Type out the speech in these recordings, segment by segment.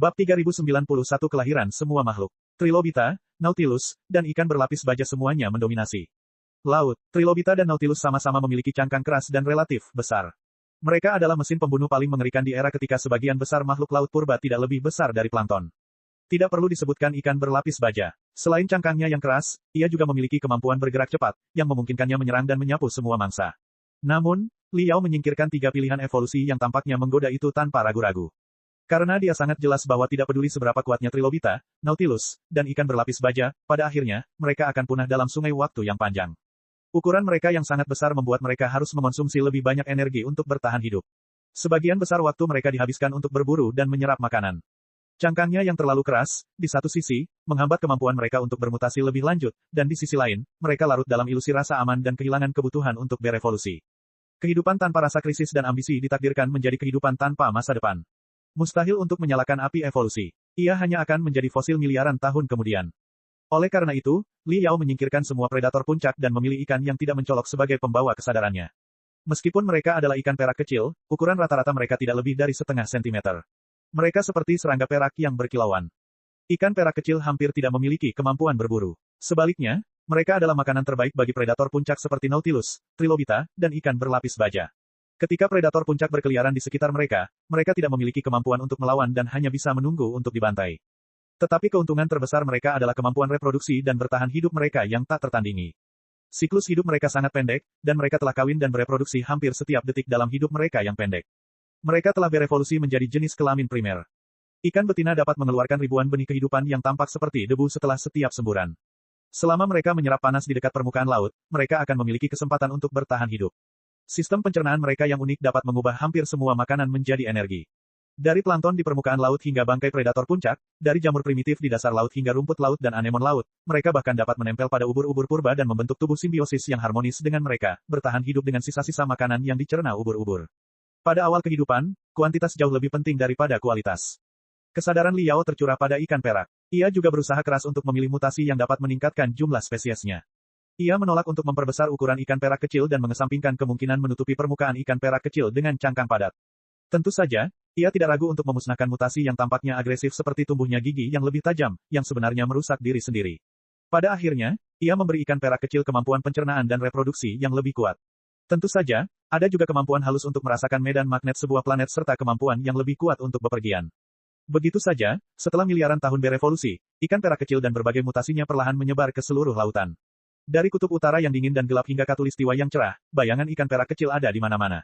Bab 3091 Kelahiran semua makhluk. Trilobita, Nautilus, dan ikan berlapis baja semuanya mendominasi laut. Trilobita dan Nautilus sama-sama memiliki cangkang keras dan relatif besar. Mereka adalah mesin pembunuh paling mengerikan di era ketika sebagian besar makhluk laut purba tidak lebih besar dari plankton. Tidak perlu disebutkan ikan berlapis baja. Selain cangkangnya yang keras, ia juga memiliki kemampuan bergerak cepat, yang memungkinkannya menyerang dan menyapu semua mangsa. Namun, Liao menyingkirkan 3 pilihan evolusi yang tampaknya menggoda itu tanpa ragu-ragu. Karena dia sangat jelas bahwa tidak peduli seberapa kuatnya Trilobita, Nautilus, dan ikan berlapis baja, pada akhirnya, mereka akan punah dalam sungai waktu yang panjang. Ukuran mereka yang sangat besar membuat mereka harus mengonsumsi lebih banyak energi untuk bertahan hidup. Sebagian besar waktu mereka dihabiskan untuk berburu dan menyerap makanan. Cangkangnya yang terlalu keras, di satu sisi, menghambat kemampuan mereka untuk bermutasi lebih lanjut, dan di sisi lain, mereka larut dalam ilusi rasa aman dan kehilangan kebutuhan untuk berevolusi. Kehidupan tanpa rasa krisis dan ambisi ditakdirkan menjadi kehidupan tanpa masa depan. Mustahil untuk menyalakan api evolusi. Ia hanya akan menjadi fosil miliaran tahun kemudian. Oleh karena itu, Li Yao menyingkirkan semua predator puncak dan memilih ikan yang tidak mencolok sebagai pembawa kesadarannya. Meskipun mereka adalah ikan perak kecil, ukuran rata-rata mereka tidak lebih dari setengah sentimeter. Mereka seperti serangga perak yang berkilauan. Ikan perak kecil hampir tidak memiliki kemampuan berburu. Sebaliknya, mereka adalah makanan terbaik bagi predator puncak seperti Nautilus, Trilobita, dan ikan berlapis baja. Ketika predator puncak berkeliaran di sekitar mereka, mereka tidak memiliki kemampuan untuk melawan dan hanya bisa menunggu untuk dibantai. Tetapi keuntungan terbesar mereka adalah kemampuan reproduksi dan bertahan hidup mereka yang tak tertandingi. Siklus hidup mereka sangat pendek, dan mereka telah kawin dan bereproduksi hampir setiap detik dalam hidup mereka yang pendek. Mereka telah berevolusi menjadi jenis kelamin primer. Ikan betina dapat mengeluarkan ribuan benih kehidupan yang tampak seperti debu setelah setiap semburan. Selama mereka menyerap panas di dekat permukaan laut, mereka akan memiliki kesempatan untuk bertahan hidup. Sistem pencernaan mereka yang unik dapat mengubah hampir semua makanan menjadi energi. Dari plankton di permukaan laut hingga bangkai predator puncak, dari jamur primitif di dasar laut hingga rumput laut dan anemon laut, mereka bahkan dapat menempel pada ubur-ubur purba dan membentuk tubuh simbiosis yang harmonis dengan mereka, bertahan hidup dengan sisa-sisa makanan yang dicerna ubur-ubur. Pada awal kehidupan, kuantitas jauh lebih penting daripada kualitas. Kesadaran Liao tercurah pada ikan perak. Ia juga berusaha keras untuk memilih mutasi yang dapat meningkatkan jumlah spesiesnya. Ia menolak untuk memperbesar ukuran ikan perak kecil dan mengesampingkan kemungkinan menutupi permukaan ikan perak kecil dengan cangkang padat. Tentu saja, ia tidak ragu untuk memusnahkan mutasi yang tampaknya agresif seperti tumbuhnya gigi yang lebih tajam, yang sebenarnya merusak diri sendiri. Pada akhirnya, ia memberi ikan perak kecil kemampuan pencernaan dan reproduksi yang lebih kuat. Tentu saja, ada juga kemampuan halus untuk merasakan medan magnet sebuah planet serta kemampuan yang lebih kuat untuk bepergian. Begitu saja, setelah miliaran tahun berevolusi, ikan perak kecil dan berbagai mutasinya perlahan menyebar ke seluruh lautan. Dari kutub utara yang dingin dan gelap hingga katulistiwa yang cerah, bayangan ikan perak kecil ada di mana-mana.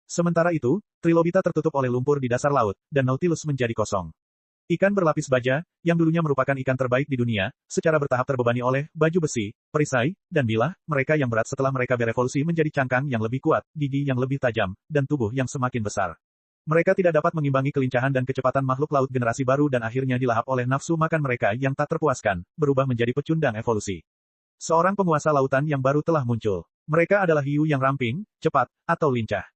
Sementara itu, Trilobita tertutup oleh lumpur di dasar laut, dan Nautilus menjadi kosong. Ikan berlapis baja, yang dulunya merupakan ikan terbaik di dunia, secara bertahap terbebani oleh baju besi, perisai, dan bilah, mereka yang berat setelah mereka berevolusi menjadi cangkang yang lebih kuat, gigi yang lebih tajam, dan tubuh yang semakin besar. Mereka tidak dapat mengimbangi kelincahan dan kecepatan makhluk laut generasi baru dan akhirnya dilahap oleh nafsu makan mereka yang tak terpuaskan, berubah menjadi pecundang evolusi. Seorang penguasa lautan yang baru telah muncul. Mereka adalah hiu yang ramping, cepat, atau lincah.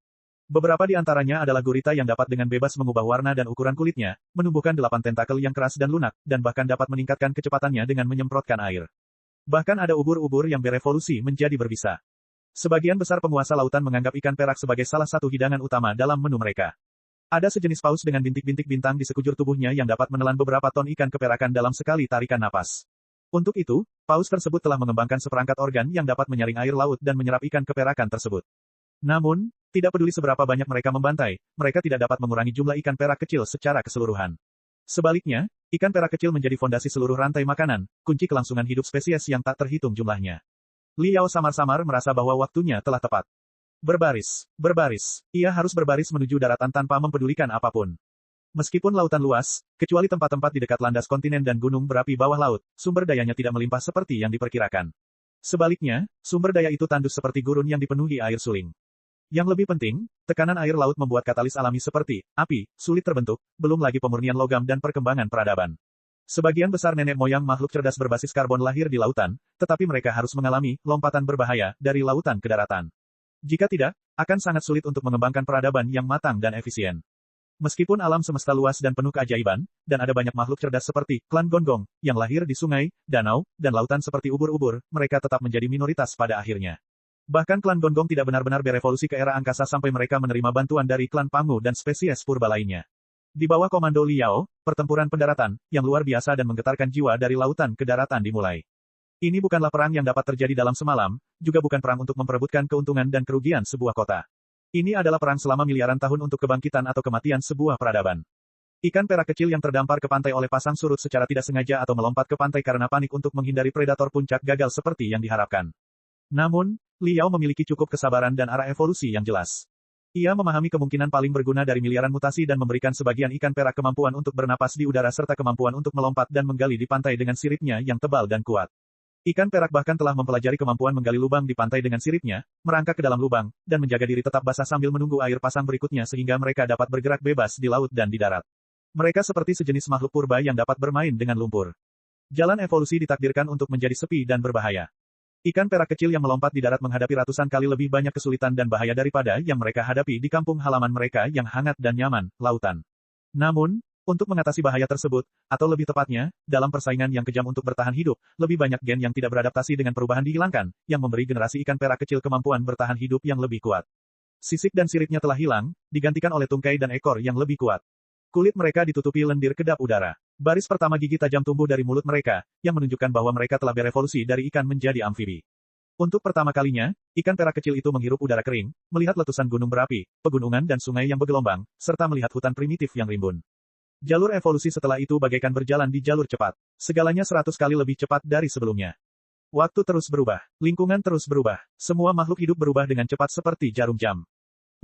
Beberapa di antaranya adalah gurita yang dapat dengan bebas mengubah warna dan ukuran kulitnya, menumbuhkan 8 tentakel yang keras dan lunak, dan bahkan dapat meningkatkan kecepatannya dengan menyemprotkan air. Bahkan ada ubur-ubur yang berevolusi menjadi berbisa. Sebagian besar penguasa lautan menganggap ikan perak sebagai salah satu hidangan utama dalam menu mereka. Ada sejenis paus dengan bintik-bintik bintang di sekujur tubuhnya yang dapat menelan beberapa ton ikan keperakan dalam sekali tarikan napas. Untuk itu, paus tersebut telah mengembangkan seperangkat organ yang dapat menyaring air laut dan menyerap ikan keperakan tersebut. Namun, tidak peduli seberapa banyak mereka membantai, mereka tidak dapat mengurangi jumlah ikan perak kecil secara keseluruhan. Sebaliknya, ikan perak kecil menjadi fondasi seluruh rantai makanan, kunci kelangsungan hidup spesies yang tak terhitung jumlahnya. Liao samar-samar merasa bahwa waktunya telah tepat. Berbaris, berbaris. Ia harus berbaris menuju daratan tanpa mempedulikan apapun. Meskipun lautan luas, kecuali tempat-tempat di dekat landas kontinen dan gunung berapi bawah laut, sumber dayanya tidak melimpah seperti yang diperkirakan. Sebaliknya, sumber daya itu tandus seperti gurun yang dipenuhi air suling. Yang lebih penting, tekanan air laut membuat katalis alami seperti api sulit terbentuk, belum lagi pemurnian logam dan perkembangan peradaban. Sebagian besar nenek moyang makhluk cerdas berbasis karbon lahir di lautan, tetapi mereka harus mengalami lompatan berbahaya dari lautan ke daratan. Jika tidak, akan sangat sulit untuk mengembangkan peradaban yang matang dan efisien. Meskipun alam semesta luas dan penuh keajaiban, dan ada banyak makhluk cerdas seperti klan Gonggong, yang lahir di sungai, danau, dan lautan seperti ubur-ubur, mereka tetap menjadi minoritas pada akhirnya. Bahkan klan Gonggong tidak benar-benar berevolusi ke era angkasa sampai mereka menerima bantuan dari klan Pangu dan spesies purba lainnya. Di bawah komando Liao, pertempuran pendaratan, yang luar biasa dan menggetarkan jiwa dari lautan ke daratan dimulai. Ini bukanlah perang yang dapat terjadi dalam semalam, juga bukan perang untuk memperebutkan keuntungan dan kerugian sebuah kota. Ini adalah perang selama miliaran tahun untuk kebangkitan atau kematian sebuah peradaban. Ikan perak kecil yang terdampar ke pantai oleh pasang surut secara tidak sengaja atau melompat ke pantai karena panik untuk menghindari predator puncak gagal seperti yang diharapkan. Namun, Liao memiliki cukup kesabaran dan arah evolusi yang jelas. Ia memahami kemungkinan paling berguna dari miliaran mutasi dan memberikan sebagian ikan perak kemampuan untuk bernapas di udara serta kemampuan untuk melompat dan menggali di pantai dengan siripnya yang tebal dan kuat. Ikan perak bahkan telah mempelajari kemampuan menggali lubang di pantai dengan siripnya, merangkak ke dalam lubang, dan menjaga diri tetap basah sambil menunggu air pasang berikutnya sehingga mereka dapat bergerak bebas di laut dan di darat. Mereka seperti sejenis makhluk purba yang dapat bermain dengan lumpur. Jalan evolusi ditakdirkan untuk menjadi sepi dan berbahaya. Ikan perak kecil yang melompat di darat menghadapi ratusan kali lebih banyak kesulitan dan bahaya daripada yang mereka hadapi di kampung halaman mereka yang hangat dan nyaman, lautan. Namun, untuk mengatasi bahaya tersebut, atau lebih tepatnya, dalam persaingan yang kejam untuk bertahan hidup, lebih banyak gen yang tidak beradaptasi dengan perubahan dihilangkan, yang memberi generasi ikan perak kecil kemampuan bertahan hidup yang lebih kuat. Sisik dan siripnya telah hilang, digantikan oleh tungkai dan ekor yang lebih kuat. Kulit mereka ditutupi lendir kedap udara. Baris pertama gigi tajam tumbuh dari mulut mereka, yang menunjukkan bahwa mereka telah berevolusi dari ikan menjadi amfibi. Untuk pertama kalinya, ikan perak kecil itu menghirup udara kering, melihat letusan gunung berapi, pegunungan dan sungai yang bergelombang, serta melihat hutan primitif yang rimbun. Jalur evolusi setelah itu bagaikan berjalan di jalur cepat. Segalanya 100 kali lebih cepat dari sebelumnya. Waktu terus berubah, lingkungan terus berubah, semua makhluk hidup berubah dengan cepat seperti jarum jam.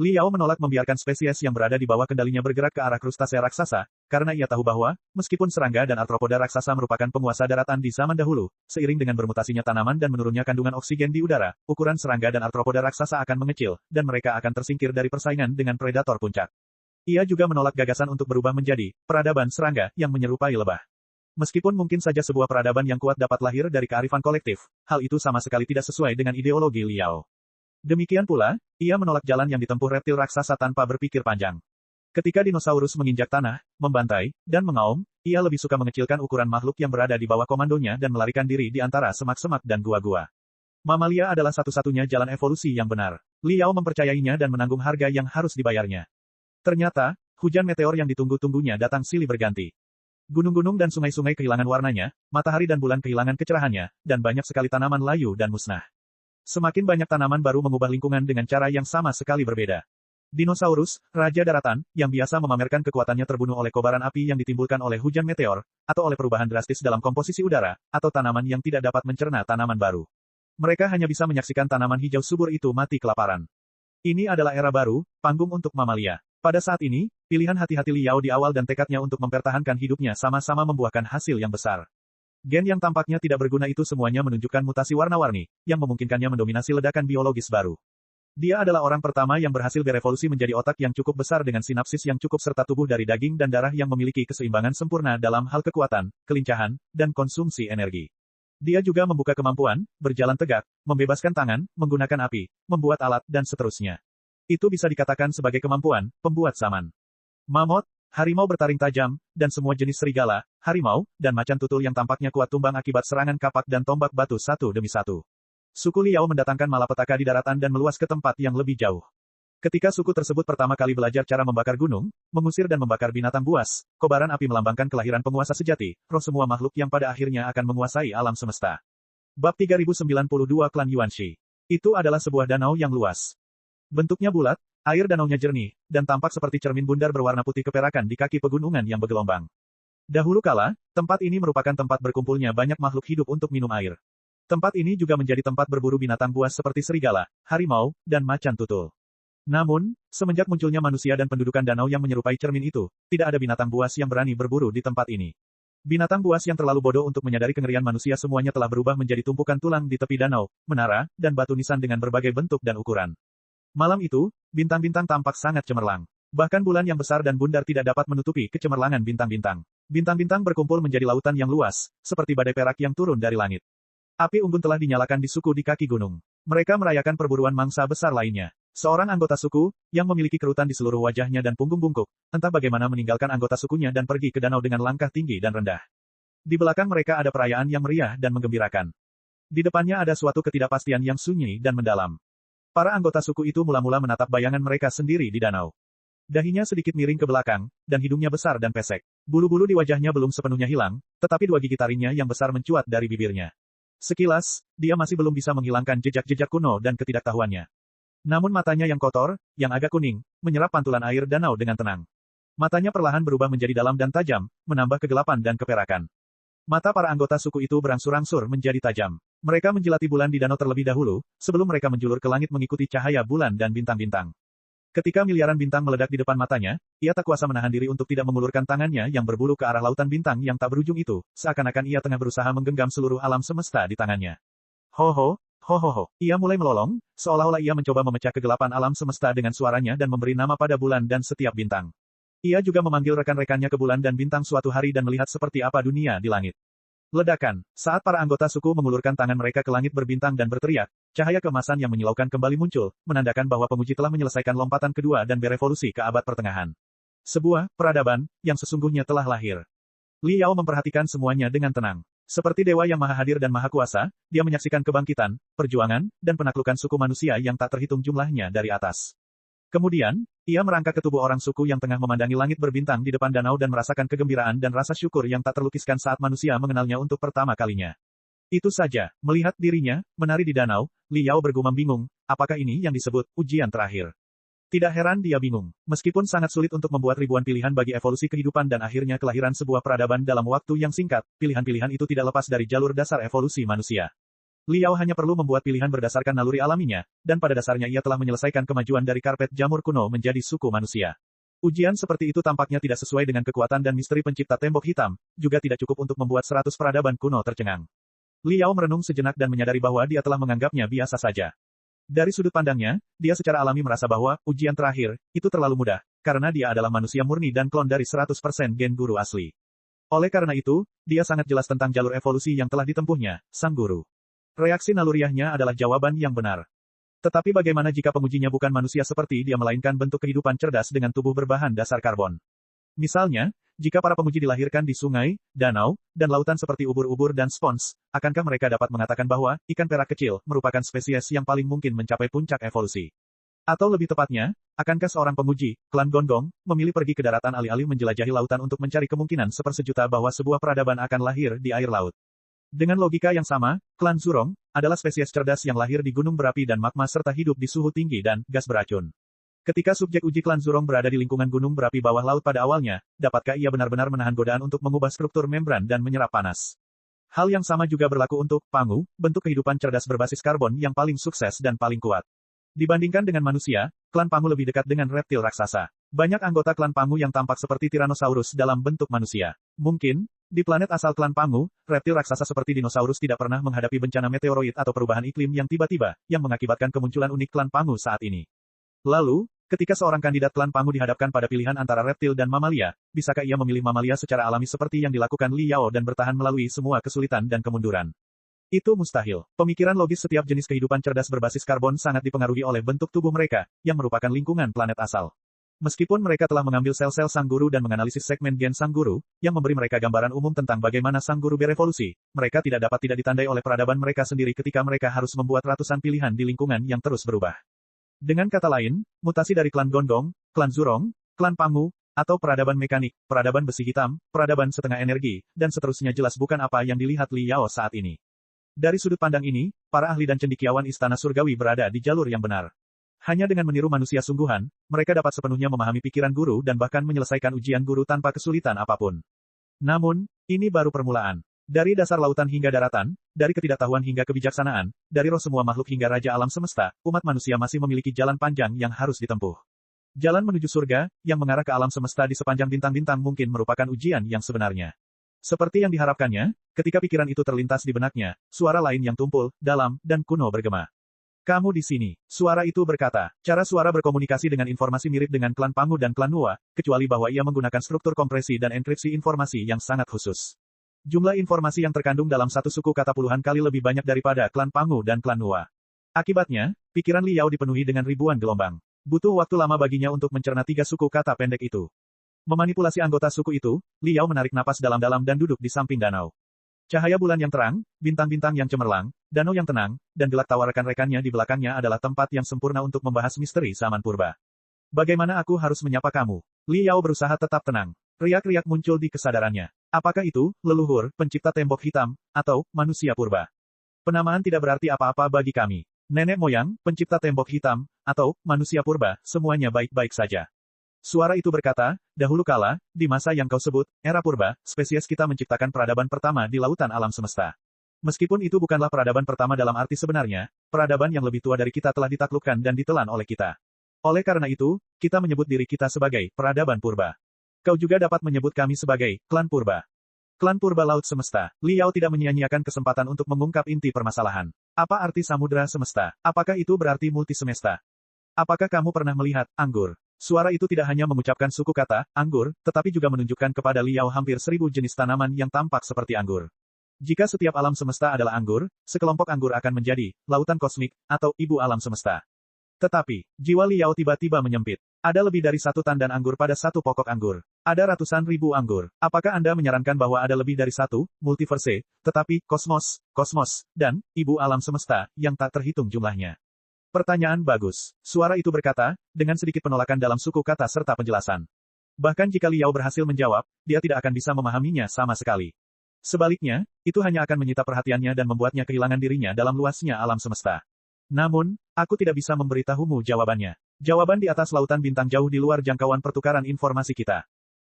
Liao menolak membiarkan spesies yang berada di bawah kendalinya bergerak ke arah krustasea raksasa, karena ia tahu bahwa, meskipun serangga dan arthropoda raksasa merupakan penguasa daratan di zaman dahulu, seiring dengan bermutasinya tanaman dan menurunnya kandungan oksigen di udara, ukuran serangga dan arthropoda raksasa akan mengecil, dan mereka akan tersingkir dari persaingan dengan predator puncak. Ia juga menolak gagasan untuk berubah menjadi peradaban serangga yang menyerupai lebah. Meskipun mungkin saja sebuah peradaban yang kuat dapat lahir dari kearifan kolektif, hal itu sama sekali tidak sesuai dengan ideologi Liao. Demikian pula, ia menolak jalan yang ditempuh reptil raksasa tanpa berpikir panjang. Ketika dinosaurus menginjak tanah, membantai, dan mengaum, ia lebih suka mengecilkan ukuran makhluk yang berada di bawah komandonya dan melarikan diri di antara semak-semak dan gua-gua. Mamalia adalah satu-satunya jalan evolusi yang benar. Liao mempercayainya dan menanggung harga yang harus dibayarnya. Ternyata, hujan meteor yang ditunggu-tunggunya datang silih berganti. Gunung-gunung dan sungai-sungai kehilangan warnanya, matahari dan bulan kehilangan kecerahannya, dan banyak sekali tanaman layu dan musnah. Semakin banyak tanaman baru mengubah lingkungan dengan cara yang sama sekali berbeda. Dinosaurus, raja daratan, yang biasa memamerkan kekuatannya terbunuh oleh kobaran api yang ditimbulkan oleh hujan meteor, atau oleh perubahan drastis dalam komposisi udara, atau tanaman yang tidak dapat mencerna tanaman baru. Mereka hanya bisa menyaksikan tanaman hijau subur itu mati kelaparan. Ini adalah era baru, panggung untuk mamalia. Pada saat ini, pilihan hati-hati Liao di awal dan tekadnya untuk mempertahankan hidupnya sama-sama membuahkan hasil yang besar. Gen yang tampaknya tidak berguna itu semuanya menunjukkan mutasi warna-warni, yang memungkinkannya mendominasi ledakan biologis baru. Dia adalah orang pertama yang berhasil berevolusi menjadi otak yang cukup besar dengan sinapsis yang cukup serta tubuh dari daging dan darah yang memiliki keseimbangan sempurna dalam hal kekuatan, kelincahan, dan konsumsi energi. Dia juga membuka kemampuan, berjalan tegak, membebaskan tangan, menggunakan api, membuat alat, dan seterusnya. Itu bisa dikatakan sebagai kemampuan pembuat zaman. Mamut, harimau bertaring tajam, dan semua jenis serigala, harimau, dan macan tutul yang tampaknya kuat tumbang akibat serangan kapak dan tombak batu satu demi satu. Suku Liao mendatangkan malapetaka di daratan dan meluas ke tempat yang lebih jauh. Ketika suku tersebut pertama kali belajar cara membakar gunung, mengusir dan membakar binatang buas, kobaran api melambangkan kelahiran penguasa sejati, roh semua makhluk yang pada akhirnya akan menguasai alam semesta. Bab 3092 Klan Yuanshi. Itu adalah sebuah danau yang luas. Bentuknya bulat, air danaunya jernih, dan tampak seperti cermin bundar berwarna putih keperakan di kaki pegunungan yang bergelombang. Dahulu kala, tempat ini merupakan tempat berkumpulnya banyak makhluk hidup untuk minum air. Tempat ini juga menjadi tempat berburu binatang buas seperti serigala, harimau, dan macan tutul. Namun, semenjak munculnya manusia dan pendudukan danau yang menyerupai cermin itu, tidak ada binatang buas yang berani berburu di tempat ini. Binatang buas yang terlalu bodoh untuk menyadari kengerian manusia semuanya telah berubah menjadi tumpukan tulang di tepi danau, menara, dan batu nisan dengan berbagai bentuk dan ukuran. Malam itu, bintang-bintang tampak sangat cemerlang. Bahkan bulan yang besar dan bundar tidak dapat menutupi kecemerlangan bintang-bintang. Bintang-bintang berkumpul menjadi lautan yang luas, seperti badai perak yang turun dari langit. Api unggun telah dinyalakan di suku di kaki gunung. Mereka merayakan perburuan mangsa besar lainnya. Seorang anggota suku, yang memiliki kerutan di seluruh wajahnya dan punggung bungkuk, entah bagaimana meninggalkan anggota sukunya dan pergi ke danau dengan langkah tinggi dan rendah. Di belakang mereka ada perayaan yang meriah dan menggembirakan. Di depannya ada suatu ketidakpastian yang sunyi dan mendalam. Para anggota suku itu mula-mula menatap bayangan mereka sendiri di danau. Dahinya sedikit miring ke belakang, dan hidungnya besar dan pesek. Bulu-bulu di wajahnya belum sepenuhnya hilang, tetapi dua gigi taringnya yang besar mencuat dari bibirnya. Sekilas, dia masih belum bisa menghilangkan jejak-jejak kuno dan ketidaktahuannya. Namun matanya yang kotor, yang agak kuning, menyerap pantulan air danau dengan tenang. Matanya perlahan berubah menjadi dalam dan tajam, menambah kegelapan dan keperakan. Mata para anggota suku itu berangsur-angsur menjadi tajam. Mereka menjilati bulan di danau terlebih dahulu, sebelum mereka menjulur ke langit mengikuti cahaya bulan dan bintang-bintang. Ketika miliaran bintang meledak di depan matanya, ia tak kuasa menahan diri untuk tidak mengulurkan tangannya yang berbulu ke arah lautan bintang yang tak berujung itu, seakan-akan ia tengah berusaha menggenggam seluruh alam semesta di tangannya. Ho ho, ho ho ho. Ia mulai melolong, seolah-olah ia mencoba memecah kegelapan alam semesta dengan suaranya dan memberi nama pada bulan dan setiap bintang. Ia juga memanggil rekan-rekannya ke bulan dan bintang suatu hari dan melihat seperti apa dunia di langit. Ledakan. Saat para anggota suku mengulurkan tangan mereka ke langit berbintang dan berteriak, cahaya keemasan yang menyilaukan kembali muncul, menandakan bahwa penguji telah menyelesaikan lompatan kedua dan berevolusi ke abad pertengahan. Sebuah peradaban yang sesungguhnya telah lahir. Li Yao memperhatikan semuanya dengan tenang. Seperti dewa yang maha hadir dan maha kuasa, dia menyaksikan kebangkitan, perjuangan, dan penaklukan suku manusia yang tak terhitung jumlahnya dari atas. Kemudian, ia merangkak ke tubuh orang suku yang tengah memandangi langit berbintang di depan danau dan merasakan kegembiraan dan rasa syukur yang tak terlukiskan saat manusia mengenalnya untuk pertama kalinya. Itu saja, melihat dirinya, menari di danau, Li Yao bergumam bingung, apakah ini yang disebut ujian terakhir? Tidak heran dia bingung. Meskipun sangat sulit untuk membuat ribuan pilihan bagi evolusi kehidupan dan akhirnya kelahiran sebuah peradaban dalam waktu yang singkat, pilihan-pilihan itu tidak lepas dari jalur dasar evolusi manusia. Li Yao hanya perlu membuat pilihan berdasarkan naluri alaminya, dan pada dasarnya ia telah menyelesaikan kemajuan dari karpet jamur kuno menjadi suku manusia. Ujian seperti itu tampaknya tidak sesuai dengan kekuatan dan misteri pencipta tembok hitam, juga tidak cukup untuk membuat 100 peradaban kuno tercengang. Li Yao merenung sejenak dan menyadari bahwa dia telah menganggapnya biasa saja. Dari sudut pandangnya, dia secara alami merasa bahwa ujian terakhir itu terlalu mudah, karena dia adalah manusia murni dan klon dari 100% gen guru asli. Oleh karena itu, dia sangat jelas tentang jalur evolusi yang telah ditempuhnya, sang guru. Reaksi naluriahnya adalah jawaban yang benar. Tetapi bagaimana jika pengujinya bukan manusia seperti dia melainkan bentuk kehidupan cerdas dengan tubuh berbahan dasar karbon? Misalnya, jika para penguji dilahirkan di sungai, danau, dan lautan seperti ubur-ubur dan spons, akankah mereka dapat mengatakan bahwa ikan perak kecil merupakan spesies yang paling mungkin mencapai puncak evolusi? Atau lebih tepatnya, akankah seorang penguji, klan Gonggong, memilih pergi ke daratan alih-alih menjelajahi lautan untuk mencari kemungkinan sepersejuta bahwa sebuah peradaban akan lahir di air laut? Dengan logika yang sama, klan Zurong adalah spesies cerdas yang lahir di gunung berapi dan magma serta hidup di suhu tinggi dan gas beracun. Ketika subjek uji klan Zurong berada di lingkungan gunung berapi bawah laut pada awalnya, dapatkah ia benar-benar menahan godaan untuk mengubah struktur membran dan menyerap panas? Hal yang sama juga berlaku untuk Pangu, bentuk kehidupan cerdas berbasis karbon yang paling sukses dan paling kuat. Dibandingkan dengan manusia, klan Pangu lebih dekat dengan reptil raksasa. Banyak anggota klan Pangu yang tampak seperti Tyrannosaurus dalam bentuk manusia. Mungkin, di planet asal klan Pangu, reptil raksasa seperti dinosaurus tidak pernah menghadapi bencana meteoroid atau perubahan iklim yang tiba-tiba, yang mengakibatkan kemunculan unik klan Pangu saat ini. Lalu, ketika seorang kandidat klan Pangu dihadapkan pada pilihan antara reptil dan mamalia, bisakah ia memilih mamalia secara alami seperti yang dilakukan Li Yao dan bertahan melalui semua kesulitan dan kemunduran? Itu mustahil. Pemikiran logis setiap jenis kehidupan cerdas berbasis karbon sangat dipengaruhi oleh bentuk tubuh mereka, yang merupakan lingkungan planet asal. Meskipun mereka telah mengambil sel-sel sang guru dan menganalisis segmen gen sang guru, yang memberi mereka gambaran umum tentang bagaimana sang guru berevolusi, mereka tidak dapat tidak ditandai oleh peradaban mereka sendiri ketika mereka harus membuat ratusan pilihan di lingkungan yang terus berubah. Dengan kata lain, mutasi dari klan Gondong, klan Zurong, klan Pangu, atau peradaban mekanik, peradaban besi hitam, peradaban setengah energi, dan seterusnya jelas bukan apa yang dilihat Li Yao saat ini. Dari sudut pandang ini, para ahli dan cendekiawan istana surgawi berada di jalur yang benar. Hanya dengan meniru manusia sungguhan, mereka dapat sepenuhnya memahami pikiran guru dan bahkan menyelesaikan ujian guru tanpa kesulitan apapun. Namun, ini baru permulaan. Dari dasar lautan hingga daratan, dari ketidaktahuan hingga kebijaksanaan, dari roh semua makhluk hingga raja alam semesta, umat manusia masih memiliki jalan panjang yang harus ditempuh. Jalan menuju surga, yang mengarah ke alam semesta di sepanjang bintang-bintang mungkin merupakan ujian yang sebenarnya. Seperti yang diharapkannya, ketika pikiran itu terlintas di benaknya, suara lain yang tumpul, dalam, dan kuno bergema. Kamu di sini. Suara itu berkata, cara suara berkomunikasi dengan informasi mirip dengan klan Pangu dan klan Nuwa, kecuali bahwa ia menggunakan struktur kompresi dan enkripsi informasi yang sangat khusus. Jumlah informasi yang terkandung dalam satu suku kata puluhan kali lebih banyak daripada klan Pangu dan klan Nuwa. Akibatnya, pikiran Li Yao dipenuhi dengan ribuan gelombang. Butuh waktu lama baginya untuk mencerna 3 suku kata pendek itu. Memanipulasi anggota suku itu, Li Yao menarik napas dalam-dalam dan duduk di samping danau. Cahaya bulan yang terang, bintang-bintang yang cemerlang, danau yang tenang, dan gelak tawa rekan-rekannya di belakangnya adalah tempat yang sempurna untuk membahas misteri zaman purba. Bagaimana aku harus menyapa kamu? Li Yao berusaha tetap tenang. Riak-riak muncul di kesadarannya. Apakah itu, leluhur, pencipta tembok hitam, atau manusia purba? Penamaan tidak berarti apa-apa bagi kami. Nenek moyang, pencipta tembok hitam, atau manusia purba, semuanya baik-baik saja. Suara itu berkata, dahulu kala, di masa yang kau sebut, era purba, spesies kita menciptakan peradaban pertama di lautan alam semesta. Meskipun itu bukanlah peradaban pertama dalam arti sebenarnya, peradaban yang lebih tua dari kita telah ditaklukkan dan ditelan oleh kita. Oleh karena itu, kita menyebut diri kita sebagai peradaban purba. Kau juga dapat menyebut kami sebagai klan purba. Klan purba laut semesta. Li Yao tidak menyia-nyiakan kesempatan untuk mengungkap inti permasalahan. Apa arti samudra semesta? Apakah itu berarti multi semesta? Apakah kamu pernah melihat anggur? Suara itu tidak hanya mengucapkan suku kata anggur, tetapi juga menunjukkan kepada Li Yao hampir 1000 jenis tanaman yang tampak seperti anggur. Jika setiap alam semesta adalah anggur, sekelompok anggur akan menjadi lautan kosmik atau ibu alam semesta. Tetapi, jiwa Li Yao tiba-tiba menyempit. Ada lebih dari satu tandan anggur pada satu pokok anggur. Ada ratusan ribu anggur. Apakah Anda menyarankan bahwa ada lebih dari satu, multiverse, tetapi, kosmos, dan, ibu alam semesta, yang tak terhitung jumlahnya? Pertanyaan bagus. Suara itu berkata, dengan sedikit penolakan dalam suku kata serta penjelasan. Bahkan jika Li Yao berhasil menjawab, dia tidak akan bisa memahaminya sama sekali. Sebaliknya, itu hanya akan menyita perhatiannya dan membuatnya kehilangan dirinya dalam luasnya alam semesta. Namun, aku tidak bisa memberitahumu jawabannya. Jawaban di atas lautan bintang jauh di luar jangkauan pertukaran informasi kita.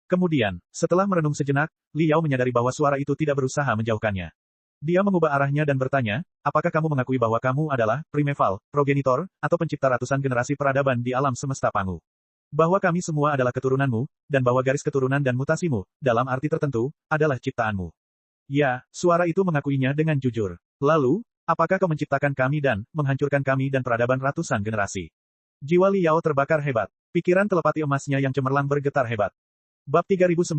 Kemudian, setelah merenung sejenak, Li Yao menyadari bahwa suara itu tidak berusaha menjauhkannya. Dia mengubah arahnya dan bertanya, apakah kamu mengakui bahwa kamu adalah primeval, progenitor, atau pencipta ratusan generasi peradaban di alam semesta Pangu? Bahwa kami semua adalah keturunanmu, dan bahwa garis keturunan dan mutasimu, dalam arti tertentu, adalah ciptaanmu. Ya, suara itu mengakuinya dengan jujur. Lalu, apakah kau menciptakan kami dan menghancurkan kami dan peradaban ratusan generasi? Jiwa Li Yao terbakar hebat. Pikiran telepati emasnya yang cemerlang bergetar hebat. Bab 3093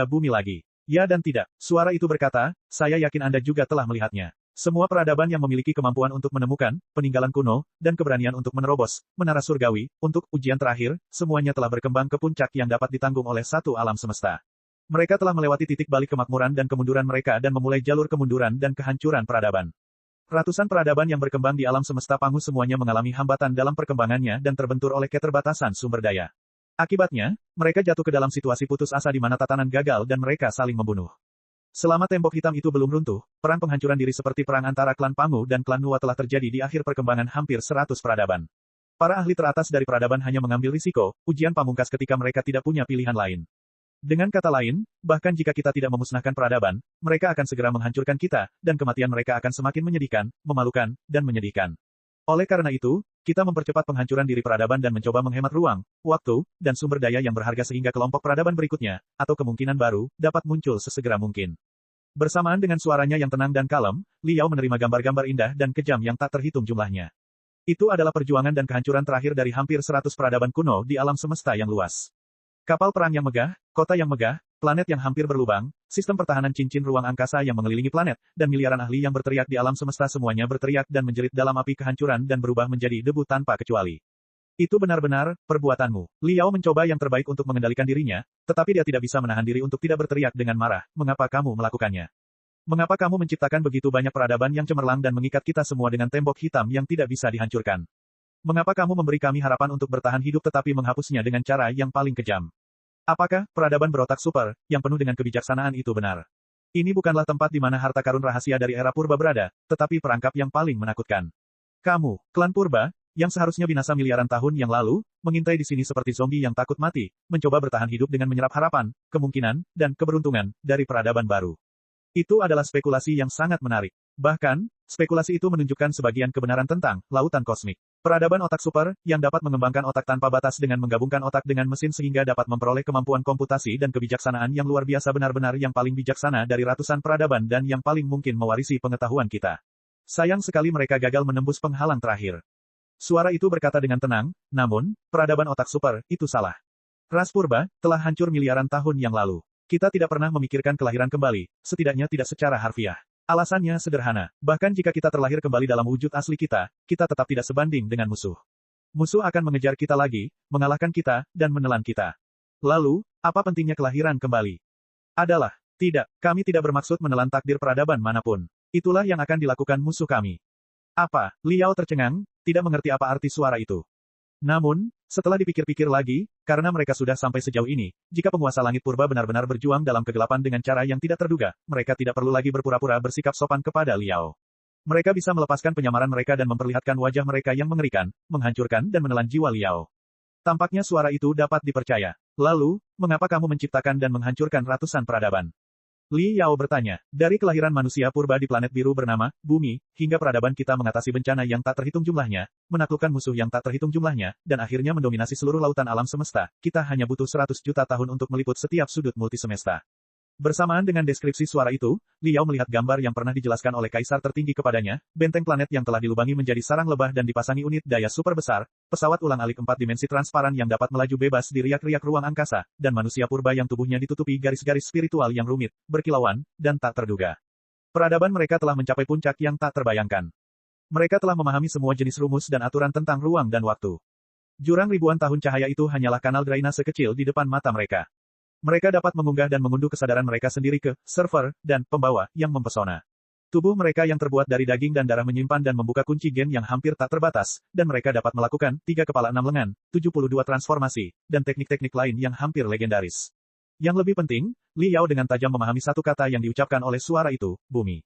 Bumi Lagi. Ya dan tidak. Suara itu berkata, saya yakin Anda juga telah melihatnya. Semua peradaban yang memiliki kemampuan untuk menemukan peninggalan kuno dan keberanian untuk menerobos menara surgawi untuk ujian terakhir, semuanya telah berkembang ke puncak yang dapat ditanggung oleh satu alam semesta. Mereka telah melewati titik balik kemakmuran dan kemunduran mereka dan memulai jalur kemunduran dan kehancuran peradaban. Ratusan peradaban yang berkembang di alam semesta Pangu semuanya mengalami hambatan dalam perkembangannya dan terbentur oleh keterbatasan sumber daya. Akibatnya, mereka jatuh ke dalam situasi putus asa di mana tatanan gagal dan mereka saling membunuh. Selama tembok hitam itu belum runtuh, perang penghancuran diri seperti perang antara klan Pangu dan klan Nuwa telah terjadi di akhir perkembangan hampir 100 peradaban. Para ahli teratas dari peradaban hanya mengambil risiko, ujian pamungkas ketika mereka tidak punya pilihan lain. Dengan kata lain, bahkan jika kita tidak memusnahkan peradaban, mereka akan segera menghancurkan kita, dan kematian mereka akan semakin menyedihkan, memalukan, dan menyedihkan. Oleh karena itu, kita mempercepat penghancuran diri peradaban dan mencoba menghemat ruang, waktu, dan sumber daya yang berharga sehingga kelompok peradaban berikutnya, atau kemungkinan baru, dapat muncul sesegera mungkin. Bersamaan dengan suaranya yang tenang dan kalem, Li Yao menerima gambar-gambar indah dan kejam yang tak terhitung jumlahnya. Itu adalah perjuangan dan kehancuran terakhir dari hampir 100 peradaban kuno di alam semesta yang luas. Kapal perang yang megah, kota yang megah, planet yang hampir berlubang, sistem pertahanan cincin ruang angkasa yang mengelilingi planet, dan miliaran ahli yang berteriak di alam semesta semuanya berteriak dan menjerit dalam api kehancuran dan berubah menjadi debu tanpa kecuali. Itu benar-benar perbuatanmu. Li Yao mencoba yang terbaik untuk mengendalikan dirinya, tetapi dia tidak bisa menahan diri untuk tidak berteriak dengan marah. Mengapa kamu melakukannya? Mengapa kamu menciptakan begitu banyak peradaban yang cemerlang dan mengikat kita semua dengan tembok hitam yang tidak bisa dihancurkan? Mengapa kamu memberi kami harapan untuk bertahan hidup tetapi menghapusnya dengan cara yang paling kejam? Apakah peradaban berotak super, yang penuh dengan kebijaksanaan itu benar? Ini bukanlah tempat di mana harta karun rahasia dari era purba berada, tetapi perangkap yang paling menakutkan. Kamu, klan purba, yang seharusnya binasa miliaran tahun yang lalu, mengintai di sini seperti zombie yang takut mati, mencoba bertahan hidup dengan menyerap harapan, kemungkinan, dan keberuntungan dari peradaban baru. Itu adalah spekulasi yang sangat menarik. Bahkan, spekulasi itu menunjukkan sebagian kebenaran tentang lautan kosmik. Peradaban otak super, yang dapat mengembangkan otak tanpa batas dengan menggabungkan otak dengan mesin sehingga dapat memperoleh kemampuan komputasi dan kebijaksanaan yang luar biasa benar-benar yang paling bijaksana dari ratusan peradaban dan yang paling mungkin mewarisi pengetahuan kita. Sayang sekali mereka gagal menembus penghalang terakhir. Suara itu berkata dengan tenang, namun, peradaban otak super, itu salah. Ras purba, telah hancur miliaran tahun yang lalu. Kita tidak pernah memikirkan kelahiran kembali, setidaknya tidak secara harfiah. Alasannya sederhana, bahkan jika kita terlahir kembali dalam wujud asli kita tetap tidak sebanding dengan musuh. Musuh akan mengejar kita lagi, mengalahkan kita, dan menelan kita. Lalu, apa pentingnya kelahiran kembali? Tidak, kami tidak bermaksud menelan takdir peradaban manapun. Itulah yang akan dilakukan musuh kami. Apa? Li Yao tercengang, tidak mengerti apa arti suara itu. Namun, Setelah dipikir-pikir lagi, karena mereka sudah sampai sejauh ini, jika penguasa langit purba benar-benar berjuang dalam kegelapan dengan cara yang tidak terduga, mereka tidak perlu lagi berpura-pura bersikap sopan kepada Liao. Mereka bisa melepaskan penyamaran mereka dan memperlihatkan wajah mereka yang mengerikan, menghancurkan dan menelan jiwa Liao. Tampaknya suara itu dapat dipercaya. Lalu, mengapa kamu menciptakan dan menghancurkan ratusan peradaban? Li Yao bertanya, dari kelahiran manusia purba di planet biru bernama Bumi, hingga peradaban kita mengatasi bencana yang tak terhitung jumlahnya, menaklukkan musuh yang tak terhitung jumlahnya, dan akhirnya mendominasi seluruh lautan alam semesta, kita hanya butuh 100 juta tahun untuk meliput setiap sudut multisemesta. Bersamaan dengan deskripsi suara itu, Li Yao melihat gambar yang pernah dijelaskan oleh kaisar tertinggi kepadanya, benteng planet yang telah dilubangi menjadi sarang lebah dan dipasangi unit daya super besar, pesawat ulang-alik 4 dimensi transparan yang dapat melaju bebas di riak-riak ruang angkasa, dan manusia purba yang tubuhnya ditutupi garis-garis spiritual yang rumit, berkilauan, dan tak terduga. Peradaban mereka telah mencapai puncak yang tak terbayangkan. Mereka telah memahami semua jenis rumus dan aturan tentang ruang dan waktu. Jurang ribuan tahun cahaya itu hanyalah kanal drainase kecil di depan mata mereka. Mereka dapat mengunggah dan mengunduh kesadaran mereka sendiri ke server dan pembawa yang mempesona. Tubuh mereka yang terbuat dari daging dan darah menyimpan dan membuka kunci gen yang hampir tak terbatas, dan mereka dapat melakukan 3 kepala 6 lengan, 72 transformasi, dan teknik-teknik lain yang hampir legendaris. Yang lebih penting, Li Yao dengan tajam memahami satu kata yang diucapkan oleh suara itu, bumi.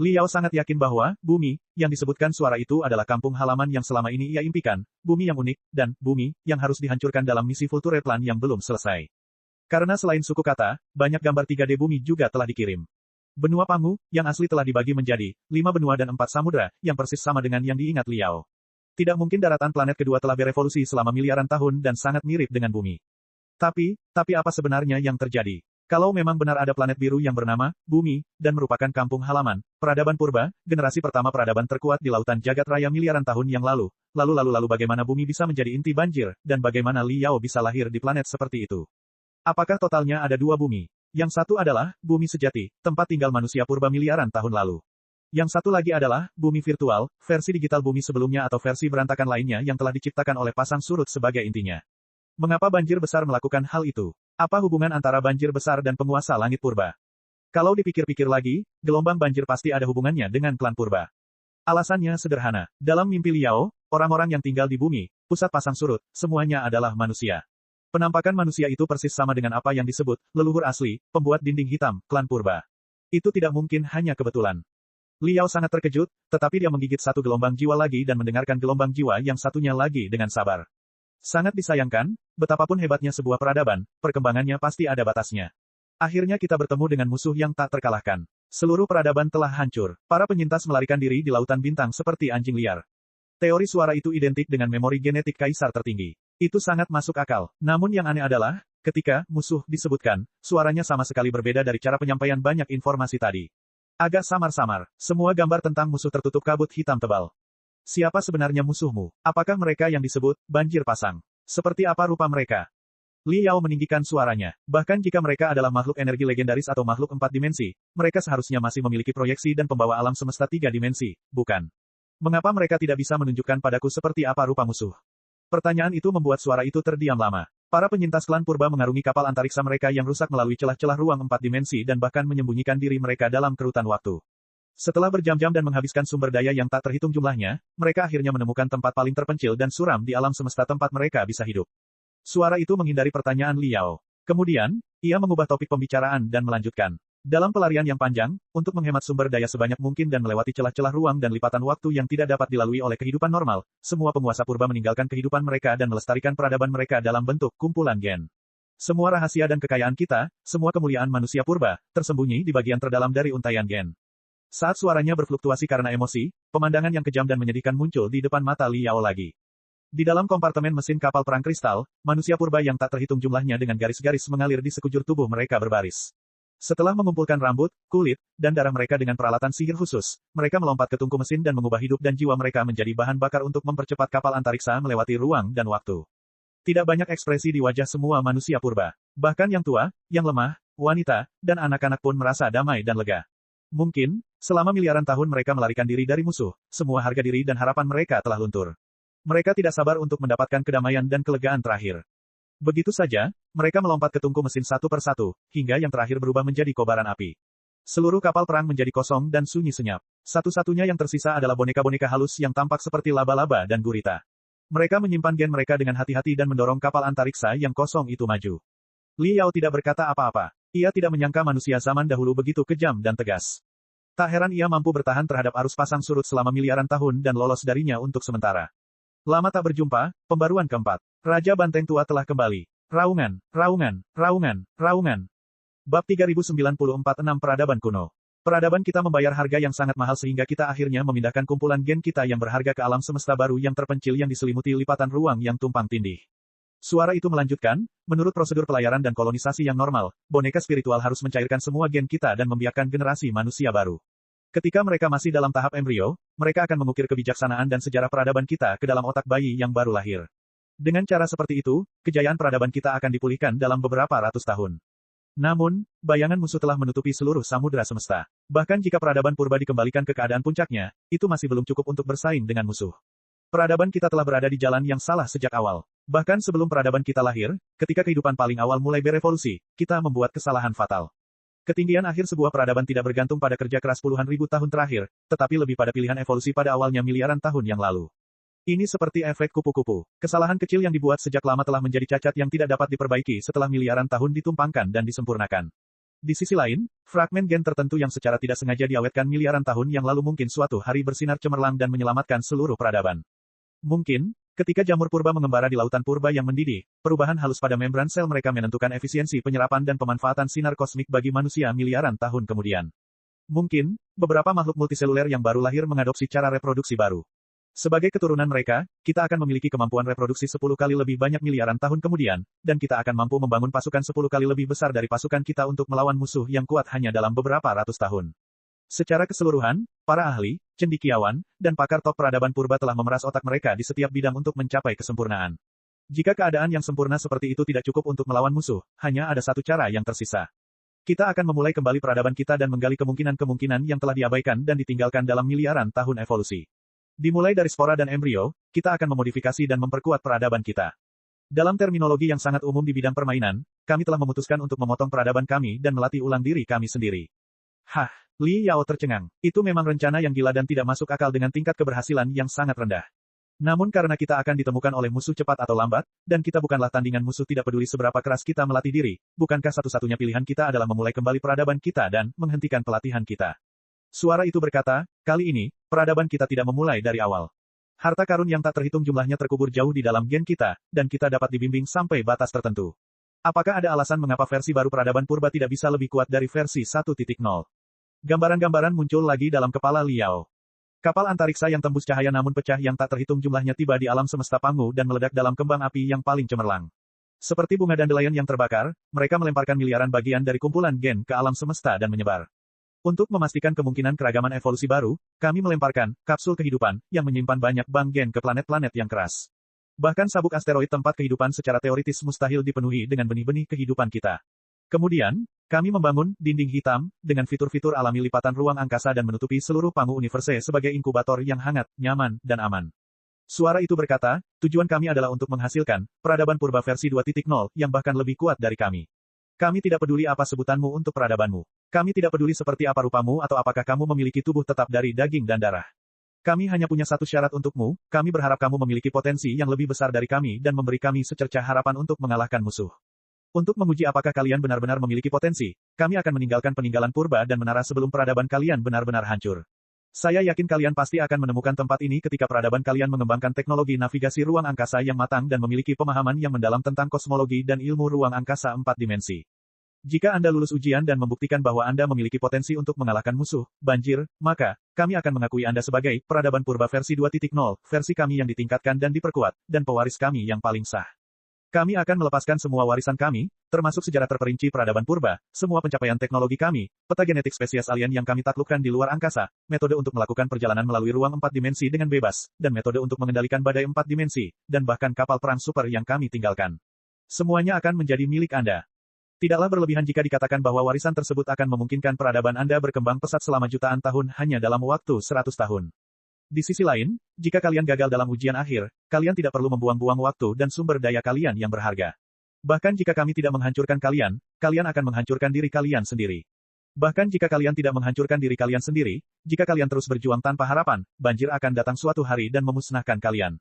Li Yao sangat yakin bahwa, bumi, yang disebutkan suara itu adalah kampung halaman yang selama ini ia impikan, bumi yang unik, dan bumi, yang harus dihancurkan dalam misi Vulture Plan yang belum selesai. Karena selain suku kata, banyak gambar 3D bumi juga telah dikirim. Benua Pangu, yang asli telah dibagi menjadi 5 benua dan 4 samudra, yang persis sama dengan yang diingat Liao. Tidak mungkin daratan planet kedua telah berevolusi selama miliaran tahun dan sangat mirip dengan bumi. Tapi apa sebenarnya yang terjadi? Kalau memang benar ada planet biru yang bernama Bumi, dan merupakan kampung halaman, peradaban purba, generasi pertama peradaban terkuat di lautan jagat raya miliaran tahun yang lalu, lalu bagaimana bumi bisa menjadi inti banjir, dan bagaimana Liao bisa lahir di planet seperti itu? Apakah totalnya ada 2 bumi? Yang satu adalah bumi sejati, tempat tinggal manusia purba miliaran tahun lalu. Yang satu lagi adalah bumi virtual, versi digital bumi sebelumnya atau versi berantakan lainnya yang telah diciptakan oleh pasang surut sebagai intinya. Mengapa banjir besar melakukan hal itu? Apa hubungan antara banjir besar dan penguasa langit purba? Kalau dipikir-pikir lagi, gelombang banjir pasti ada hubungannya dengan klan purba. Alasannya sederhana. Dalam mimpi Liao, orang-orang yang tinggal di bumi, pusat pasang surut, semuanya adalah manusia. Penampakan manusia itu persis sama dengan apa yang disebut, leluhur asli, pembuat dinding hitam, klan purba. Itu tidak mungkin hanya kebetulan. Liao sangat terkejut, tetapi dia menggigit satu gelombang jiwa lagi dan mendengarkan gelombang jiwa yang satunya lagi dengan sabar. Sangat disayangkan, betapapun hebatnya sebuah peradaban, perkembangannya pasti ada batasnya. Akhirnya kita bertemu dengan musuh yang tak terkalahkan. Seluruh peradaban telah hancur. Para penyintas melarikan diri di lautan bintang seperti anjing liar. Teori suara itu identik dengan memori genetik kaisar tertinggi. Itu sangat masuk akal. Namun yang aneh adalah, ketika musuh disebutkan, suaranya sama sekali berbeda dari cara penyampaian banyak informasi tadi. Agak samar-samar. Semua gambar tentang musuh tertutup kabut hitam tebal. Siapa sebenarnya musuhmu? Apakah mereka yang disebut banjir pasang? Seperti apa rupa mereka? Li Yao meninggikan suaranya. Bahkan jika mereka adalah makhluk energi legendaris atau makhluk 4 dimensi, mereka seharusnya masih memiliki proyeksi dan pembawa alam semesta 3 dimensi, bukan? Mengapa mereka tidak bisa menunjukkan padaku seperti apa rupa musuh? Pertanyaan itu membuat suara itu terdiam lama. Para penyintas klan purba mengarungi kapal antariksa mereka yang rusak melalui celah-celah ruang 4 dimensi dan bahkan menyembunyikan diri mereka dalam kerutan waktu. Setelah berjam-jam dan menghabiskan sumber daya yang tak terhitung jumlahnya, mereka akhirnya menemukan tempat paling terpencil dan suram di alam semesta tempat mereka bisa hidup. Suara itu menghindari pertanyaan Liao. Kemudian, ia mengubah topik pembicaraan dan melanjutkan. Dalam pelarian yang panjang, untuk menghemat sumber daya sebanyak mungkin dan melewati celah-celah ruang dan lipatan waktu yang tidak dapat dilalui oleh kehidupan normal, semua penguasa purba meninggalkan kehidupan mereka dan melestarikan peradaban mereka dalam bentuk kumpulan gen. Semua rahasia dan kekayaan kita, semua kemuliaan manusia purba, tersembunyi di bagian terdalam dari untaian gen. Saat suaranya berfluktuasi karena emosi, pemandangan yang kejam dan menyedihkan muncul di depan mata Liao lagi. Di dalam kompartemen mesin kapal perang kristal, manusia purba yang tak terhitung jumlahnya dengan garis-garis mengalir di sekujur tubuh mereka berbaris. Setelah mengumpulkan rambut, kulit, dan darah mereka dengan peralatan sihir khusus, mereka melompat ke tungku mesin dan mengubah hidup dan jiwa mereka menjadi bahan bakar untuk mempercepat kapal antariksa melewati ruang dan waktu. Tidak banyak ekspresi di wajah semua manusia purba. Bahkan yang tua, yang lemah, wanita, dan anak-anak pun merasa damai dan lega. Mungkin, selama miliaran tahun mereka melarikan diri dari musuh, semua harga diri dan harapan mereka telah luntur. Mereka tidak sabar untuk mendapatkan kedamaian dan kelegaan terakhir. Begitu saja, mereka melompat ke tungku mesin satu per satu, hingga yang terakhir berubah menjadi kobaran api. Seluruh kapal perang menjadi kosong dan sunyi senyap. Satu-satunya yang tersisa adalah boneka-boneka halus yang tampak seperti laba-laba dan gurita. Mereka menyimpan gen mereka dengan hati-hati dan mendorong kapal antariksa yang kosong itu maju. Li Yao tidak berkata apa-apa. Ia tidak menyangka manusia zaman dahulu begitu kejam dan tegas. Tak heran ia mampu bertahan terhadap arus pasang surut selama miliaran tahun dan lolos darinya untuk sementara. Lama tak berjumpa, pembaruan keempat. Raja Banteng Tua telah kembali. Raungan, raungan, raungan, raungan. Bab 3094-6 Peradaban Kuno. Peradaban kita membayar harga yang sangat mahal sehingga kita akhirnya memindahkan kumpulan gen kita yang berharga ke alam semesta baru yang terpencil yang diselimuti lipatan ruang yang tumpang tindih. Suara itu melanjutkan, menurut prosedur pelayaran dan kolonisasi yang normal, boneka spiritual harus mencairkan semua gen kita dan membiarkan generasi manusia baru. Ketika mereka masih dalam tahap embrio, mereka akan mengukir kebijaksanaan dan sejarah peradaban kita ke dalam otak bayi yang baru lahir. Dengan cara seperti itu, kejayaan peradaban kita akan dipulihkan dalam beberapa ratus tahun. Namun, bayangan musuh telah menutupi seluruh samudera semesta. Bahkan jika peradaban purba dikembalikan ke keadaan puncaknya, itu masih belum cukup untuk bersaing dengan musuh. Peradaban kita telah berada di jalan yang salah sejak awal. Bahkan sebelum peradaban kita lahir, ketika kehidupan paling awal mulai berevolusi, kita membuat kesalahan fatal. Ketinggian akhir sebuah peradaban tidak bergantung pada kerja keras puluhan ribu tahun terakhir, tetapi lebih pada pilihan evolusi pada awalnya miliaran tahun yang lalu. Ini seperti efek kupu-kupu. Kesalahan kecil yang dibuat sejak lama telah menjadi cacat yang tidak dapat diperbaiki setelah miliaran tahun ditumpangkan dan disempurnakan. Di sisi lain, fragmen gen tertentu yang secara tidak sengaja diawetkan miliaran tahun yang lalu mungkin suatu hari bersinar cemerlang dan menyelamatkan seluruh peradaban. Mungkin, ketika jamur purba mengembara di lautan purba yang mendidih, perubahan halus pada membran sel mereka menentukan efisiensi penyerapan dan pemanfaatan sinar kosmik bagi manusia miliaran tahun kemudian. Mungkin, beberapa makhluk multiseluler yang baru lahir mengadopsi cara reproduksi baru. Sebagai keturunan mereka, kita akan memiliki kemampuan reproduksi 10 kali lebih banyak miliaran tahun kemudian, dan kita akan mampu membangun pasukan 10 kali lebih besar dari pasukan kita untuk melawan musuh yang kuat hanya dalam beberapa ratus tahun. Secara keseluruhan, para ahli, cendekiawan, dan pakar top peradaban purba telah memeras otak mereka di setiap bidang untuk mencapai kesempurnaan. Jika keadaan yang sempurna seperti itu tidak cukup untuk melawan musuh, hanya ada satu cara yang tersisa. Kita akan memulai kembali peradaban kita dan menggali kemungkinan-kemungkinan yang telah diabaikan dan ditinggalkan dalam miliaran tahun evolusi. Dimulai dari spora dan embrio, kita akan memodifikasi dan memperkuat peradaban kita. Dalam terminologi yang sangat umum di bidang permainan, kami telah memutuskan untuk memotong peradaban kami dan melatih ulang diri kami sendiri. Hah, Li Yao tercengang. Itu memang rencana yang gila dan tidak masuk akal dengan tingkat keberhasilan yang sangat rendah. Namun karena kita akan ditemukan oleh musuh cepat atau lambat, dan kita bukanlah tandingan musuh tidak peduli seberapa keras kita melatih diri, bukankah satu-satunya pilihan kita adalah memulai kembali peradaban kita dan menghentikan pelatihan kita? Suara itu berkata, kali ini, peradaban kita tidak memulai dari awal. Harta karun yang tak terhitung jumlahnya terkubur jauh di dalam gen kita, dan kita dapat dibimbing sampai batas tertentu. Apakah ada alasan mengapa versi baru peradaban purba tidak bisa lebih kuat dari versi 1.0? Gambaran-gambaran muncul lagi dalam kepala Li Yao. Kapal antariksa yang tembus cahaya namun pecah yang tak terhitung jumlahnya tiba di alam semesta Pangu dan meledak dalam kembang api yang paling cemerlang. Seperti bunga dandelion yang terbakar, mereka melemparkan miliaran bagian dari kumpulan gen ke alam semesta dan menyebar. Untuk memastikan kemungkinan keragaman evolusi baru, kami melemparkan kapsul kehidupan yang menyimpan banyak bank gen ke planet-planet yang keras. Bahkan sabuk asteroid tempat kehidupan secara teoritis mustahil dipenuhi dengan benih-benih kehidupan kita. Kemudian, kami membangun dinding hitam dengan fitur-fitur alami lipatan ruang angkasa dan menutupi seluruh Pangu Universe sebagai inkubator yang hangat, nyaman, dan aman. Suara itu berkata, tujuan kami adalah untuk menghasilkan peradaban purba versi 2.0 yang bahkan lebih kuat dari kami. Kami tidak peduli apa sebutanmu untuk peradabanmu. Kami tidak peduli seperti apa rupamu atau apakah kamu memiliki tubuh tetap dari daging dan darah. Kami hanya punya satu syarat untukmu, kami berharap kamu memiliki potensi yang lebih besar dari kami dan memberi kami secercah harapan untuk mengalahkan musuh. Untuk menguji apakah kalian benar-benar memiliki potensi, kami akan meninggalkan peninggalan purba dan menara sebelum peradaban kalian benar-benar hancur. Saya yakin kalian pasti akan menemukan tempat ini ketika peradaban kalian mengembangkan teknologi navigasi ruang angkasa yang matang dan memiliki pemahaman yang mendalam tentang kosmologi dan ilmu ruang angkasa 4 dimensi. Jika Anda lulus ujian dan membuktikan bahwa Anda memiliki potensi untuk mengalahkan musuh, banjir, maka, kami akan mengakui Anda sebagai peradaban purba versi 2.0, versi kami yang ditingkatkan dan diperkuat, dan pewaris kami yang paling sah. Kami akan melepaskan semua warisan kami, termasuk sejarah terperinci peradaban purba, semua pencapaian teknologi kami, peta genetik spesies alien yang kami taklukkan di luar angkasa, metode untuk melakukan perjalanan melalui ruang 4 dimensi dengan bebas, dan metode untuk mengendalikan badai 4 dimensi, dan bahkan kapal perang super yang kami tinggalkan. Semuanya akan menjadi milik Anda. Tidaklah berlebihan jika dikatakan bahwa warisan tersebut akan memungkinkan peradaban Anda berkembang pesat selama jutaan tahun hanya dalam waktu 100 tahun. Di sisi lain, jika kalian gagal dalam ujian akhir, kalian tidak perlu membuang-buang waktu dan sumber daya kalian yang berharga. Bahkan jika kami tidak menghancurkan kalian, kalian akan menghancurkan diri kalian sendiri. Bahkan jika kalian tidak menghancurkan diri kalian sendiri, jika kalian terus berjuang tanpa harapan, banjir akan datang suatu hari dan memusnahkan kalian.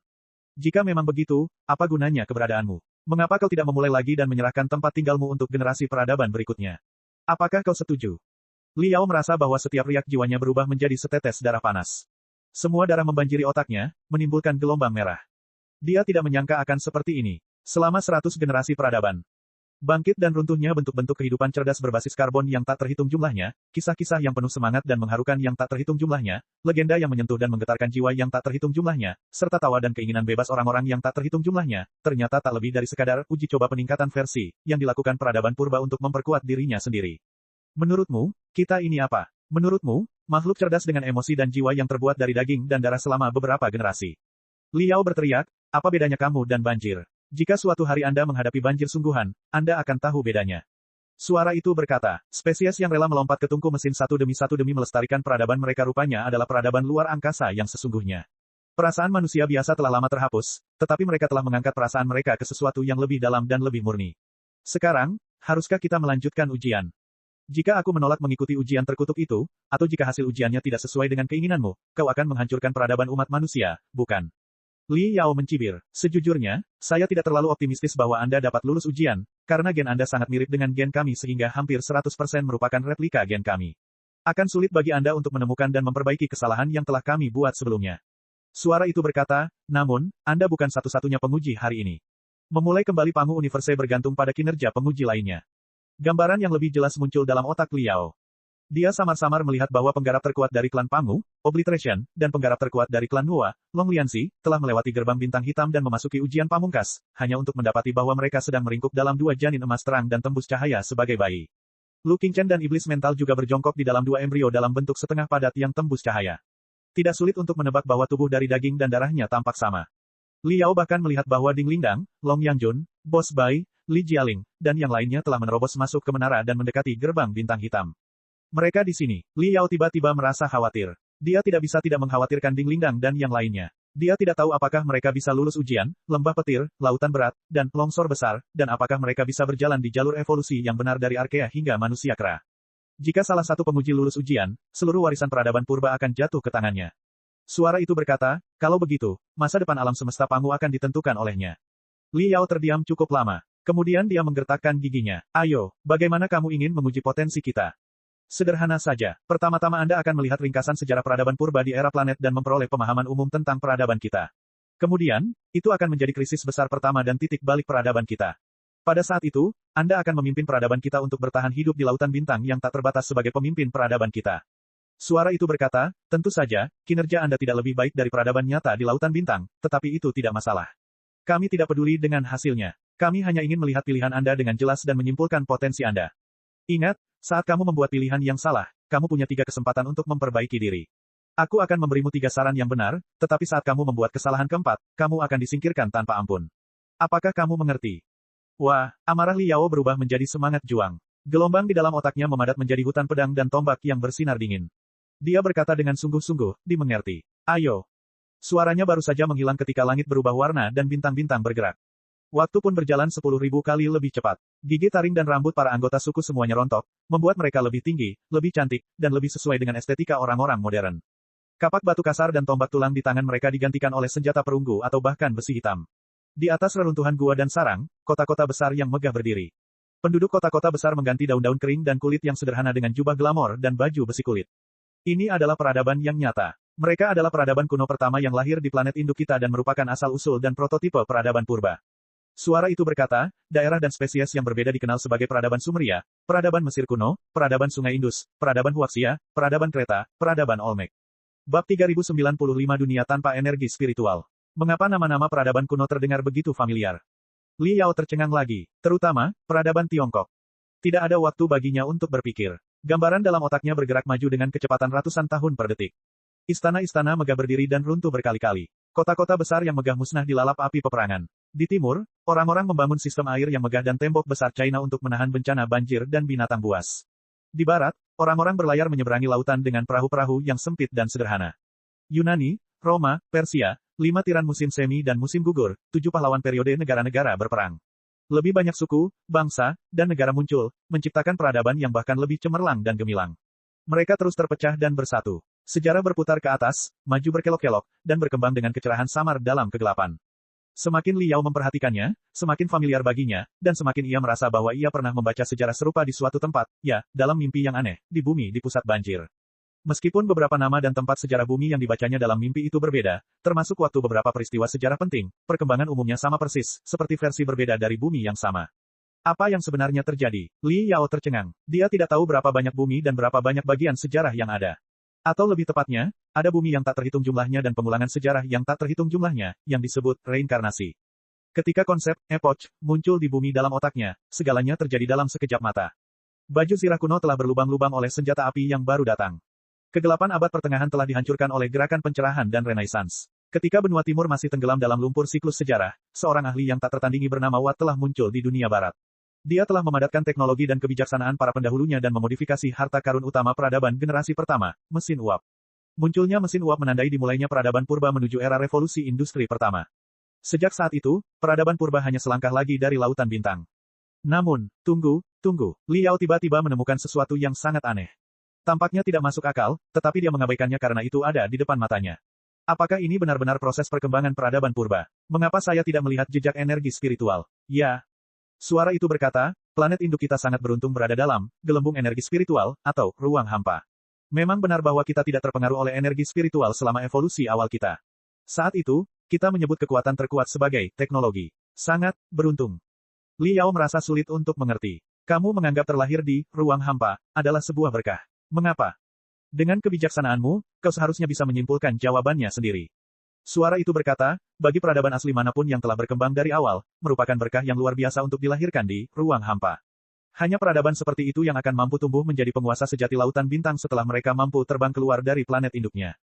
Jika memang begitu, apa gunanya keberadaanmu? Mengapa kau tidak memulai lagi dan menyerahkan tempat tinggalmu untuk generasi peradaban berikutnya? Apakah kau setuju? Liao merasa bahwa setiap riak jiwanya berubah menjadi setetes darah panas. Semua darah membanjiri otaknya, menimbulkan gelombang merah. Dia tidak menyangka akan seperti ini. Selama 100 generasi peradaban. Bangkit dan runtuhnya bentuk-bentuk kehidupan cerdas berbasis karbon yang tak terhitung jumlahnya, kisah-kisah yang penuh semangat dan mengharukan yang tak terhitung jumlahnya, legenda yang menyentuh dan menggetarkan jiwa yang tak terhitung jumlahnya, serta tawa dan keinginan bebas orang-orang yang tak terhitung jumlahnya, ternyata tak lebih dari sekadar uji coba peningkatan versi yang dilakukan peradaban purba untuk memperkuat dirinya sendiri. Menurutmu, kita ini apa? Menurutmu, makhluk cerdas dengan emosi dan jiwa yang terbuat dari daging dan darah selama beberapa generasi. Liao berteriak, apa bedanya kamu dan banjir? Jika suatu hari Anda menghadapi banjir sungguhan, Anda akan tahu bedanya. Suara itu berkata, spesies yang rela melompat ke tungku mesin satu demi melestarikan peradaban mereka rupanya adalah peradaban luar angkasa yang sesungguhnya. Perasaan manusia biasa telah lama terhapus, tetapi mereka telah mengangkat perasaan mereka ke sesuatu yang lebih dalam dan lebih murni. Sekarang, haruskah kita melanjutkan ujian? Jika aku menolak mengikuti ujian terkutuk itu, atau jika hasil ujiannya tidak sesuai dengan keinginanmu, kau akan menghancurkan peradaban umat manusia, bukan? Li Yao mencibir. Sejujurnya, saya tidak terlalu optimistis bahwa Anda dapat lulus ujian, karena gen Anda sangat mirip dengan gen kami sehingga hampir 100% merupakan replika gen kami. Akan sulit bagi Anda untuk menemukan dan memperbaiki kesalahan yang telah kami buat sebelumnya. Suara itu berkata, namun, Anda bukan satu-satunya penguji hari ini. Memulai kembali Pangu Universe bergantung pada kinerja penguji lainnya. Gambaran yang lebih jelas muncul dalam otak Liao. Dia samar-samar melihat bahwa penggarap terkuat dari klan Pangu, Obliteration, dan penggarap terkuat dari klan Nuwa, Long Lianxi, telah melewati gerbang bintang hitam dan memasuki ujian pamungkas, hanya untuk mendapati bahwa mereka sedang meringkuk dalam dua janin emas terang dan tembus cahaya sebagai bayi. Lu Qingchen dan iblis mental juga berjongkok di dalam dua embrio dalam bentuk setengah padat yang tembus cahaya. Tidak sulit untuk menebak bahwa tubuh dari daging dan darahnya tampak sama. Liao bahkan melihat bahwa Ding Lingdang, Long Yangjun, Boss Bai, Li Jialing, dan yang lainnya telah menerobos masuk ke menara dan mendekati gerbang bintang hitam. Mereka di sini. Liao tiba-tiba merasa khawatir. Dia tidak bisa tidak mengkhawatirkan Ding Lingdang dan yang lainnya. Dia tidak tahu apakah mereka bisa lulus ujian, lembah petir, lautan berat, dan longsor besar, dan apakah mereka bisa berjalan di jalur evolusi yang benar dari Arkea hingga manusia kera. Jika salah satu penguji lulus ujian, seluruh warisan peradaban purba akan jatuh ke tangannya. Suara itu berkata, kalau begitu, masa depan alam semesta Pangu akan ditentukan olehnya. Liao terdiam cukup lama. Kemudian dia menggertakkan giginya. Ayo, bagaimana kamu ingin menguji potensi kita? Sederhana saja. Pertama-tama Anda akan melihat ringkasan sejarah peradaban purba di era planet dan memperoleh pemahaman umum tentang peradaban kita. Kemudian, itu akan menjadi krisis besar pertama dan titik balik peradaban kita. Pada saat itu, Anda akan memimpin peradaban kita untuk bertahan hidup di lautan bintang yang tak terbatas sebagai pemimpin peradaban kita. Suara itu berkata, tentu saja, kinerja Anda tidak lebih baik dari peradaban nyata di lautan bintang, tetapi itu tidak masalah. Kami tidak peduli dengan hasilnya. Kami hanya ingin melihat pilihan Anda dengan jelas dan menyimpulkan potensi Anda. Ingat, saat kamu membuat pilihan yang salah, kamu punya 3 kesempatan untuk memperbaiki diri. Aku akan memberimu 3 saran yang benar, tetapi saat kamu membuat kesalahan keempat, kamu akan disingkirkan tanpa ampun. Apakah kamu mengerti? Wah, amarah Liao berubah menjadi semangat juang. Gelombang di dalam otaknya memadat menjadi hutan pedang dan tombak yang bersinar dingin. Dia berkata dengan sungguh-sungguh, dimengerti. Ayo. Suaranya baru saja menghilang ketika langit berubah warna dan bintang-bintang bergerak. Waktu pun berjalan 10.000 kali lebih cepat. Gigi taring dan rambut para anggota suku semuanya rontok, membuat mereka lebih tinggi, lebih cantik, dan lebih sesuai dengan estetika orang-orang modern. Kapak batu kasar dan tombak tulang di tangan mereka digantikan oleh senjata perunggu atau bahkan besi hitam. Di atas reruntuhan gua dan sarang, kota-kota besar yang megah berdiri. Penduduk kota-kota besar mengganti daun-daun kering dan kulit yang sederhana dengan jubah glamor dan baju besi kulit. Ini adalah peradaban yang nyata. Mereka adalah peradaban kuno pertama yang lahir di planet induk kita dan merupakan asal-usul dan prototipe peradaban purba. Suara itu berkata, daerah dan spesies yang berbeda dikenal sebagai peradaban Sumeria, peradaban Mesir kuno, peradaban Sungai Indus, peradaban Huaxia, peradaban Kreta, peradaban Olmec. Bab 3095 Dunia tanpa energi spiritual. Mengapa nama-nama peradaban kuno terdengar begitu familiar? Li Yao tercengang lagi, terutama, peradaban Tiongkok. Tidak ada waktu baginya untuk berpikir. Gambaran dalam otaknya bergerak maju dengan kecepatan ratusan tahun per detik. Istana-istana megah berdiri dan runtuh berkali-kali. Kota-kota besar yang megah musnah dilalap api peperangan. Di timur, orang-orang membangun sistem air yang megah dan tembok besar China untuk menahan bencana banjir dan binatang buas. Di barat, orang-orang berlayar menyeberangi lautan dengan perahu-perahu yang sempit dan sederhana. Yunani, Roma, Persia, 5 tiran musim semi dan musim gugur, 7 pahlawan periode negara-negara berperang. Lebih banyak suku, bangsa, dan negara muncul, menciptakan peradaban yang bahkan lebih cemerlang dan gemilang. Mereka terus terpecah dan bersatu. Sejarah berputar ke atas, maju berkelok-kelok, dan berkembang dengan kecerahan samar dalam kegelapan. Semakin Li Yao memperhatikannya, semakin familiar baginya, dan semakin ia merasa bahwa ia pernah membaca sejarah serupa di suatu tempat, ya, dalam mimpi yang aneh, di bumi di pusat banjir. Meskipun beberapa nama dan tempat sejarah bumi yang dibacanya dalam mimpi itu berbeda, termasuk waktu beberapa peristiwa sejarah penting, perkembangan umumnya sama persis, seperti versi berbeda dari bumi yang sama. Apa yang sebenarnya terjadi? Li Yao tercengang. Dia tidak tahu berapa banyak bumi dan berapa banyak bagian sejarah yang ada. Atau lebih tepatnya, ada bumi yang tak terhitung jumlahnya dan pengulangan sejarah yang tak terhitung jumlahnya, yang disebut reinkarnasi. Ketika konsep epoch muncul di bumi dalam otaknya, segalanya terjadi dalam sekejap mata. Baju zirah kuno telah berlubang-lubang oleh senjata api yang baru datang. Kegelapan abad pertengahan telah dihancurkan oleh gerakan pencerahan dan renaissance. Ketika benua timur masih tenggelam dalam lumpur siklus sejarah, seorang ahli yang tak tertandingi bernama Watt telah muncul di dunia barat. Dia telah memadatkan teknologi dan kebijaksanaan para pendahulunya dan memodifikasi harta karun utama peradaban generasi pertama, mesin uap. Munculnya mesin uap menandai dimulainya peradaban purba menuju era revolusi industri pertama. Sejak saat itu, peradaban purba hanya selangkah lagi dari lautan bintang. Namun, tunggu. Li Yao tiba-tiba menemukan sesuatu yang sangat aneh. Tampaknya tidak masuk akal, tetapi dia mengabaikannya karena itu ada di depan matanya. Apakah ini benar-benar proses perkembangan peradaban purba? Mengapa saya tidak melihat jejak energi spiritual? Ya. Suara itu berkata, planet induk kita sangat beruntung berada dalam gelembung energi spiritual, atau ruang hampa. Memang benar bahwa kita tidak terpengaruh oleh energi spiritual selama evolusi awal kita. Saat itu, kita menyebut kekuatan terkuat sebagai teknologi. Sangat beruntung. Li Yao merasa sulit untuk mengerti. Kamu menganggap terlahir di ruang hampa adalah sebuah berkah. Mengapa? Dengan kebijaksanaanmu, kau seharusnya bisa menyimpulkan jawabannya sendiri. Suara itu berkata, bagi peradaban asli manapun yang telah berkembang dari awal, merupakan berkah yang luar biasa untuk dilahirkan di ruang hampa. Hanya peradaban seperti itu yang akan mampu tumbuh menjadi penguasa sejati lautan bintang setelah mereka mampu terbang keluar dari planet induknya.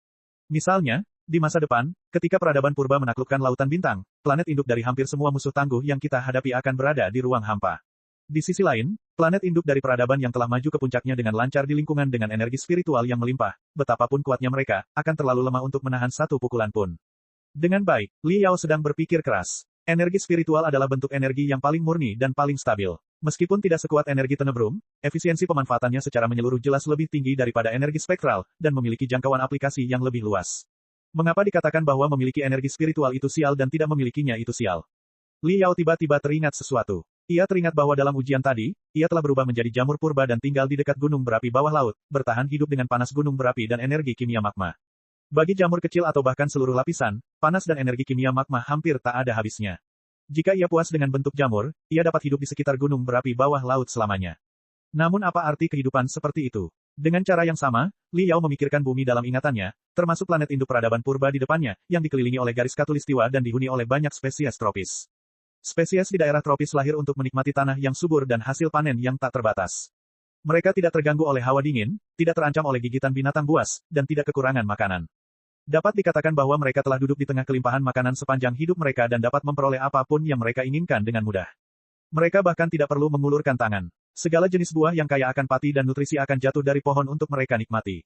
Misalnya, di masa depan, ketika peradaban purba menaklukkan lautan bintang, planet induk dari hampir semua musuh tangguh yang kita hadapi akan berada di ruang hampa. Di sisi lain, planet induk dari peradaban yang telah maju ke puncaknya dengan lancar di lingkungan dengan energi spiritual yang melimpah, betapapun kuatnya mereka, akan terlalu lemah untuk menahan satu pukulan pun. Dengan baik, Li Yao sedang berpikir keras. Energi spiritual adalah bentuk energi yang paling murni dan paling stabil. Meskipun tidak sekuat energi tenebrum, efisiensi pemanfaatannya secara menyeluruh jelas lebih tinggi daripada energi spektral, dan memiliki jangkauan aplikasi yang lebih luas. Mengapa dikatakan bahwa memiliki energi spiritual itu sial dan tidak memilikinya itu sial? Li Yao tiba-tiba teringat sesuatu. Ia teringat bahwa dalam ujian tadi, ia telah berubah menjadi jamur purba dan tinggal di dekat gunung berapi bawah laut, bertahan hidup dengan panas gunung berapi dan energi kimia magma. Bagi jamur kecil atau bahkan seluruh lapisan, panas dan energi kimia magma hampir tak ada habisnya. Jika ia puas dengan bentuk jamur, ia dapat hidup di sekitar gunung berapi bawah laut selamanya. Namun apa arti kehidupan seperti itu? Dengan cara yang sama, Li Yao memikirkan bumi dalam ingatannya, termasuk planet induk peradaban purba di depannya, yang dikelilingi oleh garis khatulistiwa dan dihuni oleh banyak spesies tropis. Spesies di daerah tropis lahir untuk menikmati tanah yang subur dan hasil panen yang tak terbatas. Mereka tidak terganggu oleh hawa dingin, tidak terancam oleh gigitan binatang buas, dan tidak kekurangan makanan. Dapat dikatakan bahwa mereka telah duduk di tengah kelimpahan makanan sepanjang hidup mereka dan dapat memperoleh apapun yang mereka inginkan dengan mudah. Mereka bahkan tidak perlu mengulurkan tangan. Segala jenis buah yang kaya akan pati dan nutrisi akan jatuh dari pohon untuk mereka nikmati.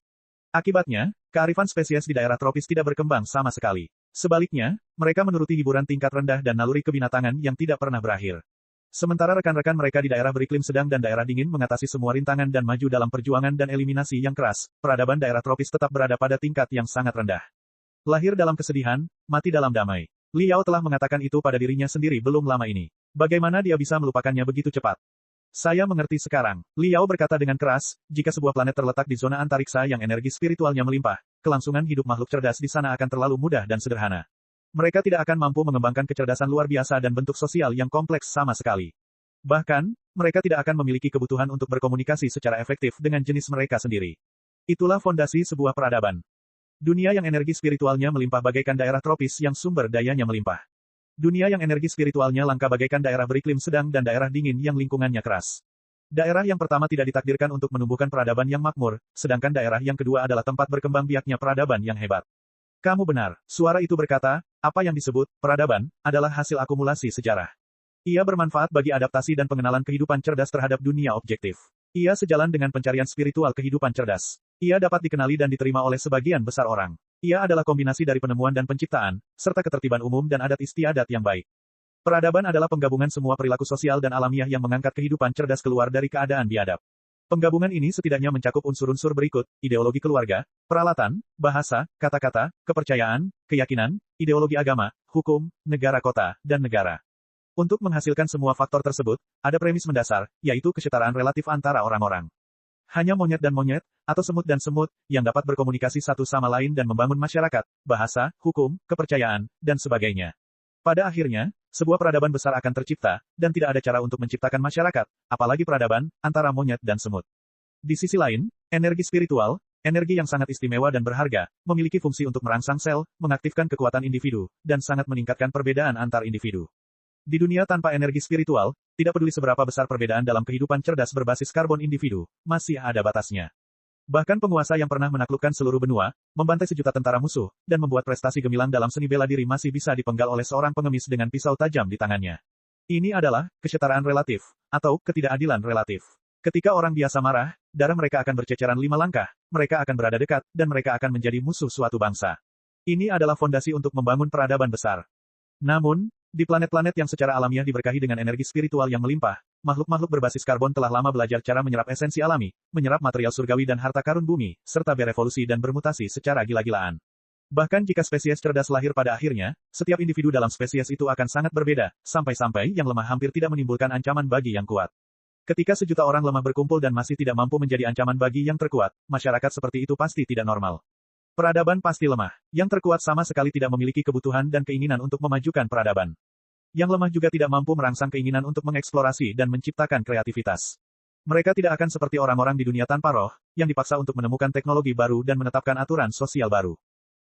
Akibatnya, kearifan spesies di daerah tropis tidak berkembang sama sekali. Sebaliknya, mereka menuruti hiburan tingkat rendah dan naluri kebinatangan yang tidak pernah berakhir. Sementara rekan-rekan mereka di daerah beriklim sedang dan daerah dingin mengatasi semua rintangan dan maju dalam perjuangan dan eliminasi yang keras, peradaban daerah tropis tetap berada pada tingkat yang sangat rendah. Lahir dalam kesedihan, mati dalam damai. Li Yao telah mengatakan itu pada dirinya sendiri belum lama ini. Bagaimana dia bisa melupakannya begitu cepat? Saya mengerti sekarang. Li Yao berkata dengan keras, jika sebuah planet terletak di zona antariksa yang energi spiritualnya melimpah, kelangsungan hidup makhluk cerdas di sana akan terlalu mudah dan sederhana. Mereka tidak akan mampu mengembangkan kecerdasan luar biasa dan bentuk sosial yang kompleks sama sekali. Bahkan, mereka tidak akan memiliki kebutuhan untuk berkomunikasi secara efektif dengan jenis mereka sendiri. Itulah fondasi sebuah peradaban. Dunia yang energi spiritualnya melimpah bagaikan daerah tropis yang sumber dayanya melimpah. Dunia yang energi spiritualnya langka bagaikan daerah beriklim sedang dan daerah dingin yang lingkungannya keras. Daerah yang pertama tidak ditakdirkan untuk menumbuhkan peradaban yang makmur, sedangkan daerah yang kedua adalah tempat berkembang biaknya peradaban yang hebat. Kamu benar, suara itu berkata, apa yang disebut peradaban adalah hasil akumulasi sejarah. Ia bermanfaat bagi adaptasi dan pengenalan kehidupan cerdas terhadap dunia objektif. Ia sejalan dengan pencarian spiritual kehidupan cerdas. Ia dapat dikenali dan diterima oleh sebagian besar orang. Ia adalah kombinasi dari penemuan dan penciptaan, serta ketertiban umum dan adat istiadat yang baik. Peradaban adalah penggabungan semua perilaku sosial dan alamiah yang mengangkat kehidupan cerdas keluar dari keadaan biadab. Penggabungan ini setidaknya mencakup unsur-unsur berikut: ideologi keluarga, peralatan, bahasa, kata-kata, kepercayaan, keyakinan, ideologi agama, hukum, negara kota, dan negara. Untuk menghasilkan semua faktor tersebut, ada premis mendasar, yaitu kesetaraan relatif antara orang-orang. Hanya monyet dan monyet, atau semut dan semut, yang dapat berkomunikasi satu sama lain dan membangun masyarakat, bahasa, hukum, kepercayaan, dan sebagainya. Pada akhirnya, sebuah peradaban besar akan tercipta, dan tidak ada cara untuk menciptakan masyarakat, apalagi peradaban, antara monyet dan semut. Di sisi lain, energi spiritual, energi yang sangat istimewa dan berharga, memiliki fungsi untuk merangsang sel, mengaktifkan kekuatan individu, dan sangat meningkatkan perbedaan antar individu. Di dunia tanpa energi spiritual, tidak peduli seberapa besar perbedaan dalam kehidupan cerdas berbasis karbon individu, masih ada batasnya. Bahkan penguasa yang pernah menaklukkan seluruh benua, membantai sejuta tentara musuh, dan membuat prestasi gemilang dalam seni bela diri masih bisa dipenggal oleh seorang pengemis dengan pisau tajam di tangannya. Ini adalah kesetaraan relatif, atau ketidakadilan relatif. Ketika orang biasa marah, darah mereka akan berceceran 5 langkah, mereka akan berada dekat, dan mereka akan menjadi musuh suatu bangsa. Ini adalah fondasi untuk membangun peradaban besar. Namun, di planet-planet yang secara alamiah diberkahi dengan energi spiritual yang melimpah, makhluk-makhluk berbasis karbon telah lama belajar cara menyerap esensi alami, menyerap material surgawi dan harta karun bumi, serta berevolusi dan bermutasi secara gila-gilaan. Bahkan jika spesies cerdas lahir pada akhirnya, setiap individu dalam spesies itu akan sangat berbeda, sampai-sampai yang lemah hampir tidak menimbulkan ancaman bagi yang kuat. Ketika sejuta orang lemah berkumpul dan masih tidak mampu menjadi ancaman bagi yang terkuat, masyarakat seperti itu pasti tidak normal. Peradaban pasti lemah. Yang terkuat sama sekali tidak memiliki kebutuhan dan keinginan untuk memajukan peradaban. Yang lemah juga tidak mampu merangsang keinginan untuk mengeksplorasi dan menciptakan kreativitas. Mereka tidak akan seperti orang-orang di dunia tanpa roh, yang dipaksa untuk menemukan teknologi baru dan menetapkan aturan sosial baru.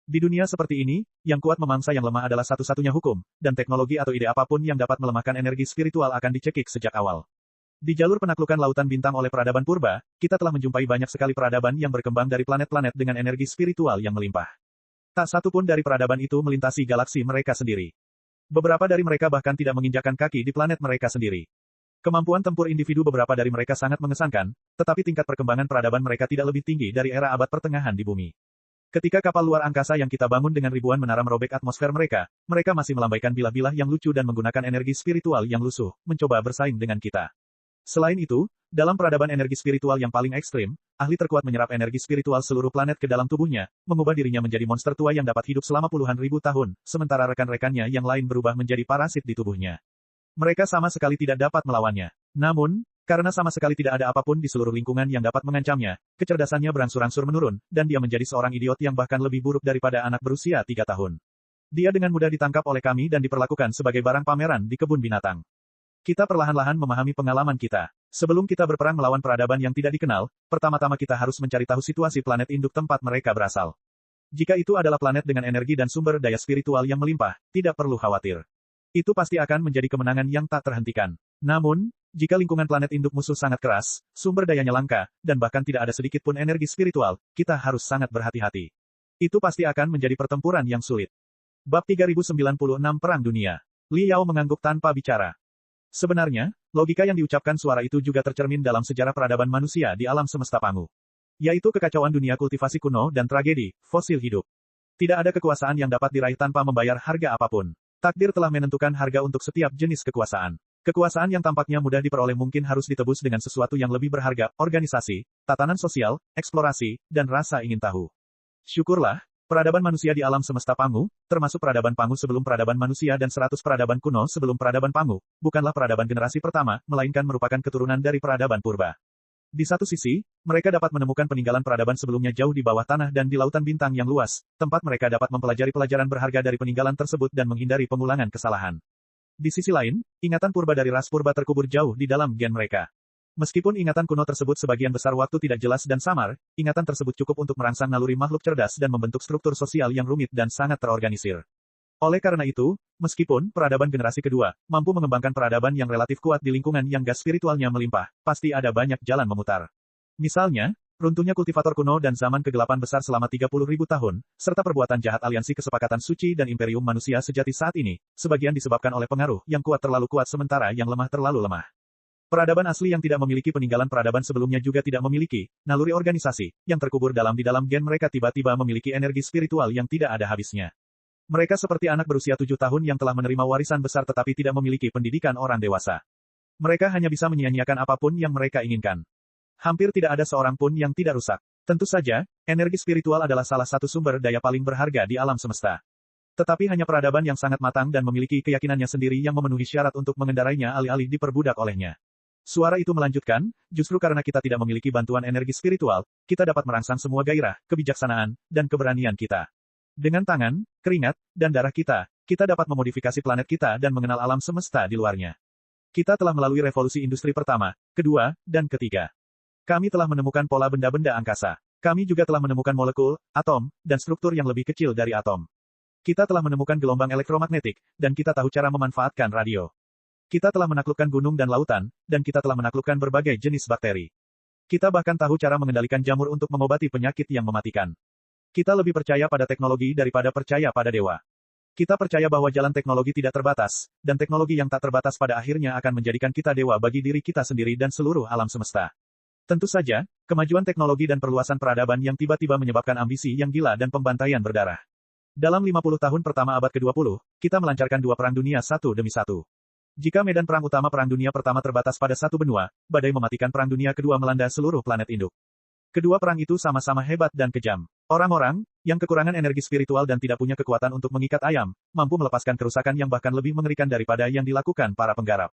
Di dunia seperti ini, yang kuat memangsa yang lemah adalah satu-satunya hukum, dan teknologi atau ide apapun yang dapat melemahkan energi spiritual akan dicekik sejak awal. Di jalur penaklukan lautan bintang oleh peradaban purba, kita telah menjumpai banyak sekali peradaban yang berkembang dari planet-planet dengan energi spiritual yang melimpah. Tak satu pun dari peradaban itu melintasi galaksi mereka sendiri. Beberapa dari mereka bahkan tidak menginjakkan kaki di planet mereka sendiri. Kemampuan tempur individu beberapa dari mereka sangat mengesankan, tetapi tingkat perkembangan peradaban mereka tidak lebih tinggi dari era abad pertengahan di bumi. Ketika kapal luar angkasa yang kita bangun dengan ribuan menara merobek atmosfer mereka, mereka masih melambaikan bilah-bilah yang lucu dan menggunakan energi spiritual yang lusuh, mencoba bersaing dengan kita. Selain itu, dalam peradaban energi spiritual yang paling ekstrim, ahli terkuat menyerap energi spiritual seluruh planet ke dalam tubuhnya, mengubah dirinya menjadi monster tua yang dapat hidup selama puluhan ribu tahun, sementara rekan-rekannya yang lain berubah menjadi parasit di tubuhnya. Mereka sama sekali tidak dapat melawannya. Namun, karena sama sekali tidak ada apapun di seluruh lingkungan yang dapat mengancamnya, kecerdasannya berangsur-angsur menurun, dan dia menjadi seorang idiot yang bahkan lebih buruk daripada anak berusia 3 tahun. Dia dengan mudah ditangkap oleh kami dan diperlakukan sebagai barang pameran di kebun binatang. Kita perlahan-lahan memahami pengalaman kita. Sebelum kita berperang melawan peradaban yang tidak dikenal, pertama-tama kita harus mencari tahu situasi planet induk tempat mereka berasal. Jika itu adalah planet dengan energi dan sumber daya spiritual yang melimpah, tidak perlu khawatir. Itu pasti akan menjadi kemenangan yang tak terhentikan. Namun, jika lingkungan planet induk musuh sangat keras, sumber dayanya langka, dan bahkan tidak ada sedikit pun energi spiritual, kita harus sangat berhati-hati. Itu pasti akan menjadi pertempuran yang sulit. Bab 3096 Perang Dunia. Li Yao mengangguk tanpa bicara. Sebenarnya, logika yang diucapkan suara itu juga tercermin dalam sejarah peradaban manusia di alam semesta Pangu. Yaitu kekacauan dunia kultivasi kuno dan tragedi, fosil hidup. Tidak ada kekuasaan yang dapat diraih tanpa membayar harga apapun. Takdir telah menentukan harga untuk setiap jenis kekuasaan. Kekuasaan yang tampaknya mudah diperoleh mungkin harus ditebus dengan sesuatu yang lebih berharga, organisasi, tatanan sosial, eksplorasi, dan rasa ingin tahu. Syukurlah, peradaban manusia di alam semesta Pangu, termasuk peradaban Pangu sebelum peradaban manusia dan 100 peradaban kuno sebelum peradaban Pangu, bukanlah peradaban generasi pertama, melainkan merupakan keturunan dari peradaban purba. Di satu sisi, mereka dapat menemukan peninggalan peradaban sebelumnya jauh di bawah tanah dan di lautan bintang yang luas, tempat mereka dapat mempelajari pelajaran berharga dari peninggalan tersebut dan menghindari pengulangan kesalahan. Di sisi lain, ingatan purba dari ras purba terkubur jauh di dalam gen mereka. Meskipun ingatan kuno tersebut sebagian besar waktu tidak jelas dan samar, ingatan tersebut cukup untuk merangsang naluri makhluk cerdas dan membentuk struktur sosial yang rumit dan sangat terorganisir. Oleh karena itu, meskipun peradaban generasi kedua mampu mengembangkan peradaban yang relatif kuat di lingkungan yang gas spiritualnya melimpah, pasti ada banyak jalan memutar. Misalnya, runtuhnya kultivator kuno dan zaman kegelapan besar selama 30.000 tahun, serta perbuatan jahat aliansi kesepakatan suci dan imperium manusia sejati saat ini, sebagian disebabkan oleh pengaruh yang kuat terlalu kuat sementara yang lemah terlalu lemah. Peradaban asli yang tidak memiliki peninggalan peradaban sebelumnya juga tidak memiliki naluri organisasi yang terkubur di dalam gen mereka tiba-tiba memiliki energi spiritual yang tidak ada habisnya. Mereka seperti anak berusia 7 tahun yang telah menerima warisan besar tetapi tidak memiliki pendidikan orang dewasa. Mereka hanya bisa menyia-nyiakan apapun yang mereka inginkan. Hampir tidak ada seorang pun yang tidak rusak. Tentu saja, energi spiritual adalah salah satu sumber daya paling berharga di alam semesta. Tetapi hanya peradaban yang sangat matang dan memiliki keyakinannya sendiri yang memenuhi syarat untuk mengendarainya alih-alih diperbudak olehnya. Suara itu melanjutkan, justru karena kita tidak memiliki bantuan energi spiritual, kita dapat merangsang semua gairah, kebijaksanaan, dan keberanian kita. Dengan tangan, keringat, dan darah kita dapat memodifikasi planet kita dan mengenal alam semesta di luarnya. Kita telah melalui revolusi industri pertama, kedua, dan ketiga. Kami telah menemukan pola benda-benda angkasa. Kami juga telah menemukan molekul, atom, dan struktur yang lebih kecil dari atom. Kita telah menemukan gelombang elektromagnetik, dan kita tahu cara memanfaatkan radio. Kita telah menaklukkan gunung dan lautan, dan kita telah menaklukkan berbagai jenis bakteri. Kita bahkan tahu cara mengendalikan jamur untuk mengobati penyakit yang mematikan. Kita lebih percaya pada teknologi daripada percaya pada dewa. Kita percaya bahwa jalan teknologi tidak terbatas, dan teknologi yang tak terbatas pada akhirnya akan menjadikan kita dewa bagi diri kita sendiri dan seluruh alam semesta. Tentu saja, kemajuan teknologi dan perluasan peradaban yang tiba-tiba menyebabkan ambisi yang gila dan pembantaian berdarah. Dalam 50 tahun pertama abad ke-20, kita melancarkan dua perang dunia satu demi satu. Jika medan perang utama Perang Dunia Pertama terbatas pada satu benua, badai mematikan Perang Dunia Kedua melanda seluruh planet induk. Kedua perang itu sama-sama hebat dan kejam. Orang-orang, yang kekurangan energi spiritual dan tidak punya kekuatan untuk mengikat ayam, mampu melepaskan kerusakan yang bahkan lebih mengerikan daripada yang dilakukan para penggarap.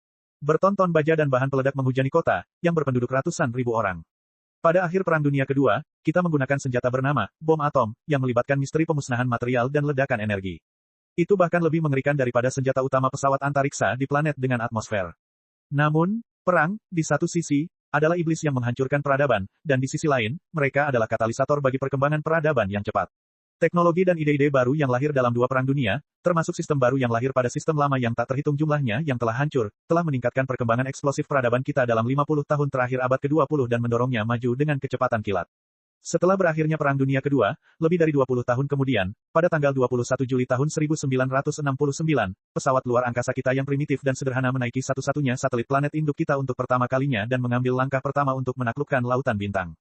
Bertonton baja dan bahan peledak menghujani kota, yang berpenduduk ratusan ribu orang. Pada akhir Perang Dunia Kedua, kita menggunakan senjata bernama bom atom, yang melibatkan misteri pemusnahan material dan ledakan energi. Itu bahkan lebih mengerikan daripada senjata utama pesawat antariksa di planet dengan atmosfer. Namun, perang, di satu sisi, adalah iblis yang menghancurkan peradaban, dan di sisi lain, mereka adalah katalisator bagi perkembangan peradaban yang cepat. Teknologi dan ide-ide baru yang lahir dalam dua perang dunia, termasuk sistem baru yang lahir pada sistem lama yang tak terhitung jumlahnya yang telah hancur, telah meningkatkan perkembangan eksplosif peradaban kita dalam 50 tahun terakhir abad ke-20 dan mendorongnya maju dengan kecepatan kilat. Setelah berakhirnya Perang Dunia Kedua, lebih dari 20 tahun kemudian, pada tanggal 21 Juli tahun 1969, pesawat luar angkasa kita yang primitif dan sederhana menaiki satu-satunya satelit planet induk kita untuk pertama kalinya dan mengambil langkah pertama untuk menaklukkan lautan bintang.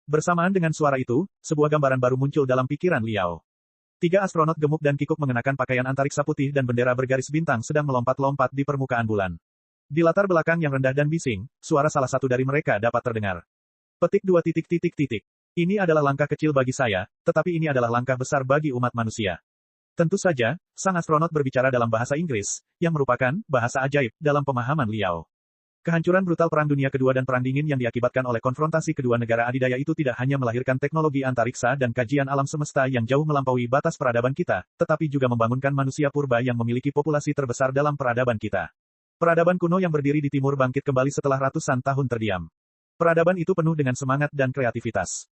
Bersamaan dengan suara itu, sebuah gambaran baru muncul dalam pikiran Liao. 3 astronot gemuk dan kikuk mengenakan pakaian antariksa putih dan bendera bergaris bintang sedang melompat-lompat di permukaan bulan. Di latar belakang yang rendah dan bising, suara salah satu dari mereka dapat terdengar. Petik 2 titik titik titik. Ini adalah langkah kecil bagi saya, tetapi ini adalah langkah besar bagi umat manusia. Tentu saja, sang astronot berbicara dalam bahasa Inggris, yang merupakan bahasa ajaib dalam pemahaman Liao. Kehancuran brutal Perang Dunia Kedua dan Perang Dingin yang diakibatkan oleh konfrontasi kedua negara adidaya itu tidak hanya melahirkan teknologi antariksa dan kajian alam semesta yang jauh melampaui batas peradaban kita, tetapi juga membangunkan manusia purba yang memiliki populasi terbesar dalam peradaban kita. Peradaban kuno yang berdiri di timur bangkit kembali setelah ratusan tahun terdiam. Peradaban itu penuh dengan semangat dan kreativitas.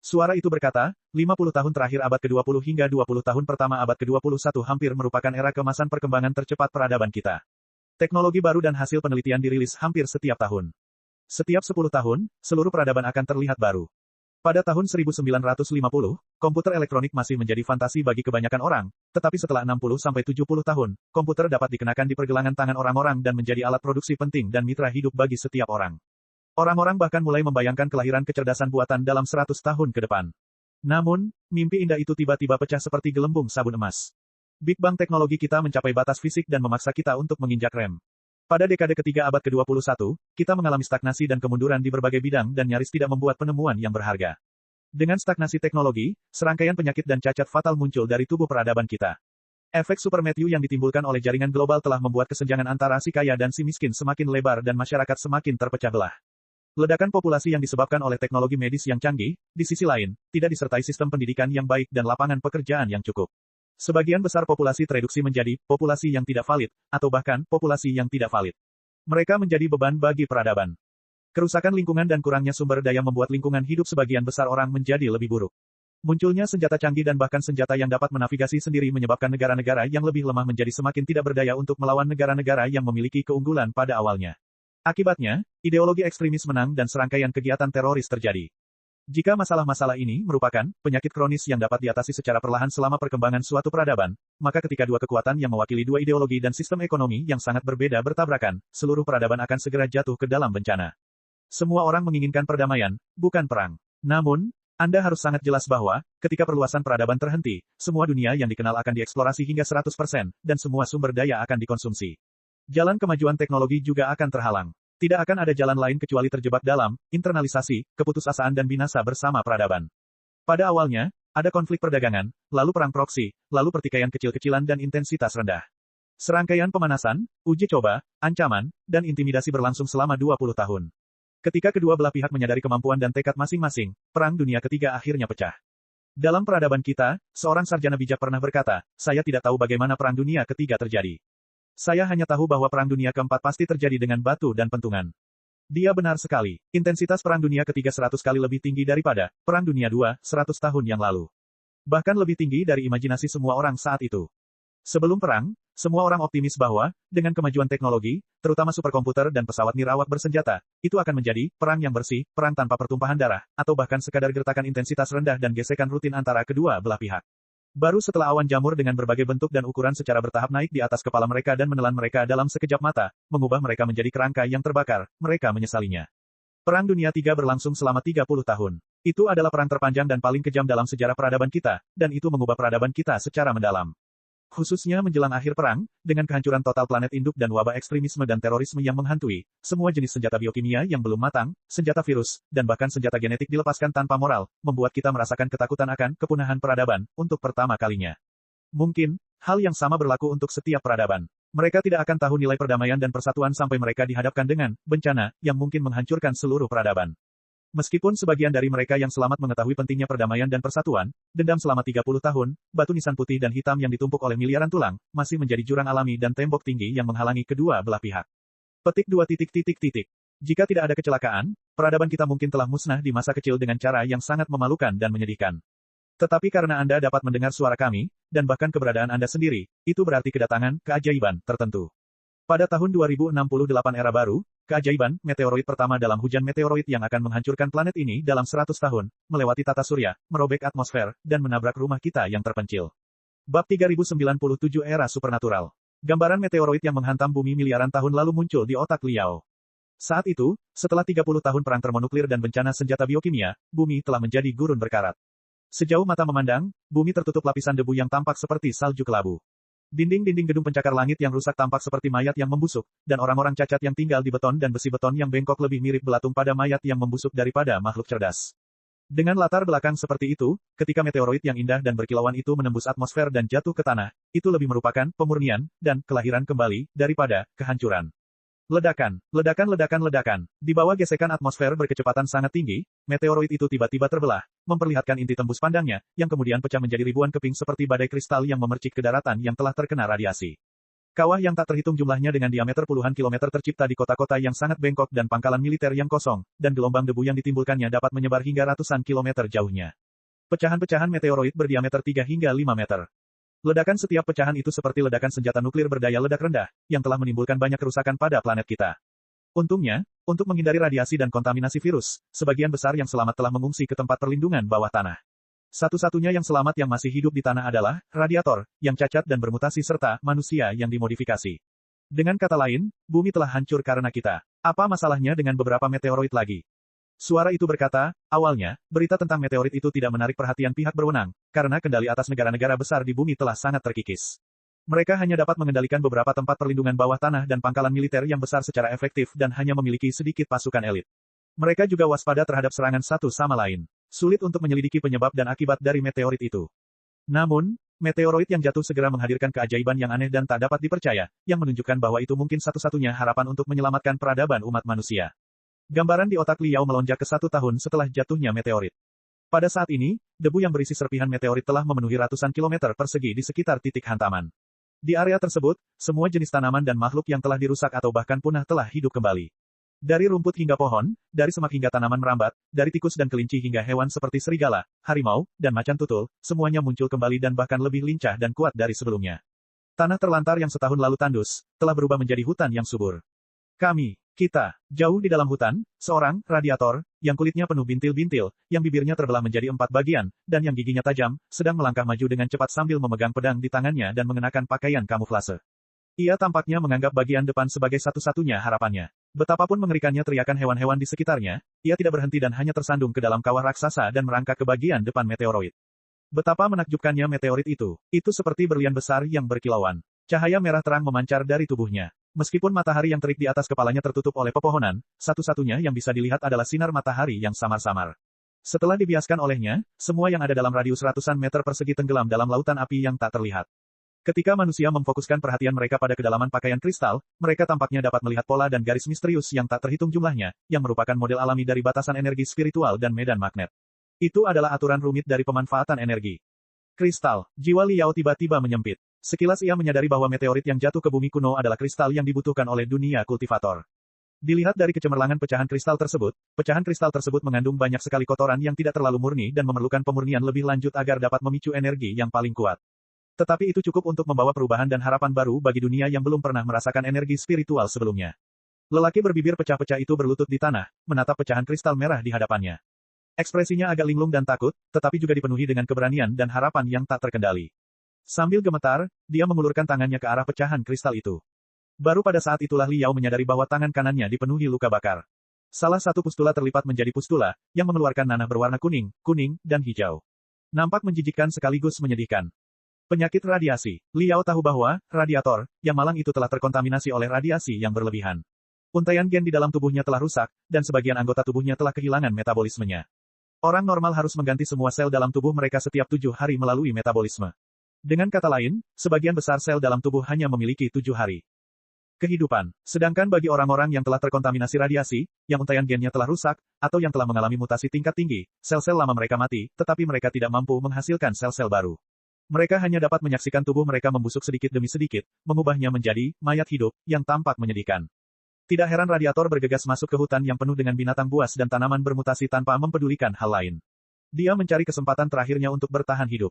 Suara itu berkata, 50 tahun terakhir abad ke-20 hingga 20 tahun pertama abad ke-21 hampir merupakan era kemasan perkembangan tercepat peradaban kita. Teknologi baru dan hasil penelitian dirilis hampir setiap tahun. Setiap 10 tahun, seluruh peradaban akan terlihat baru. Pada tahun 1950, komputer elektronik masih menjadi fantasi bagi kebanyakan orang, tetapi setelah 60-70 tahun, komputer dapat dikenakan di pergelangan tangan orang-orang dan menjadi alat produksi penting dan mitra hidup bagi setiap orang. Orang-orang bahkan mulai membayangkan kelahiran kecerdasan buatan dalam 100 tahun ke depan. Namun, mimpi indah itu tiba-tiba pecah seperti gelembung sabun emas. Big Bang teknologi kita mencapai batas fisik dan memaksa kita untuk menginjak rem. Pada dekade ketiga abad ke-21, kita mengalami stagnasi dan kemunduran di berbagai bidang dan nyaris tidak membuat penemuan yang berharga. Dengan stagnasi teknologi, serangkaian penyakit dan cacat fatal muncul dari tubuh peradaban kita. Efek Super Matthew yang ditimbulkan oleh jaringan global telah membuat kesenjangan antara si kaya dan si miskin semakin lebar dan masyarakat semakin terpecah belah. Ledakan populasi yang disebabkan oleh teknologi medis yang canggih, di sisi lain, tidak disertai sistem pendidikan yang baik dan lapangan pekerjaan yang cukup. Sebagian besar populasi tereduksi menjadi populasi yang tidak valid, atau bahkan populasi yang tidak valid. Mereka menjadi beban bagi peradaban. Kerusakan lingkungan dan kurangnya sumber daya membuat lingkungan hidup sebagian besar orang menjadi lebih buruk. Munculnya senjata canggih dan bahkan senjata yang dapat menavigasi sendiri menyebabkan negara-negara yang lebih lemah menjadi semakin tidak berdaya untuk melawan negara-negara yang memiliki keunggulan pada awalnya. Akibatnya, ideologi ekstremis menang dan serangkaian kegiatan teroris terjadi. Jika masalah-masalah ini merupakan penyakit kronis yang dapat diatasi secara perlahan selama perkembangan suatu peradaban, maka ketika dua kekuatan yang mewakili dua ideologi dan sistem ekonomi yang sangat berbeda bertabrakan, seluruh peradaban akan segera jatuh ke dalam bencana. Semua orang menginginkan perdamaian, bukan perang. Namun, Anda harus sangat jelas bahwa, ketika perluasan peradaban terhenti, semua dunia yang dikenal akan dieksplorasi hingga 100%, dan semua sumber daya akan dikonsumsi. Jalan kemajuan teknologi juga akan terhalang. Tidak akan ada jalan lain kecuali terjebak dalam internalisasi, keputusasaan dan binasa bersama peradaban. Pada awalnya, ada konflik perdagangan, lalu perang proksi, lalu pertikaian kecil-kecilan dan intensitas rendah. Serangkaian pemanasan, uji coba, ancaman, dan intimidasi berlangsung selama 20 tahun. Ketika kedua belah pihak menyadari kemampuan dan tekad masing-masing, Perang Dunia Ketiga akhirnya pecah. Dalam peradaban kita, seorang sarjana bijak pernah berkata, saya tidak tahu bagaimana Perang Dunia Ketiga terjadi. Saya hanya tahu bahwa Perang Dunia Keempat pasti terjadi dengan batu dan pentungan. Dia benar sekali. Intensitas Perang Dunia Ketiga 100 kali lebih tinggi daripada Perang Dunia II 100 tahun yang lalu. Bahkan lebih tinggi dari imajinasi semua orang saat itu. Sebelum perang, semua orang optimis bahwa, dengan kemajuan teknologi, terutama superkomputer dan pesawat nirawak bersenjata, itu akan menjadi perang yang bersih, perang tanpa pertumpahan darah, atau bahkan sekadar gertakan intensitas rendah dan gesekan rutin antara kedua belah pihak. Baru setelah awan jamur dengan berbagai bentuk dan ukuran secara bertahap naik di atas kepala mereka dan menelan mereka dalam sekejap mata, mengubah mereka menjadi kerangka yang terbakar, mereka menyesalinya. Perang Dunia III berlangsung selama 30 tahun. Itu adalah perang terpanjang dan paling kejam dalam sejarah peradaban kita, dan itu mengubah peradaban kita secara mendalam. Khususnya menjelang akhir perang, dengan kehancuran total planet induk dan wabah ekstremisme dan terorisme yang menghantui, semua jenis senjata biokimia yang belum matang, senjata virus, dan bahkan senjata genetik dilepaskan tanpa moral, membuat kita merasakan ketakutan akan kepunahan peradaban, untuk pertama kalinya. Mungkin, hal yang sama berlaku untuk setiap peradaban. Mereka tidak akan tahu nilai perdamaian dan persatuan sampai mereka dihadapkan dengan bencana yang mungkin menghancurkan seluruh peradaban. Meskipun sebagian dari mereka yang selamat mengetahui pentingnya perdamaian dan persatuan, dendam selama 30 tahun, batu nisan putih dan hitam yang ditumpuk oleh miliaran tulang, masih menjadi jurang alami dan tembok tinggi yang menghalangi kedua belah pihak. Petik 2. Jika tidak ada kecelakaan, peradaban kita mungkin telah musnah di masa kecil dengan cara yang sangat memalukan dan menyedihkan. Tetapi karena Anda dapat mendengar suara kami, dan bahkan keberadaan Anda sendiri, itu berarti kedatangan keajaiban tertentu. Pada tahun 2068 era baru, keajaiban, meteoroid pertama dalam hujan meteoroid yang akan menghancurkan planet ini dalam 100 tahun, melewati tata surya, merobek atmosfer, dan menabrak rumah kita yang terpencil. Bab 3097 Era Supernatural. Gambaran meteoroid yang menghantam bumi miliaran tahun lalu muncul di otak Liao. Saat itu, setelah 30 tahun perang termonuklir dan bencana senjata biokimia, bumi telah menjadi gurun berkarat. Sejauh mata memandang, bumi tertutup lapisan debu yang tampak seperti salju kelabu. Dinding-dinding gedung pencakar langit yang rusak tampak seperti mayat yang membusuk, dan orang-orang cacat yang tinggal di beton dan besi beton yang bengkok lebih mirip belatung pada mayat yang membusuk daripada makhluk cerdas. Dengan latar belakang seperti itu, ketika meteoroid yang indah dan berkilauan itu menembus atmosfer dan jatuh ke tanah, itu lebih merupakan pemurnian dan kelahiran kembali daripada kehancuran. Ledakan. Di bawah gesekan atmosfer berkecepatan sangat tinggi, meteoroid itu tiba-tiba terbelah, memperlihatkan inti tembus pandangnya, yang kemudian pecah menjadi ribuan keping seperti badai kristal yang memercik ke daratan yang telah terkena radiasi. Kawah yang tak terhitung jumlahnya dengan diameter puluhan kilometer tercipta di kota-kota yang sangat bengkok dan pangkalan militer yang kosong, dan gelombang debu yang ditimbulkannya dapat menyebar hingga ratusan kilometer jauhnya. Pecahan-pecahan meteoroid berdiameter 3 hingga 5 meter. Ledakan setiap pecahan itu seperti ledakan senjata nuklir berdaya ledak rendah, yang telah menimbulkan banyak kerusakan pada planet kita. Untungnya, untuk menghindari radiasi dan kontaminasi virus, sebagian besar yang selamat telah mengungsi ke tempat perlindungan bawah tanah. Satu-satunya yang selamat yang masih hidup di tanah adalah radiator, yang cacat dan bermutasi serta manusia yang dimodifikasi. Dengan kata lain, bumi telah hancur karena kita. Apa masalahnya dengan beberapa meteoroid lagi? Suara itu berkata, awalnya, berita tentang meteorit itu tidak menarik perhatian pihak berwenang, karena kendali atas negara-negara besar di bumi telah sangat terkikis. Mereka hanya dapat mengendalikan beberapa tempat perlindungan bawah tanah dan pangkalan militer yang besar secara efektif dan hanya memiliki sedikit pasukan elit. Mereka juga waspada terhadap serangan satu sama lain. Sulit untuk menyelidiki penyebab dan akibat dari meteorit itu. Namun, meteoroid yang jatuh segera menghadirkan keajaiban yang aneh dan tak dapat dipercaya, yang menunjukkan bahwa itu mungkin satu-satunya harapan untuk menyelamatkan peradaban umat manusia. Gambaran di otak Liao melonjak ke 1 tahun setelah jatuhnya meteorit. Pada saat ini, debu yang berisi serpihan meteorit telah memenuhi ratusan kilometer persegi di sekitar titik hantaman. Di area tersebut, semua jenis tanaman dan makhluk yang telah dirusak atau bahkan punah telah hidup kembali. Dari rumput hingga pohon, dari semak hingga tanaman merambat, dari tikus dan kelinci hingga hewan seperti serigala, harimau, dan macan tutul, semuanya muncul kembali dan bahkan lebih lincah dan kuat dari sebelumnya. Tanah terlantar yang setahun lalu tandus, telah berubah menjadi hutan yang subur. Kita, jauh di dalam hutan, seorang radiator, yang kulitnya penuh bintil-bintil, yang bibirnya terbelah menjadi 4 bagian, dan yang giginya tajam, sedang melangkah maju dengan cepat sambil memegang pedang di tangannya dan mengenakan pakaian kamuflase. Ia tampaknya menganggap bagian depan sebagai satu-satunya harapannya. Betapapun mengerikannya teriakan hewan-hewan di sekitarnya, ia tidak berhenti dan hanya tersandung ke dalam kawah raksasa dan merangkak ke bagian depan meteoroid. Betapa menakjubkannya meteorit itu. Itu seperti berlian besar yang berkilauan. Cahaya merah terang memancar dari tubuhnya. Meskipun matahari yang terik di atas kepalanya tertutup oleh pepohonan, satu-satunya yang bisa dilihat adalah sinar matahari yang samar-samar. Setelah dibiaskan olehnya, semua yang ada dalam radius ratusan meter persegi tenggelam dalam lautan api yang tak terlihat. Ketika manusia memfokuskan perhatian mereka pada kedalaman pakaian kristal, mereka tampaknya dapat melihat pola dan garis misterius yang tak terhitung jumlahnya, yang merupakan model alami dari batasan energi spiritual dan medan magnet. Itu adalah aturan rumit dari pemanfaatan energi. Kristal, jiwa Liao tiba-tiba menyempit. Sekilas ia menyadari bahwa meteorit yang jatuh ke bumi kuno adalah kristal yang dibutuhkan oleh dunia kultivator. Dilihat dari kecemerlangan pecahan kristal tersebut mengandung banyak sekali kotoran yang tidak terlalu murni dan memerlukan pemurnian lebih lanjut agar dapat memicu energi yang paling kuat. Tetapi itu cukup untuk membawa perubahan dan harapan baru bagi dunia yang belum pernah merasakan energi spiritual sebelumnya. Lelaki berbibir pecah-pecah itu berlutut di tanah, menatap pecahan kristal merah di hadapannya. Ekspresinya agak linglung dan takut, tetapi juga dipenuhi dengan keberanian dan harapan yang tak terkendali. Sambil gemetar, dia mengulurkan tangannya ke arah pecahan kristal itu. Baru pada saat itulah Liao menyadari bahwa tangan kanannya dipenuhi luka bakar. Salah satu pustula terlipat menjadi pustula, yang mengeluarkan nanah berwarna kuning, dan hijau. Nampak menjijikkan sekaligus menyedihkan. Penyakit radiasi. Liao tahu bahwa, radiator, yang malang itu telah terkontaminasi oleh radiasi yang berlebihan. Untaian gen di dalam tubuhnya telah rusak, dan sebagian anggota tubuhnya telah kehilangan metabolismenya. Orang normal harus mengganti semua sel dalam tubuh mereka setiap 7 hari melalui metabolisme. Dengan kata lain, sebagian besar sel dalam tubuh hanya memiliki 7 hari kehidupan. Sedangkan bagi orang-orang yang telah terkontaminasi radiasi, yang untaian gennya telah rusak, atau yang telah mengalami mutasi tingkat tinggi, sel-sel lama mereka mati, tetapi mereka tidak mampu menghasilkan sel-sel baru. Mereka hanya dapat menyaksikan tubuh mereka membusuk sedikit demi sedikit, mengubahnya menjadi mayat hidup, yang tampak menyedihkan. Tidak heran radiator bergegas masuk ke hutan yang penuh dengan binatang buas dan tanaman bermutasi tanpa mempedulikan hal lain. Dia mencari kesempatan terakhirnya untuk bertahan hidup.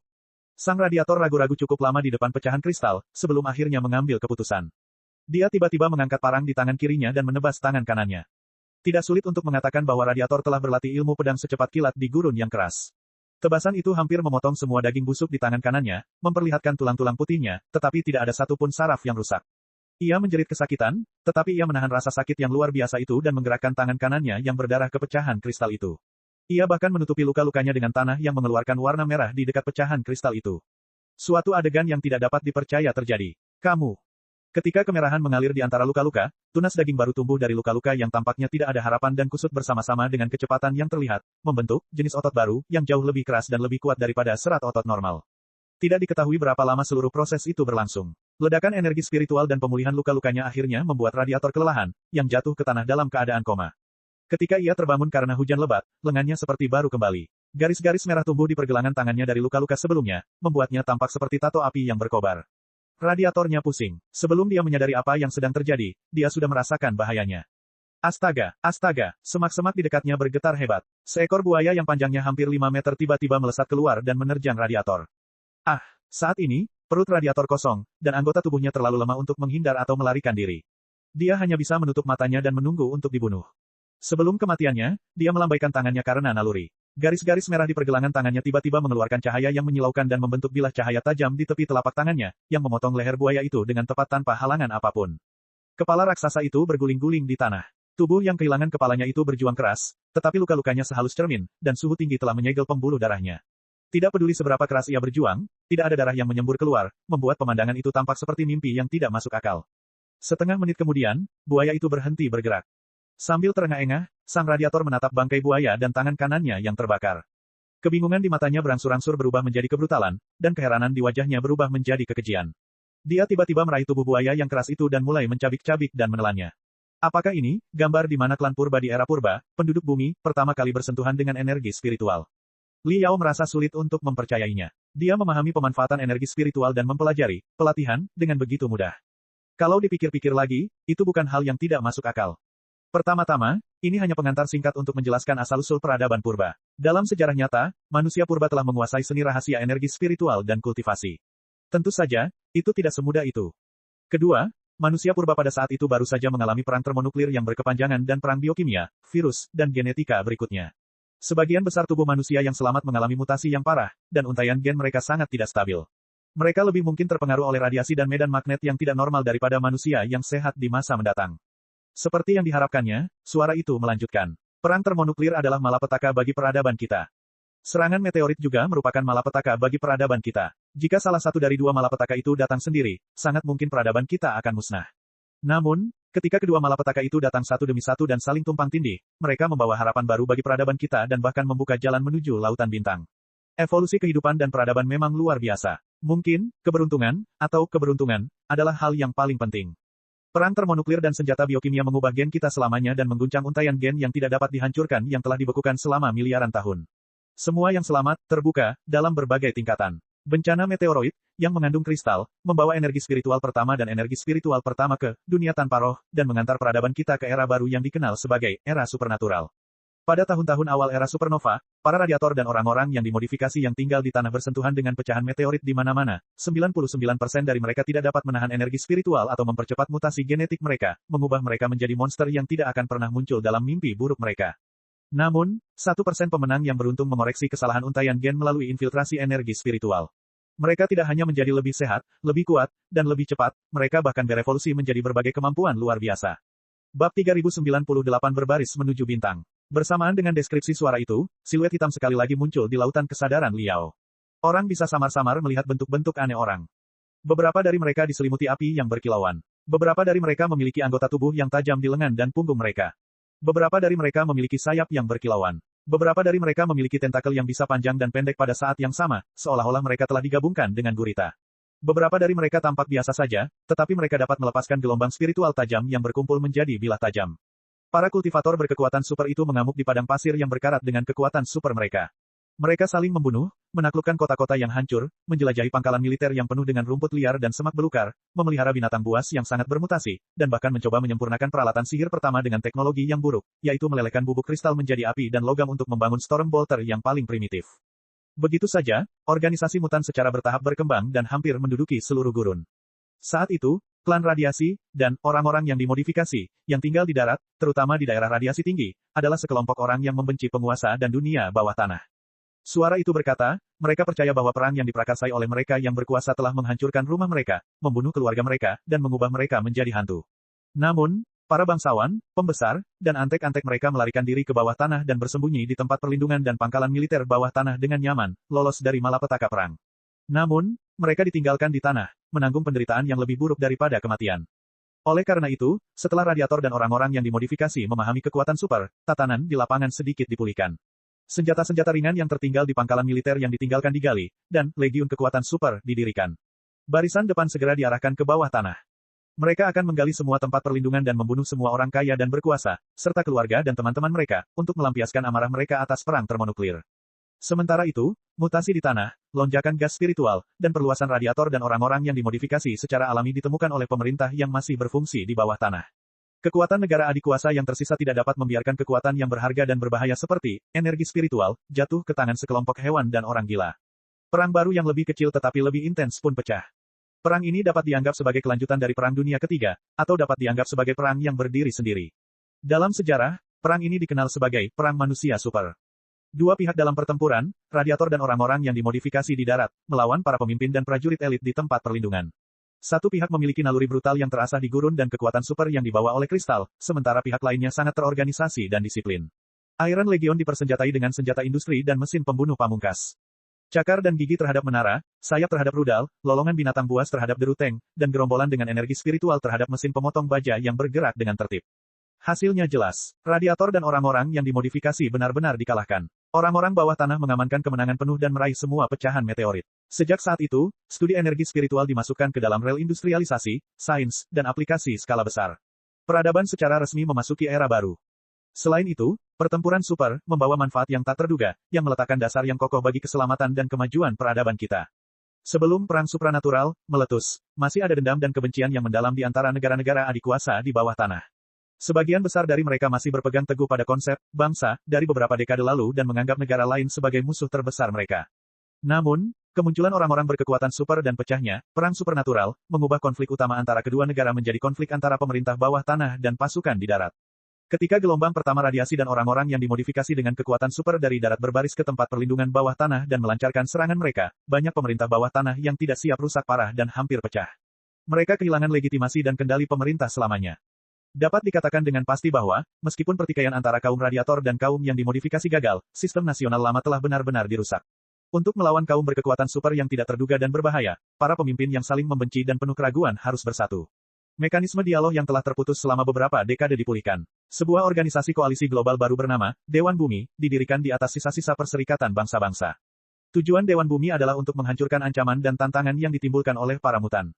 Sang radiator ragu-ragu cukup lama di depan pecahan kristal, sebelum akhirnya mengambil keputusan. Dia tiba-tiba mengangkat parang di tangan kirinya dan menebas tangan kanannya. Tidak sulit untuk mengatakan bahwa radiator telah berlatih ilmu pedang secepat kilat di gurun yang keras. Tebasan itu hampir memotong semua daging busuk di tangan kanannya, memperlihatkan tulang-tulang putihnya, tetapi tidak ada satupun saraf yang rusak. Ia menjerit kesakitan, tetapi ia menahan rasa sakit yang luar biasa itu dan menggerakkan tangan kanannya yang berdarah ke pecahan kristal itu. Ia bahkan menutupi luka-lukanya dengan tanah yang mengeluarkan warna merah di dekat pecahan kristal itu. Suatu adegan yang tidak dapat dipercaya terjadi. Kamu. Ketika kemerahan mengalir di antara luka-luka, tunas daging baru tumbuh dari luka-luka yang tampaknya tidak ada harapan dan kusut bersama-sama dengan kecepatan yang terlihat, membentuk jenis otot baru yang jauh lebih keras dan lebih kuat daripada serat otot normal. Tidak diketahui berapa lama seluruh proses itu berlangsung. Ledakan energi spiritual dan pemulihan luka-lukanya akhirnya membuat radiator kelelahan, yang jatuh ke tanah dalam keadaan koma. Ketika ia terbangun karena hujan lebat, lengannya seperti baru kembali. Garis-garis merah tumbuh di pergelangan tangannya dari luka-luka sebelumnya, membuatnya tampak seperti tato api yang berkobar. Radiatornya pusing. Sebelum dia menyadari apa yang sedang terjadi, dia sudah merasakan bahayanya. Astaga, astaga, semak-semak di dekatnya bergetar hebat. Seekor buaya yang panjangnya hampir 5 meter tiba-tiba melesat keluar dan menerjang radiator. Saat ini, perut radiator kosong, dan anggota tubuhnya terlalu lemah untuk menghindar atau melarikan diri. Dia hanya bisa menutup matanya dan menunggu untuk dibunuh. Sebelum kematiannya, dia melambaikan tangannya karena naluri. Garis-garis merah di pergelangan tangannya tiba-tiba mengeluarkan cahaya yang menyilaukan dan membentuk bilah cahaya tajam di tepi telapak tangannya, yang memotong leher buaya itu dengan tepat tanpa halangan apapun. Kepala raksasa itu berguling-guling di tanah. Tubuh yang kehilangan kepalanya itu berjuang keras, tetapi luka-lukanya sehalus cermin, dan suhu tinggi telah menyegel pembuluh darahnya. Tidak peduli seberapa keras ia berjuang, tidak ada darah yang menyembur keluar, membuat pemandangan itu tampak seperti mimpi yang tidak masuk akal. Setengah menit kemudian, buaya itu berhenti bergerak. Sambil terengah-engah, sang radiator menatap bangkai buaya dan tangan kanannya yang terbakar. Kebingungan di matanya berangsur-angsur berubah menjadi kebrutalan, dan keheranan di wajahnya berubah menjadi kekejian. Dia tiba-tiba meraih tubuh buaya yang keras itu dan mulai mencabik-cabik dan menelannya. Apakah ini, gambar di mana klan purba di era purba, penduduk bumi, pertama kali bersentuhan dengan energi spiritual? Liao merasa sulit untuk mempercayainya. Dia memahami pemanfaatan energi spiritual dan mempelajari pelatihan dengan begitu mudah. Kalau dipikir-pikir lagi, itu bukan hal yang tidak masuk akal. Pertama-tama, ini hanya pengantar singkat untuk menjelaskan asal-usul peradaban purba. Dalam sejarah nyata, manusia purba telah menguasai seni rahasia energi spiritual dan kultivasi. Tentu saja, itu tidak semudah itu. Kedua, manusia purba pada saat itu baru saja mengalami perang termonuklir yang berkepanjangan dan perang biokimia, virus, dan genetika berikutnya. Sebagian besar tubuh manusia yang selamat mengalami mutasi yang parah, dan untaian gen mereka sangat tidak stabil. Mereka lebih mungkin terpengaruh oleh radiasi dan medan magnet yang tidak normal daripada manusia yang sehat di masa mendatang. Seperti yang diharapkannya, suara itu melanjutkan. Perang termonuklir adalah malapetaka bagi peradaban kita. Serangan meteorit juga merupakan malapetaka bagi peradaban kita. Jika salah satu dari dua malapetaka itu datang sendiri, sangat mungkin peradaban kita akan musnah. Namun, ketika kedua malapetaka itu datang satu demi satu dan saling tumpang tindih, mereka membawa harapan baru bagi peradaban kita dan bahkan membuka jalan menuju lautan bintang. Evolusi kehidupan dan peradaban memang luar biasa. Mungkin, keberuntungan, atau keberuntungan, adalah hal yang paling penting. Perang termonuklir dan senjata biokimia mengubah gen kita selamanya dan mengguncang untaian gen yang tidak dapat dihancurkan yang telah dibekukan selama miliaran tahun. Semua yang selamat, terbuka, dalam berbagai tingkatan. Bencana meteoroid, yang mengandung kristal, membawa energi spiritual pertama dan energi spiritual pertama ke dunia tanpa roh, dan mengantar peradaban kita ke era baru yang dikenal sebagai era supernatural. Pada tahun-tahun awal era supernova, para radiator dan orang-orang yang dimodifikasi yang tinggal di tanah bersentuhan dengan pecahan meteorit di mana-mana, 99% dari mereka tidak dapat menahan energi spiritual atau mempercepat mutasi genetik mereka, mengubah mereka menjadi monster yang tidak akan pernah muncul dalam mimpi buruk mereka. Namun, 1% pemenang yang beruntung mengoreksi kesalahan untaian gen melalui infiltrasi energi spiritual. Mereka tidak hanya menjadi lebih sehat, lebih kuat, dan lebih cepat, mereka bahkan berevolusi menjadi berbagai kemampuan luar biasa. Bab 3098 berbaris menuju bintang. Bersamaan dengan deskripsi suara itu, siluet hitam sekali lagi muncul di lautan kesadaran Liao. Orang bisa samar-samar melihat bentuk-bentuk aneh orang. Beberapa dari mereka diselimuti api yang berkilauan. Beberapa dari mereka memiliki anggota tubuh yang tajam di lengan dan punggung mereka. Beberapa dari mereka memiliki sayap yang berkilauan. Beberapa dari mereka memiliki tentakel yang bisa panjang dan pendek pada saat yang sama, seolah-olah mereka telah digabungkan dengan gurita. Beberapa dari mereka tampak biasa saja, tetapi mereka dapat melepaskan gelombang spiritual tajam yang berkumpul menjadi bilah tajam. Para kultivator berkekuatan super itu mengamuk di padang pasir yang berkarat dengan kekuatan super mereka. Mereka saling membunuh, menaklukkan kota-kota yang hancur, menjelajahi pangkalan militer yang penuh dengan rumput liar dan semak belukar, memelihara binatang buas yang sangat bermutasi, dan bahkan mencoba menyempurnakan peralatan sihir pertama dengan teknologi yang buruk, yaitu melelehkan bubuk kristal menjadi api dan logam untuk membangun Storm Bolter yang paling primitif. Begitu saja, organisasi mutan secara bertahap berkembang dan hampir menduduki seluruh gurun. Saat itu, klan radiasi, dan orang-orang yang dimodifikasi, yang tinggal di darat, terutama di daerah radiasi tinggi, adalah sekelompok orang yang membenci penguasa dan dunia bawah tanah. Suara itu berkata, mereka percaya bahwa perang yang diprakarsai oleh mereka yang berkuasa telah menghancurkan rumah mereka, membunuh keluarga mereka, dan mengubah mereka menjadi hantu. Namun, para bangsawan, pembesar, dan antek-antek mereka melarikan diri ke bawah tanah dan bersembunyi di tempat perlindungan dan pangkalan militer bawah tanah dengan nyaman, lolos dari malapetaka perang. Namun, mereka ditinggalkan di tanah, menanggung penderitaan yang lebih buruk daripada kematian. Oleh karena itu, setelah radiator dan orang-orang yang dimodifikasi memahami kekuatan super, tatanan di lapangan sedikit dipulihkan. Senjata-senjata ringan yang tertinggal di pangkalan militer yang ditinggalkan digali, dan legiun kekuatan super didirikan. Barisan depan segera diarahkan ke bawah tanah. Mereka akan menggali semua tempat perlindungan dan membunuh semua orang kaya dan berkuasa, serta keluarga dan teman-teman mereka, untuk melampiaskan amarah mereka atas perang termonuklir. Sementara itu, mutasi di tanah, lonjakan gas spiritual, dan perluasan radiator dan orang-orang yang dimodifikasi secara alami ditemukan oleh pemerintah yang masih berfungsi di bawah tanah. Kekuatan negara adikuasa yang tersisa tidak dapat membiarkan kekuatan yang berharga dan berbahaya seperti energi spiritual jatuh ke tangan sekelompok hewan dan orang gila. Perang baru yang lebih kecil tetapi lebih intens pun pecah. Perang ini dapat dianggap sebagai kelanjutan dari Perang Dunia Ketiga, atau dapat dianggap sebagai perang yang berdiri sendiri. Dalam sejarah, perang ini dikenal sebagai Perang Manusia Super. Dua pihak dalam pertempuran, radiator dan orang-orang yang dimodifikasi di darat, melawan para pemimpin dan prajurit elit di tempat perlindungan. Satu pihak memiliki naluri brutal yang terasah di gurun dan kekuatan super yang dibawa oleh kristal, sementara pihak lainnya sangat terorganisasi dan disiplin. Iron Legion dipersenjatai dengan senjata industri dan mesin pembunuh pamungkas. Cakar dan gigi terhadap menara, sayap terhadap rudal, lolongan binatang buas terhadap deru tank, dan gerombolan dengan energi spiritual terhadap mesin pemotong baja yang bergerak dengan tertib. Hasilnya jelas, radiator dan orang-orang yang dimodifikasi benar-benar dikalahkan. Orang-orang bawah tanah mengamankan kemenangan penuh dan meraih semua pecahan meteorit. Sejak saat itu, studi energi spiritual dimasukkan ke dalam rel industrialisasi, sains, dan aplikasi skala besar. Peradaban secara resmi memasuki era baru. Selain itu, pertempuran super membawa manfaat yang tak terduga, yang meletakkan dasar yang kokoh bagi keselamatan dan kemajuan peradaban kita. Sebelum perang supranatural meletus, masih ada dendam dan kebencian yang mendalam di antara negara-negara adikuasa di bawah tanah. Sebagian besar dari mereka masih berpegang teguh pada konsep bangsa dari beberapa dekade lalu dan menganggap negara lain sebagai musuh terbesar mereka. Namun, kemunculan orang-orang berkekuatan super dan pecahnya, perang supernatural, mengubah konflik utama antara kedua negara menjadi konflik antara pemerintah bawah tanah dan pasukan di darat. Ketika gelombang pertama radiasi dan orang-orang yang dimodifikasi dengan kekuatan super dari darat berbaris ke tempat perlindungan bawah tanah dan melancarkan serangan mereka, banyak pemerintah bawah tanah yang tidak siap rusak parah dan hampir pecah. Mereka kehilangan legitimasi dan kendali pemerintah selamanya. Dapat dikatakan dengan pasti bahwa, meskipun pertikaian antara kaum radiator dan kaum yang dimodifikasi gagal, sistem nasional lama telah benar-benar dirusak. Untuk melawan kaum berkekuatan super yang tidak terduga dan berbahaya, para pemimpin yang saling membenci dan penuh keraguan harus bersatu. Mekanisme dialog yang telah terputus selama beberapa dekade dipulihkan. Sebuah organisasi koalisi global baru bernama Dewan Bumi didirikan di atas sisa-sisa Perserikatan Bangsa-Bangsa. Tujuan Dewan Bumi adalah untuk menghancurkan ancaman dan tantangan yang ditimbulkan oleh para mutan.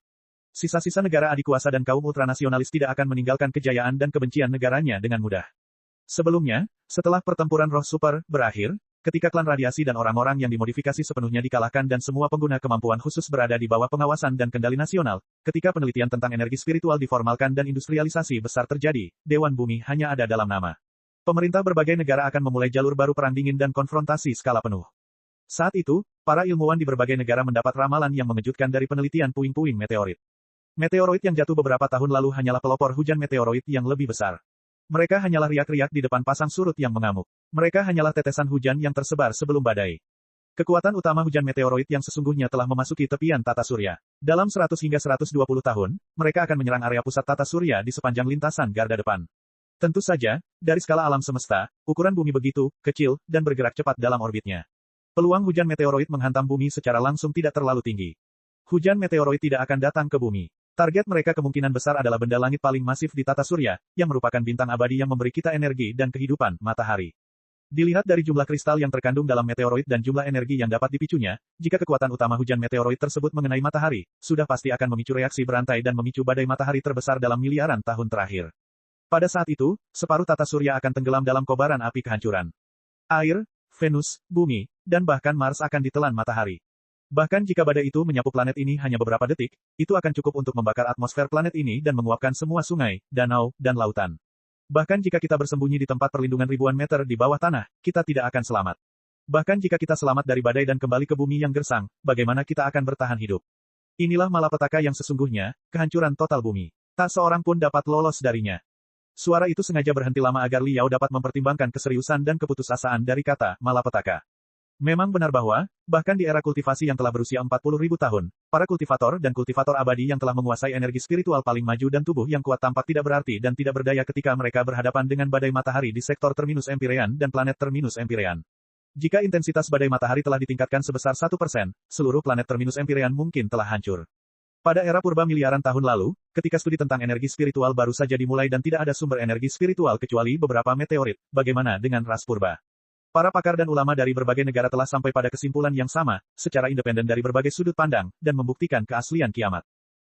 Sisa-sisa negara adikuasa dan kaum ultranasionalis tidak akan meninggalkan kejayaan dan kebencian negaranya dengan mudah. Sebelumnya, setelah pertempuran roh super berakhir, ketika klan radiasi dan orang-orang yang dimodifikasi sepenuhnya dikalahkan dan semua pengguna kemampuan khusus berada di bawah pengawasan dan kendali nasional, ketika penelitian tentang energi spiritual diformalkan dan industrialisasi besar terjadi, Dewan Bumi hanya ada dalam nama. Pemerintah berbagai negara akan memulai jalur baru perang dingin dan konfrontasi skala penuh. Saat itu, para ilmuwan di berbagai negara mendapat ramalan yang mengejutkan dari penelitian puing-puing meteorit. Meteoroid yang jatuh beberapa tahun lalu hanyalah pelopor hujan meteoroid yang lebih besar. Mereka hanyalah riak-riak di depan pasang surut yang mengamuk. Mereka hanyalah tetesan hujan yang tersebar sebelum badai. Kekuatan utama hujan meteoroid yang sesungguhnya telah memasuki tepian tata surya. Dalam 100 hingga 120 tahun, mereka akan menyerang area pusat tata surya di sepanjang lintasan garda depan. Tentu saja, dari skala alam semesta, ukuran bumi begitu kecil dan bergerak cepat dalam orbitnya. Peluang hujan meteoroid menghantam bumi secara langsung tidak terlalu tinggi. Hujan meteoroid tidak akan datang ke bumi. Target mereka kemungkinan besar adalah benda langit paling masif di tata surya, yang merupakan bintang abadi yang memberi kita energi dan kehidupan, matahari. Dilihat dari jumlah kristal yang terkandung dalam meteoroid dan jumlah energi yang dapat dipicunya, jika kekuatan utama hujan meteoroid tersebut mengenai matahari, sudah pasti akan memicu reaksi berantai dan memicu badai matahari terbesar dalam miliaran tahun terakhir. Pada saat itu, separuh tata surya akan tenggelam dalam kobaran api kehancuran. Air, Venus, bumi, dan bahkan Mars akan ditelan matahari. Bahkan jika badai itu menyapu planet ini hanya beberapa detik, itu akan cukup untuk membakar atmosfer planet ini dan menguapkan semua sungai, danau, dan lautan. Bahkan jika kita bersembunyi di tempat perlindungan ribuan meter di bawah tanah, kita tidak akan selamat. Bahkan jika kita selamat dari badai dan kembali ke bumi yang gersang, bagaimana kita akan bertahan hidup? Inilah malapetaka yang sesungguhnya, kehancuran total bumi. Tak seorang pun dapat lolos darinya. Suara itu sengaja berhenti lama agar Liao dapat mempertimbangkan keseriusan dan keputusasaan dari kata malapetaka. Memang benar bahwa, bahkan di era kultivasi yang telah berusia 40.000 tahun, para kultivator dan kultivator abadi yang telah menguasai energi spiritual paling maju dan tubuh yang kuat tampak tidak berarti dan tidak berdaya ketika mereka berhadapan dengan badai matahari di sektor Terminus Empyrean dan planet Terminus Empyrean. Jika intensitas badai matahari telah ditingkatkan sebesar 1%, seluruh planet Terminus Empyrean mungkin telah hancur. Pada era purba miliaran tahun lalu, ketika studi tentang energi spiritual baru saja dimulai dan tidak ada sumber energi spiritual kecuali beberapa meteorit, bagaimana dengan ras purba? Para pakar dan ulama dari berbagai negara telah sampai pada kesimpulan yang sama, secara independen dari berbagai sudut pandang, dan membuktikan keaslian kiamat.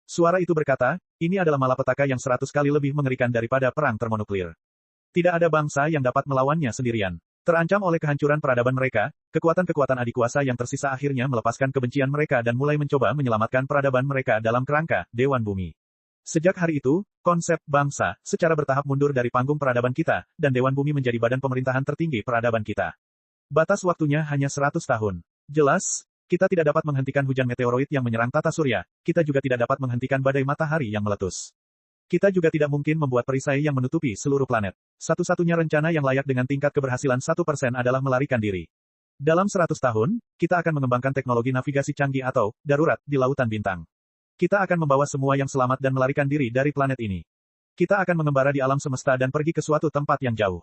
Suara itu berkata, ini adalah malapetaka yang 100 kali lebih mengerikan daripada perang termonuklir. Tidak ada bangsa yang dapat melawannya sendirian. Terancam oleh kehancuran peradaban mereka, kekuatan-kekuatan adikuasa yang tersisa akhirnya melepaskan kebencian mereka dan mulai mencoba menyelamatkan peradaban mereka dalam kerangka Dewan Bumi. Sejak hari itu, konsep bangsa secara bertahap mundur dari panggung peradaban kita, dan Dewan Bumi menjadi badan pemerintahan tertinggi peradaban kita. Batas waktunya hanya 100 tahun. Jelas, kita tidak dapat menghentikan hujan meteoroid yang menyerang tata surya, kita juga tidak dapat menghentikan badai matahari yang meletus. Kita juga tidak mungkin membuat perisai yang menutupi seluruh planet. Satu-satunya rencana yang layak dengan tingkat keberhasilan 1% adalah melarikan diri. Dalam 100 tahun, kita akan mengembangkan teknologi navigasi canggih atau darurat di lautan bintang. Kita akan membawa semua yang selamat dan melarikan diri dari planet ini. Kita akan mengembara di alam semesta dan pergi ke suatu tempat yang jauh.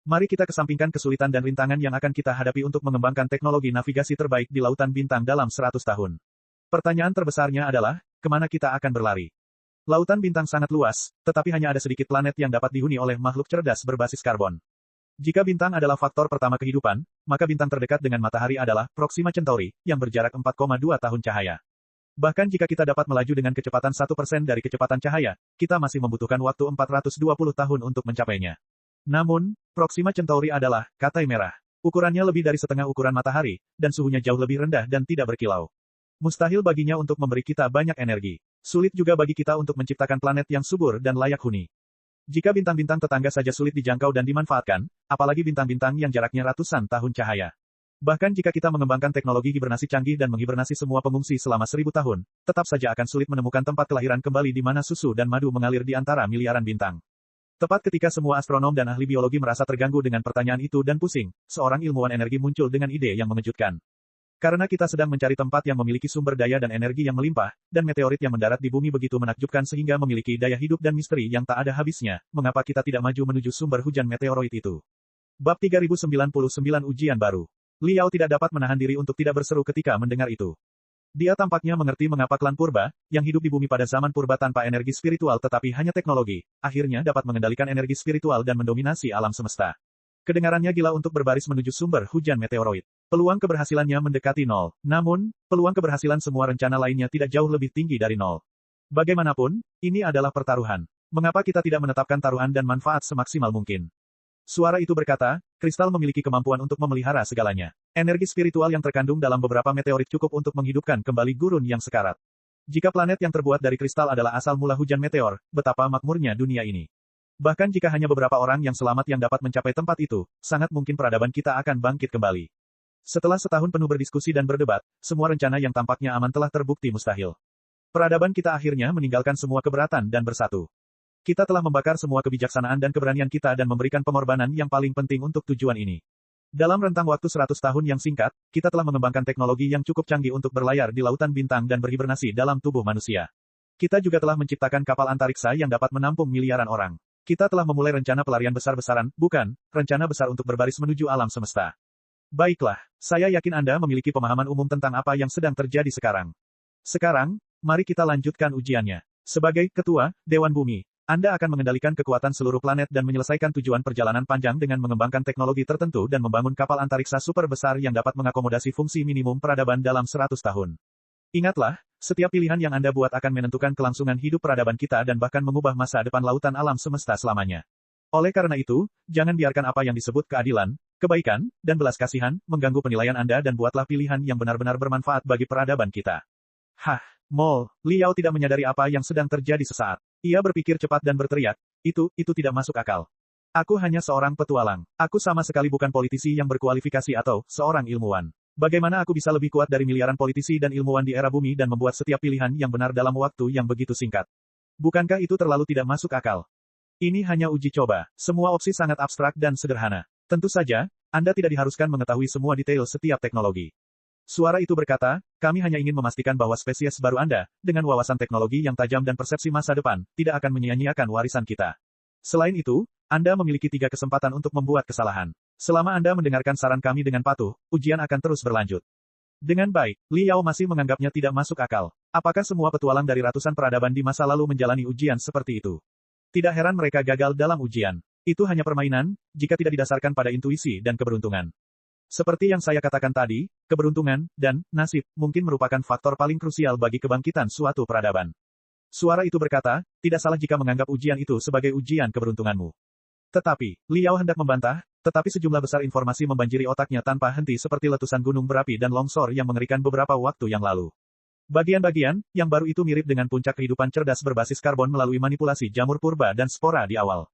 Mari kita kesampingkan kesulitan dan rintangan yang akan kita hadapi untuk mengembangkan teknologi navigasi terbaik di lautan bintang dalam 100 tahun. Pertanyaan terbesarnya adalah, kemana kita akan berlari? Lautan bintang sangat luas, tetapi hanya ada sedikit planet yang dapat dihuni oleh makhluk cerdas berbasis karbon. Jika bintang adalah faktor pertama kehidupan, maka bintang terdekat dengan matahari adalah Proxima Centauri, yang berjarak 4,2 tahun cahaya. Bahkan jika kita dapat melaju dengan kecepatan 1% dari kecepatan cahaya, kita masih membutuhkan waktu 420 tahun untuk mencapainya. Namun, Proxima Centauri adalah katai merah. Ukurannya lebih dari setengah ukuran matahari, dan suhunya jauh lebih rendah dan tidak berkilau. Mustahil baginya untuk memberi kita banyak energi. Sulit juga bagi kita untuk menciptakan planet yang subur dan layak huni. Jika bintang-bintang tetangga saja sulit dijangkau dan dimanfaatkan, apalagi bintang-bintang yang jaraknya ratusan tahun cahaya. Bahkan jika kita mengembangkan teknologi hibernasi canggih dan menghibernasi semua pengungsi selama 1000 tahun, tetap saja akan sulit menemukan tempat kelahiran kembali di mana susu dan madu mengalir di antara miliaran bintang. Tepat ketika semua astronom dan ahli biologi merasa terganggu dengan pertanyaan itu dan pusing, seorang ilmuwan energi muncul dengan ide yang mengejutkan. Karena kita sedang mencari tempat yang memiliki sumber daya dan energi yang melimpah, dan meteorit yang mendarat di bumi begitu menakjubkan sehingga memiliki daya hidup dan misteri yang tak ada habisnya, mengapa kita tidak maju menuju sumber hujan meteoroid itu? Bab 3099 Ujian Baru. Liao tidak dapat menahan diri untuk tidak berseru ketika mendengar itu. Dia tampaknya mengerti mengapa klan purba, yang hidup di bumi pada zaman purba tanpa energi spiritual tetapi hanya teknologi, akhirnya dapat mengendalikan energi spiritual dan mendominasi alam semesta. Kedengarannya gila untuk berbaris menuju sumber hujan meteoroid. Peluang keberhasilannya mendekati nol. Namun, peluang keberhasilan semua rencana lainnya tidak jauh lebih tinggi dari nol. Bagaimanapun, ini adalah pertaruhan. Mengapa kita tidak menetapkan taruhan dan manfaat semaksimal mungkin? Suara itu berkata, kristal memiliki kemampuan untuk memelihara segalanya. Energi spiritual yang terkandung dalam beberapa meteorit cukup untuk menghidupkan kembali gurun yang sekarat. Jika planet yang terbuat dari kristal adalah asal mula hujan meteor, betapa makmurnya dunia ini. Bahkan jika hanya beberapa orang yang selamat yang dapat mencapai tempat itu, sangat mungkin peradaban kita akan bangkit kembali. Setelah setahun penuh berdiskusi dan berdebat, semua rencana yang tampaknya aman telah terbukti mustahil. Peradaban kita akhirnya meninggalkan semua keberatan dan bersatu. Kita telah membakar semua kebijaksanaan dan keberanian kita dan memberikan pengorbanan yang paling penting untuk tujuan ini. Dalam rentang waktu 100 tahun yang singkat, kita telah mengembangkan teknologi yang cukup canggih untuk berlayar di lautan bintang dan berhibernasi dalam tubuh manusia. Kita juga telah menciptakan kapal antariksa yang dapat menampung miliaran orang. Kita telah memulai rencana pelarian besar-besaran, bukan, rencana besar untuk berbaris menuju alam semesta. Baiklah, saya yakin Anda memiliki pemahaman umum tentang apa yang sedang terjadi sekarang. Sekarang, mari kita lanjutkan ujiannya. Sebagai Ketua, Dewan Bumi, Anda akan mengendalikan kekuatan seluruh planet dan menyelesaikan tujuan perjalanan panjang dengan mengembangkan teknologi tertentu dan membangun kapal antariksa super besar yang dapat mengakomodasi fungsi minimum peradaban dalam 100 tahun. Ingatlah, setiap pilihan yang Anda buat akan menentukan kelangsungan hidup peradaban kita dan bahkan mengubah masa depan lautan alam semesta selamanya. Oleh karena itu, jangan biarkan apa yang disebut keadilan, kebaikan, dan belas kasihan mengganggu penilaian Anda dan buatlah pilihan yang benar-benar bermanfaat bagi peradaban kita. Hah, Mol, Liao tidak menyadari apa yang sedang terjadi sesaat. Ia berpikir cepat dan berteriak, itu tidak masuk akal. Aku hanya seorang petualang. Aku sama sekali bukan politisi yang berkualifikasi atau seorang ilmuwan. Bagaimana aku bisa lebih kuat dari miliaran politisi dan ilmuwan di era bumi dan membuat setiap pilihan yang benar dalam waktu yang begitu singkat? Bukankah itu terlalu tidak masuk akal? Ini hanya uji coba. Semua opsi sangat abstrak dan sederhana. Tentu saja, Anda tidak diharuskan mengetahui semua detail setiap teknologi. Suara itu berkata, kami hanya ingin memastikan bahwa spesies baru Anda, dengan wawasan teknologi yang tajam dan persepsi masa depan, tidak akan menyia-nyiakan warisan kita. Selain itu, Anda memiliki 3 kesempatan untuk membuat kesalahan. Selama Anda mendengarkan saran kami dengan patuh, ujian akan terus berlanjut. Dengan baik, Liao masih menganggapnya tidak masuk akal. Apakah semua petualang dari ratusan peradaban di masa lalu menjalani ujian seperti itu? Tidak heran mereka gagal dalam ujian. Itu hanya permainan, jika tidak didasarkan pada intuisi dan keberuntungan. Seperti yang saya katakan tadi, keberuntungan, dan nasib, mungkin merupakan faktor paling krusial bagi kebangkitan suatu peradaban. Suara itu berkata, tidak salah jika menganggap ujian itu sebagai ujian keberuntunganmu. Tetapi, Liao hendak membantah, tetapi sejumlah besar informasi membanjiri otaknya tanpa henti seperti letusan gunung berapi dan longsor yang mengerikan beberapa waktu yang lalu. Bagian-bagian, yang baru itu mirip dengan puncak kehidupan cerdas berbasis karbon melalui manipulasi jamur purba dan spora di awal.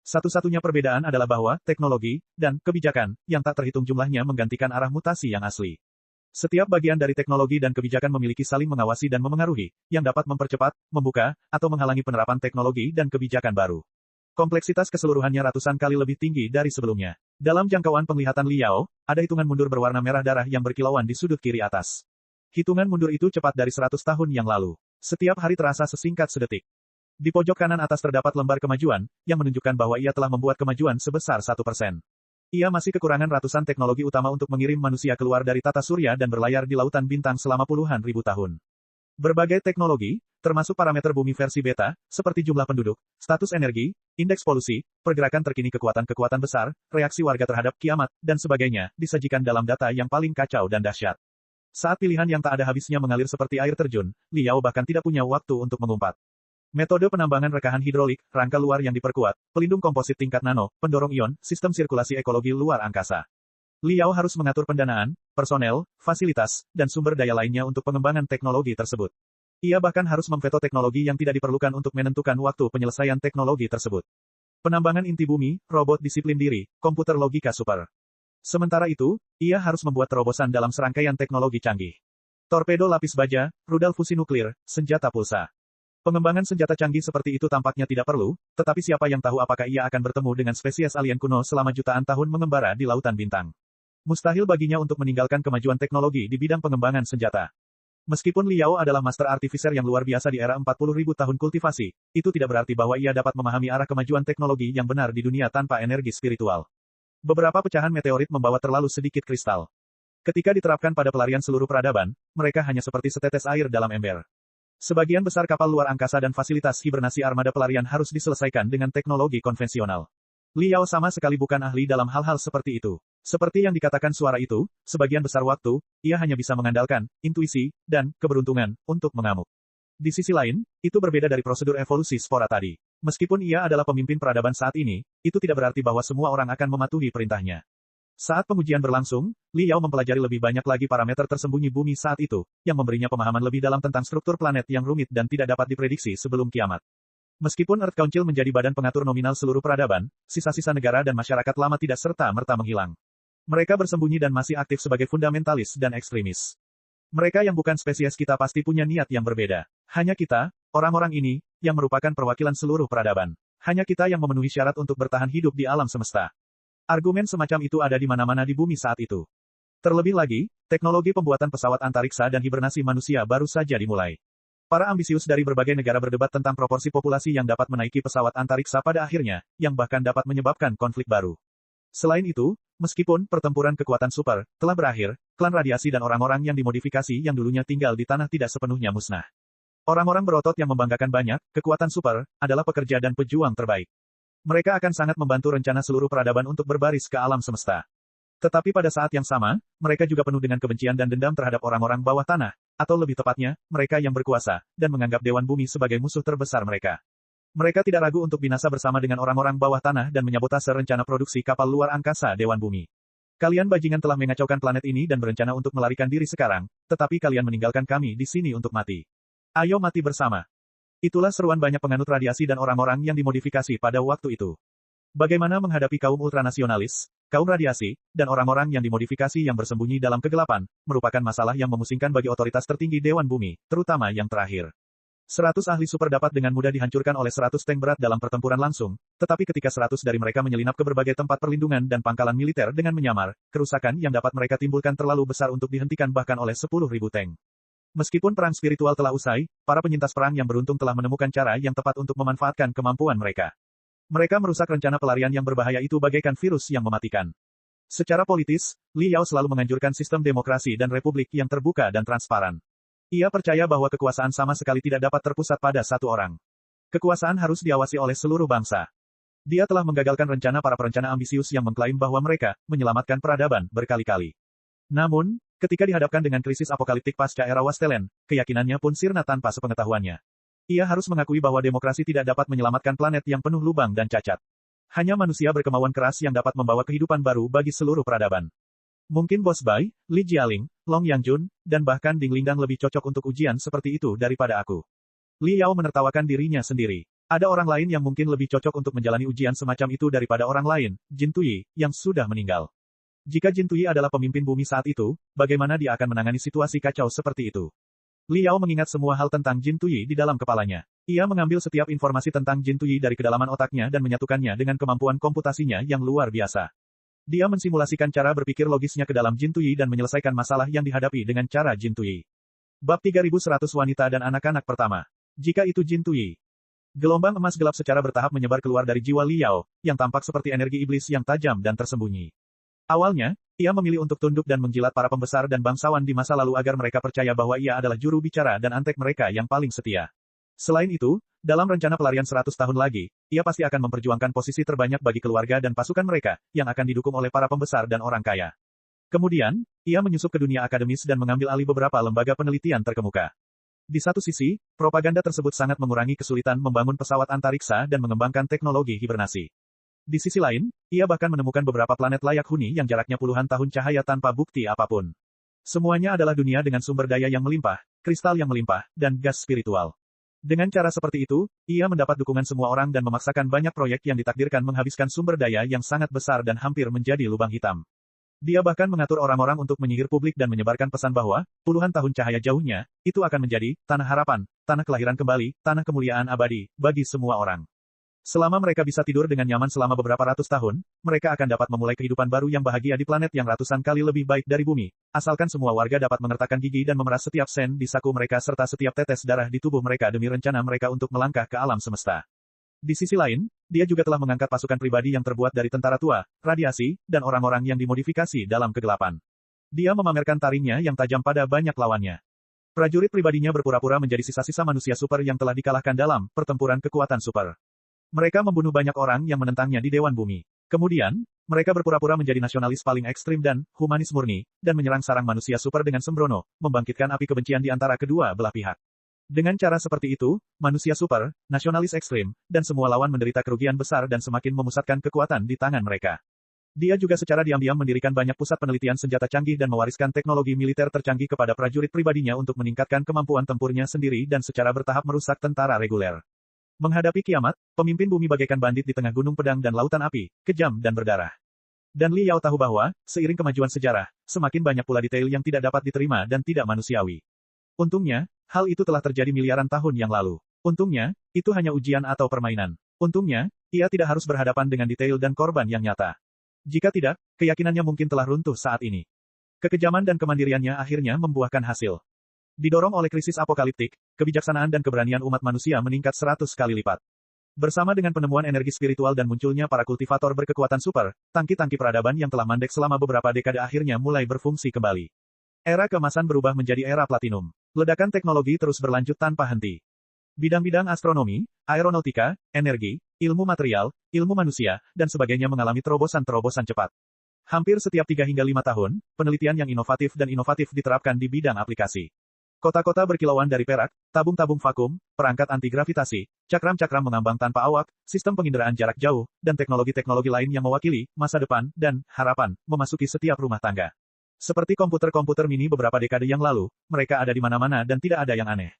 Satu-satunya perbedaan adalah bahwa, teknologi, dan kebijakan, yang tak terhitung jumlahnya menggantikan arah mutasi yang asli. Setiap bagian dari teknologi dan kebijakan memiliki saling mengawasi dan memengaruhi, yang dapat mempercepat, membuka, atau menghalangi penerapan teknologi dan kebijakan baru. Kompleksitas keseluruhannya ratusan kali lebih tinggi dari sebelumnya. Dalam jangkauan penglihatan Liao, ada hitungan mundur berwarna merah darah yang berkilauan di sudut kiri atas. Hitungan mundur itu cepat dari 100 tahun yang lalu. Setiap hari terasa sesingkat sedetik. Di pojok kanan atas terdapat lembar kemajuan, yang menunjukkan bahwa ia telah membuat kemajuan sebesar 1%. Ia masih kekurangan ratusan teknologi utama untuk mengirim manusia keluar dari tata surya dan berlayar di lautan bintang selama puluhan ribu tahun. Berbagai teknologi, termasuk parameter bumi versi beta, seperti jumlah penduduk, status energi, indeks polusi, pergerakan terkini kekuatan-kekuatan besar, reaksi warga terhadap kiamat, dan sebagainya, disajikan dalam data yang paling kacau dan dahsyat. Saat pilihan yang tak ada habisnya mengalir seperti air terjun, Liao bahkan tidak punya waktu untuk mengumpat. Metode penambangan rekahan hidrolik, rangka luar yang diperkuat, pelindung komposit tingkat nano, pendorong ion, sistem sirkulasi ekologi luar angkasa. Liao harus mengatur pendanaan, personel, fasilitas, dan sumber daya lainnya untuk pengembangan teknologi tersebut. Ia bahkan harus memveto teknologi yang tidak diperlukan untuk menentukan waktu penyelesaian teknologi tersebut. Penambangan inti bumi, robot disiplin diri, komputer logika super. Sementara itu, ia harus membuat terobosan dalam serangkaian teknologi canggih. Torpedo lapis baja, rudal fusi nuklir, senjata pulsa. Pengembangan senjata canggih seperti itu tampaknya tidak perlu, tetapi siapa yang tahu apakah ia akan bertemu dengan spesies alien kuno selama jutaan tahun mengembara di lautan bintang. Mustahil baginya untuk meninggalkan kemajuan teknologi di bidang pengembangan senjata. Meskipun Liao adalah master artificer yang luar biasa di era 40.000 tahun kultivasi, itu tidak berarti bahwa ia dapat memahami arah kemajuan teknologi yang benar di dunia tanpa energi spiritual. Beberapa pecahan meteorit membawa terlalu sedikit kristal. Ketika diterapkan pada pelarian seluruh peradaban, mereka hanya seperti setetes air dalam ember. Sebagian besar kapal luar angkasa dan fasilitas hibernasi armada pelarian harus diselesaikan dengan teknologi konvensional. Liao sama sekali bukan ahli dalam hal-hal seperti itu. Seperti yang dikatakan suara itu, sebagian besar waktu, ia hanya bisa mengandalkan intuisi dan keberuntungan untuk mengamuk. Di sisi lain, itu berbeda dari prosedur evolusi spora tadi. Meskipun ia adalah pemimpin peradaban saat ini, itu tidak berarti bahwa semua orang akan mematuhi perintahnya. Saat pengujian berlangsung, Li Yao mempelajari lebih banyak lagi parameter tersembunyi bumi saat itu, yang memberinya pemahaman lebih dalam tentang struktur planet yang rumit dan tidak dapat diprediksi sebelum kiamat. Meskipun Earth Council menjadi badan pengatur nominal seluruh peradaban, sisa-sisa negara dan masyarakat lama tidak serta-merta menghilang. Mereka bersembunyi dan masih aktif sebagai fundamentalis dan ekstremis. Mereka yang bukan spesies kita pasti punya niat yang berbeda. Hanya kita, orang-orang ini, yang merupakan perwakilan seluruh peradaban. Hanya kita yang memenuhi syarat untuk bertahan hidup di alam semesta. Argumen semacam itu ada di mana-mana di bumi saat itu. Terlebih lagi, teknologi pembuatan pesawat antariksa dan hibernasi manusia baru saja dimulai. Para ambisius dari berbagai negara berdebat tentang proporsi populasi yang dapat menaiki pesawat antariksa pada akhirnya, yang bahkan dapat menyebabkan konflik baru. Selain itu, meskipun pertempuran kekuatan super telah berakhir, klan radiasi dan orang-orang yang dimodifikasi yang dulunya tinggal di tanah tidak sepenuhnya musnah. Orang-orang berotot yang membanggakan banyak, kekuatan super, adalah pekerja dan pejuang terbaik. Mereka akan sangat membantu rencana seluruh peradaban untuk berbaris ke alam semesta. Tetapi pada saat yang sama, mereka juga penuh dengan kebencian dan dendam terhadap orang-orang bawah tanah, atau lebih tepatnya, mereka yang berkuasa, dan menganggap Dewan Bumi sebagai musuh terbesar mereka. Mereka tidak ragu untuk binasa bersama dengan orang-orang bawah tanah dan menyabotase rencana produksi kapal luar angkasa Dewan Bumi. Kalian bajingan telah mengacaukan planet ini dan berencana untuk melarikan diri sekarang, tetapi kalian meninggalkan kami di sini untuk mati. Ayo mati bersama. Itulah seruan banyak penganut radiasi dan orang-orang yang dimodifikasi pada waktu itu. Bagaimana menghadapi kaum ultranasionalis, kaum radiasi, dan orang-orang yang dimodifikasi yang bersembunyi dalam kegelapan, merupakan masalah yang memusingkan bagi otoritas tertinggi Dewan Bumi, terutama yang terakhir. 100 ahli super dapat dengan mudah dihancurkan oleh 100 tank berat dalam pertempuran langsung, tetapi ketika 100 dari mereka menyelinap ke berbagai tempat perlindungan dan pangkalan militer dengan menyamar, kerusakan yang dapat mereka timbulkan terlalu besar untuk dihentikan bahkan oleh 10.000 tank. Meskipun perang spiritual telah usai, para penyintas perang yang beruntung telah menemukan cara yang tepat untuk memanfaatkan kemampuan mereka. Mereka merusak rencana pelarian yang berbahaya itu bagaikan virus yang mematikan. Secara politis, Li Yao selalu menganjurkan sistem demokrasi dan republik yang terbuka dan transparan. Ia percaya bahwa kekuasaan sama sekali tidak dapat terpusat pada satu orang. Kekuasaan harus diawasi oleh seluruh bangsa. Dia telah menggagalkan rencana para perencana ambisius yang mengklaim bahwa mereka menyelamatkan peradaban berkali-kali. Namun, ketika dihadapkan dengan krisis apokaliptik pasca era Wastelen, keyakinannya pun sirna tanpa sepengetahuannya. Ia harus mengakui bahwa demokrasi tidak dapat menyelamatkan planet yang penuh lubang dan cacat. Hanya manusia berkemauan keras yang dapat membawa kehidupan baru bagi seluruh peradaban. Mungkin Bos Bai, Li Jialing, Long Yangjun, dan bahkan Ding Lingdang lebih cocok untuk ujian seperti itu daripada aku. Li Yao menertawakan dirinya sendiri. Ada orang lain yang mungkin lebih cocok untuk menjalani ujian semacam itu daripada orang lain, Jin Tuyi, yang sudah meninggal. Jika Jin Tuyi adalah pemimpin bumi saat itu, bagaimana dia akan menangani situasi kacau seperti itu? Li Yao mengingat semua hal tentang Jin Tuyi di dalam kepalanya. Ia mengambil setiap informasi tentang Jin Tuyi dari kedalaman otaknya dan menyatukannya dengan kemampuan komputasinya yang luar biasa. Dia mensimulasikan cara berpikir logisnya ke dalam Jin Tuyi dan menyelesaikan masalah yang dihadapi dengan cara Jin Tuyi. Bab 3100 Wanita dan Anak-anak Pertama. Jika itu Jin Tuyi. Gelombang emas gelap secara bertahap menyebar keluar dari jiwa Li Yao, yang tampak seperti energi iblis yang tajam dan tersembunyi. Awalnya, ia memilih untuk tunduk dan menjilat para pembesar dan bangsawan di masa lalu agar mereka percaya bahwa ia adalah juru bicara dan antek mereka yang paling setia. Selain itu, dalam rencana pelarian 100 tahun lagi, ia pasti akan memperjuangkan posisi terbanyak bagi keluarga dan pasukan mereka, yang akan didukung oleh para pembesar dan orang kaya. Kemudian, ia menyusup ke dunia akademis dan mengambil alih beberapa lembaga penelitian terkemuka. Di satu sisi, propaganda tersebut sangat mengurangi kesulitan membangun pesawat antariksa dan mengembangkan teknologi hibernasi. Di sisi lain, ia bahkan menemukan beberapa planet layak huni yang jaraknya puluhan tahun cahaya tanpa bukti apapun. Semuanya adalah dunia dengan sumber daya yang melimpah, kristal yang melimpah, dan gas spiritual. Dengan cara seperti itu, ia mendapat dukungan semua orang dan memaksakan banyak proyek yang ditakdirkan menghabiskan sumber daya yang sangat besar dan hampir menjadi lubang hitam. Dia bahkan mengatur orang-orang untuk menyihir publik dan menyebarkan pesan bahwa, puluhan tahun cahaya jauhnya, itu akan menjadi tanah harapan, tanah kelahiran kembali, tanah kemuliaan abadi, bagi semua orang. Selama mereka bisa tidur dengan nyaman selama beberapa ratus tahun, mereka akan dapat memulai kehidupan baru yang bahagia di planet yang ratusan kali lebih baik dari bumi, asalkan semua warga dapat mengertakkan gigi dan memeras setiap sen di saku mereka serta setiap tetes darah di tubuh mereka demi rencana mereka untuk melangkah ke alam semesta. Di sisi lain, dia juga telah mengangkat pasukan pribadi yang terbuat dari tentara tua, radiasi, dan orang-orang yang dimodifikasi dalam kegelapan. Dia memamerkan taringnya yang tajam pada banyak lawannya. Prajurit pribadinya berpura-pura menjadi sisa-sisa manusia super yang telah dikalahkan dalam pertempuran kekuatan super. Mereka membunuh banyak orang yang menentangnya di Dewan Bumi. Kemudian, mereka berpura-pura menjadi nasionalis paling ekstrim dan humanis murni, dan menyerang sarang manusia super dengan sembrono, membangkitkan api kebencian di antara kedua belah pihak. Dengan cara seperti itu, manusia super, nasionalis ekstrim, dan semua lawan menderita kerugian besar dan semakin memusatkan kekuatan di tangan mereka. Dia juga secara diam-diam mendirikan banyak pusat penelitian senjata canggih dan mewariskan teknologi militer tercanggih kepada prajurit pribadinya untuk meningkatkan kemampuan tempurnya sendiri dan secara bertahap merusak tentara reguler. Menghadapi kiamat, pemimpin bumi bagaikan bandit di tengah gunung pedang dan lautan api, kejam dan berdarah. Dan Li Yao tahu bahwa, seiring kemajuan sejarah, semakin banyak pula detail yang tidak dapat diterima dan tidak manusiawi. Untungnya, hal itu telah terjadi miliaran tahun yang lalu. Untungnya, itu hanya ujian atau permainan. Untungnya, ia tidak harus berhadapan dengan detail dan korban yang nyata. Jika tidak, keyakinannya mungkin telah runtuh saat ini. Kekejaman dan kemandiriannya akhirnya membuahkan hasil. Didorong oleh krisis apokaliptik, kebijaksanaan dan keberanian umat manusia meningkat 100 kali lipat. Bersama dengan penemuan energi spiritual dan munculnya para kultivator berkekuatan super, tangki-tangki peradaban yang telah mandek selama beberapa dekade akhirnya mulai berfungsi kembali. Era keemasan berubah menjadi era platinum. Ledakan teknologi terus berlanjut tanpa henti. Bidang-bidang astronomi, aeronautika, energi, ilmu material, ilmu manusia, dan sebagainya mengalami terobosan-terobosan cepat. Hampir setiap 3 hingga 5 tahun, penelitian yang inovatif diterapkan di bidang aplikasi. Kota-kota berkilauan dari perak, tabung-tabung vakum, perangkat anti-gravitasi, cakram-cakram mengambang tanpa awak, sistem penginderaan jarak jauh, dan teknologi-teknologi lain yang mewakili masa depan dan harapan memasuki setiap rumah tangga. Seperti komputer-komputer mini beberapa dekade yang lalu, mereka ada di mana-mana dan tidak ada yang aneh.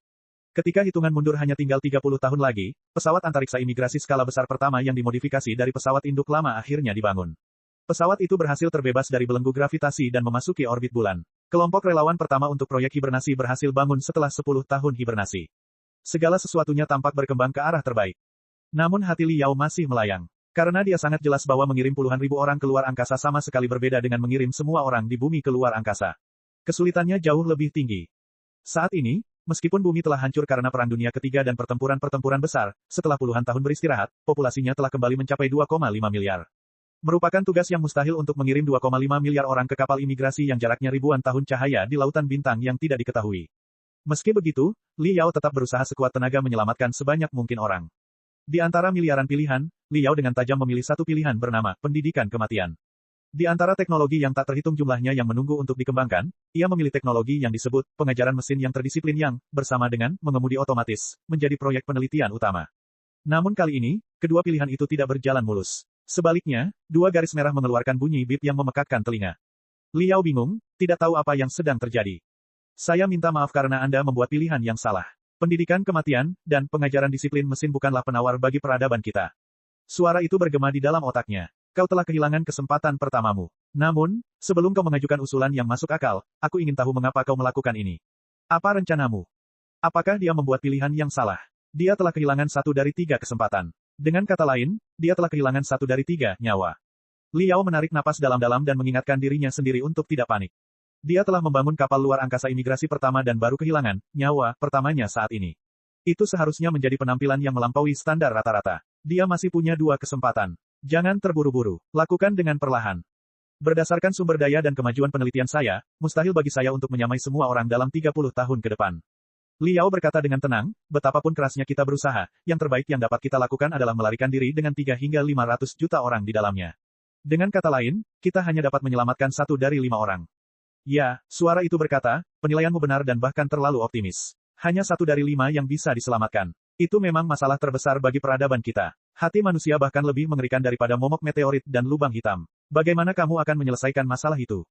Ketika hitungan mundur hanya tinggal 30 tahun lagi, pesawat antariksa imigrasi skala besar pertama yang dimodifikasi dari pesawat induk lama akhirnya dibangun. Pesawat itu berhasil terbebas dari belenggu gravitasi dan memasuki orbit bulan. Kelompok relawan pertama untuk proyek hibernasi berhasil bangun setelah 10 tahun hibernasi. Segala sesuatunya tampak berkembang ke arah terbaik. Namun hati Li Yao masih melayang. Karena dia sangat jelas bahwa mengirim puluhan ribu orang keluar angkasa sama sekali berbeda dengan mengirim semua orang di bumi keluar angkasa. Kesulitannya jauh lebih tinggi. Saat ini, meskipun bumi telah hancur karena Perang Dunia Ketiga dan pertempuran-pertempuran besar, setelah puluhan tahun beristirahat, populasinya telah kembali mencapai 2,5 miliar. Merupakan tugas yang mustahil untuk mengirim 2,5 miliar orang ke kapal imigrasi yang jaraknya ribuan tahun cahaya di lautan bintang yang tidak diketahui. Meski begitu, Li Yao tetap berusaha sekuat tenaga menyelamatkan sebanyak mungkin orang. Di antara miliaran pilihan, Li Yao dengan tajam memilih satu pilihan bernama pendidikan kematian. Di antara teknologi yang tak terhitung jumlahnya yang menunggu untuk dikembangkan, ia memilih teknologi yang disebut pengajaran mesin yang terdisiplin yang, bersama dengan mengemudi otomatis, menjadi proyek penelitian utama. Namun kali ini, kedua pilihan itu tidak berjalan mulus. Sebaliknya, dua garis merah mengeluarkan bunyi bip yang memekakkan telinga. Li Yao bingung, tidak tahu apa yang sedang terjadi. Saya minta maaf karena Anda membuat pilihan yang salah. Pendidikan kematian, dan pengajaran disiplin mesin bukanlah penawar bagi peradaban kita. Suara itu bergema di dalam otaknya. Kau telah kehilangan kesempatan pertamamu. Namun, sebelum kau mengajukan usulan yang masuk akal, aku ingin tahu mengapa kau melakukan ini. Apa rencanamu? Apakah dia membuat pilihan yang salah? Dia telah kehilangan 1 dari 3 kesempatan. Dengan kata lain, dia telah kehilangan 1 dari 3 nyawa. Li Yao menarik napas dalam-dalam dan mengingatkan dirinya sendiri untuk tidak panik. Dia telah membangun kapal luar angkasa imigrasi pertama dan baru kehilangan nyawa pertamanya saat ini. Itu seharusnya menjadi penampilan yang melampaui standar rata-rata. Dia masih punya 2 kesempatan. Jangan terburu-buru. Lakukan dengan perlahan. Berdasarkan sumber daya dan kemajuan penelitian saya, mustahil bagi saya untuk menyamai semua orang dalam 30 tahun ke depan. Li Yao berkata dengan tenang, betapapun kerasnya kita berusaha, yang terbaik yang dapat kita lakukan adalah melarikan diri dengan 3 hingga 500 juta orang di dalamnya. Dengan kata lain, kita hanya dapat menyelamatkan 1 dari 5 orang. Ya, suara itu berkata, penilaianmu benar dan bahkan terlalu optimis. Hanya 1 dari 5 yang bisa diselamatkan. Itu memang masalah terbesar bagi peradaban kita. Hati manusia bahkan lebih mengerikan daripada momok meteorit dan lubang hitam. Bagaimana kamu akan menyelesaikan masalah itu?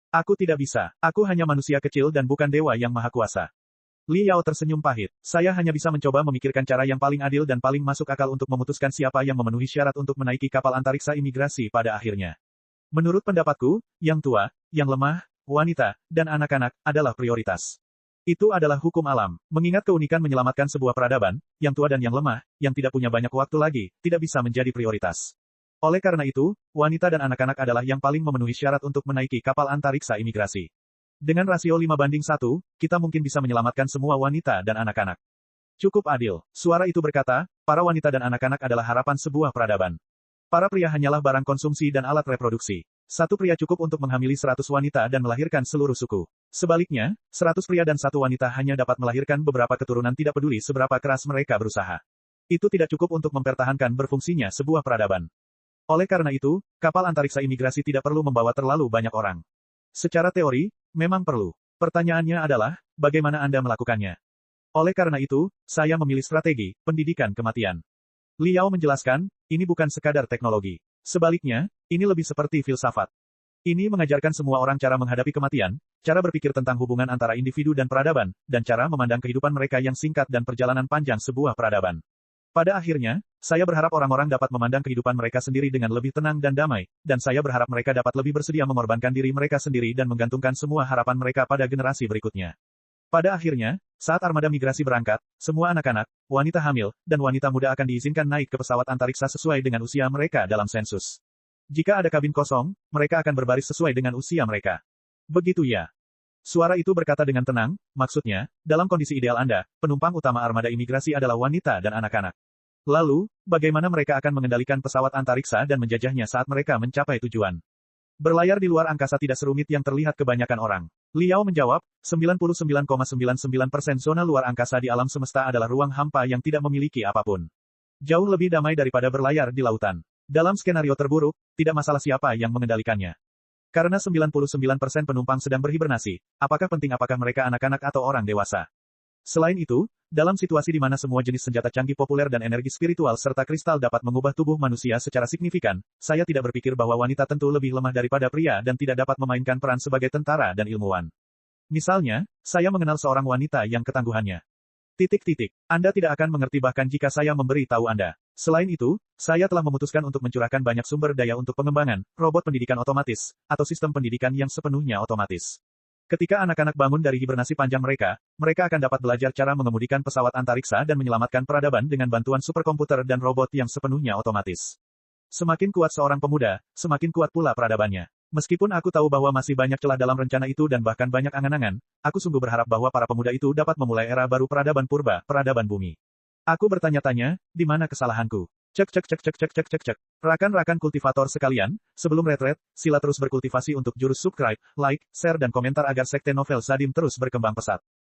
Aku tidak bisa. Aku hanya manusia kecil dan bukan dewa yang maha kuasa. Li Yao tersenyum pahit. Saya hanya bisa mencoba memikirkan cara yang paling adil dan paling masuk akal untuk memutuskan siapa yang memenuhi syarat untuk menaiki kapal antariksa imigrasi pada akhirnya. Menurut pendapatku, yang tua, yang lemah, wanita, dan anak-anak, adalah prioritas. Itu adalah hukum alam. Mengingat keunikan menyelamatkan sebuah peradaban, yang tua dan yang lemah, yang tidak punya banyak waktu lagi, tidak bisa menjadi prioritas. Oleh karena itu, wanita dan anak-anak adalah yang paling memenuhi syarat untuk menaiki kapal antariksa imigrasi. Dengan rasio 5:1, kita mungkin bisa menyelamatkan semua wanita dan anak-anak. Cukup adil. Suara itu berkata, para wanita dan anak-anak adalah harapan sebuah peradaban. Para pria hanyalah barang konsumsi dan alat reproduksi. Satu pria cukup untuk menghamili 100 wanita dan melahirkan seluruh suku. Sebaliknya, 100 pria dan satu wanita hanya dapat melahirkan beberapa keturunan tidak peduli seberapa keras mereka berusaha. Itu tidak cukup untuk mempertahankan berfungsinya sebuah peradaban. Oleh karena itu, kapal antariksa imigrasi tidak perlu membawa terlalu banyak orang. Secara teori, memang perlu. Pertanyaannya adalah, bagaimana Anda melakukannya? Oleh karena itu, saya memilih strategi pendidikan kematian. Liao menjelaskan, ini bukan sekadar teknologi. Sebaliknya, ini lebih seperti filsafat. Ini mengajarkan semua orang cara menghadapi kematian, cara berpikir tentang hubungan antara individu dan peradaban, dan cara memandang kehidupan mereka yang singkat dan perjalanan panjang sebuah peradaban. Pada akhirnya, saya berharap orang-orang dapat memandang kehidupan mereka sendiri dengan lebih tenang dan damai, dan saya berharap mereka dapat lebih bersedia mengorbankan diri mereka sendiri dan menggantungkan semua harapan mereka pada generasi berikutnya. Pada akhirnya, saat armada migrasi berangkat, semua anak-anak, wanita hamil, dan wanita muda akan diizinkan naik ke pesawat antariksa sesuai dengan usia mereka dalam sensus. Jika ada kabin kosong, mereka akan berbaris sesuai dengan usia mereka. Begitu ya. Suara itu berkata dengan tenang, maksudnya, dalam kondisi ideal Anda, penumpang utama armada imigrasi adalah wanita dan anak-anak. Lalu, bagaimana mereka akan mengendalikan pesawat antariksa dan menjajahnya saat mereka mencapai tujuan? Berlayar di luar angkasa tidak serumit yang terlihat kebanyakan orang. Liao menjawab, 99,99% zona luar angkasa di alam semesta adalah ruang hampa yang tidak memiliki apapun. Jauh lebih damai daripada berlayar di lautan. Dalam skenario terburuk, tidak masalah siapa yang mengendalikannya. Karena 99% penumpang sedang berhibernasi, apakah mereka anak-anak atau orang dewasa? Selain itu, dalam situasi di mana semua jenis senjata canggih populer dan energi spiritual serta kristal dapat mengubah tubuh manusia secara signifikan, saya tidak berpikir bahwa wanita tentu lebih lemah daripada pria dan tidak dapat memainkan peran sebagai tentara dan ilmuwan. Misalnya, saya mengenal seorang wanita yang ketangguhannya. Anda tidak akan mengerti bahkan jika saya memberi tahu Anda. Selain itu, saya telah memutuskan untuk mencurahkan banyak sumber daya untuk pengembangan robot pendidikan otomatis, atau sistem pendidikan yang sepenuhnya otomatis. Ketika anak-anak bangun dari hibernasi panjang mereka akan dapat belajar cara mengemudikan pesawat antariksa dan menyelamatkan peradaban dengan bantuan superkomputer dan robot yang sepenuhnya otomatis. Semakin kuat seorang pemuda, semakin kuat pula peradabannya. Meskipun aku tahu bahwa masih banyak celah dalam rencana itu dan bahkan banyak angan-angan, aku sungguh berharap bahwa para pemuda itu dapat memulai era baru peradaban purba, peradaban bumi. Aku bertanya-tanya, di mana kesalahanku? Cek. Rakan-rakan kultivator sekalian, sebelum retret, sila terus berkultivasi untuk jurus subscribe, like, share dan komentar agar sekte novel Sadim terus berkembang pesat.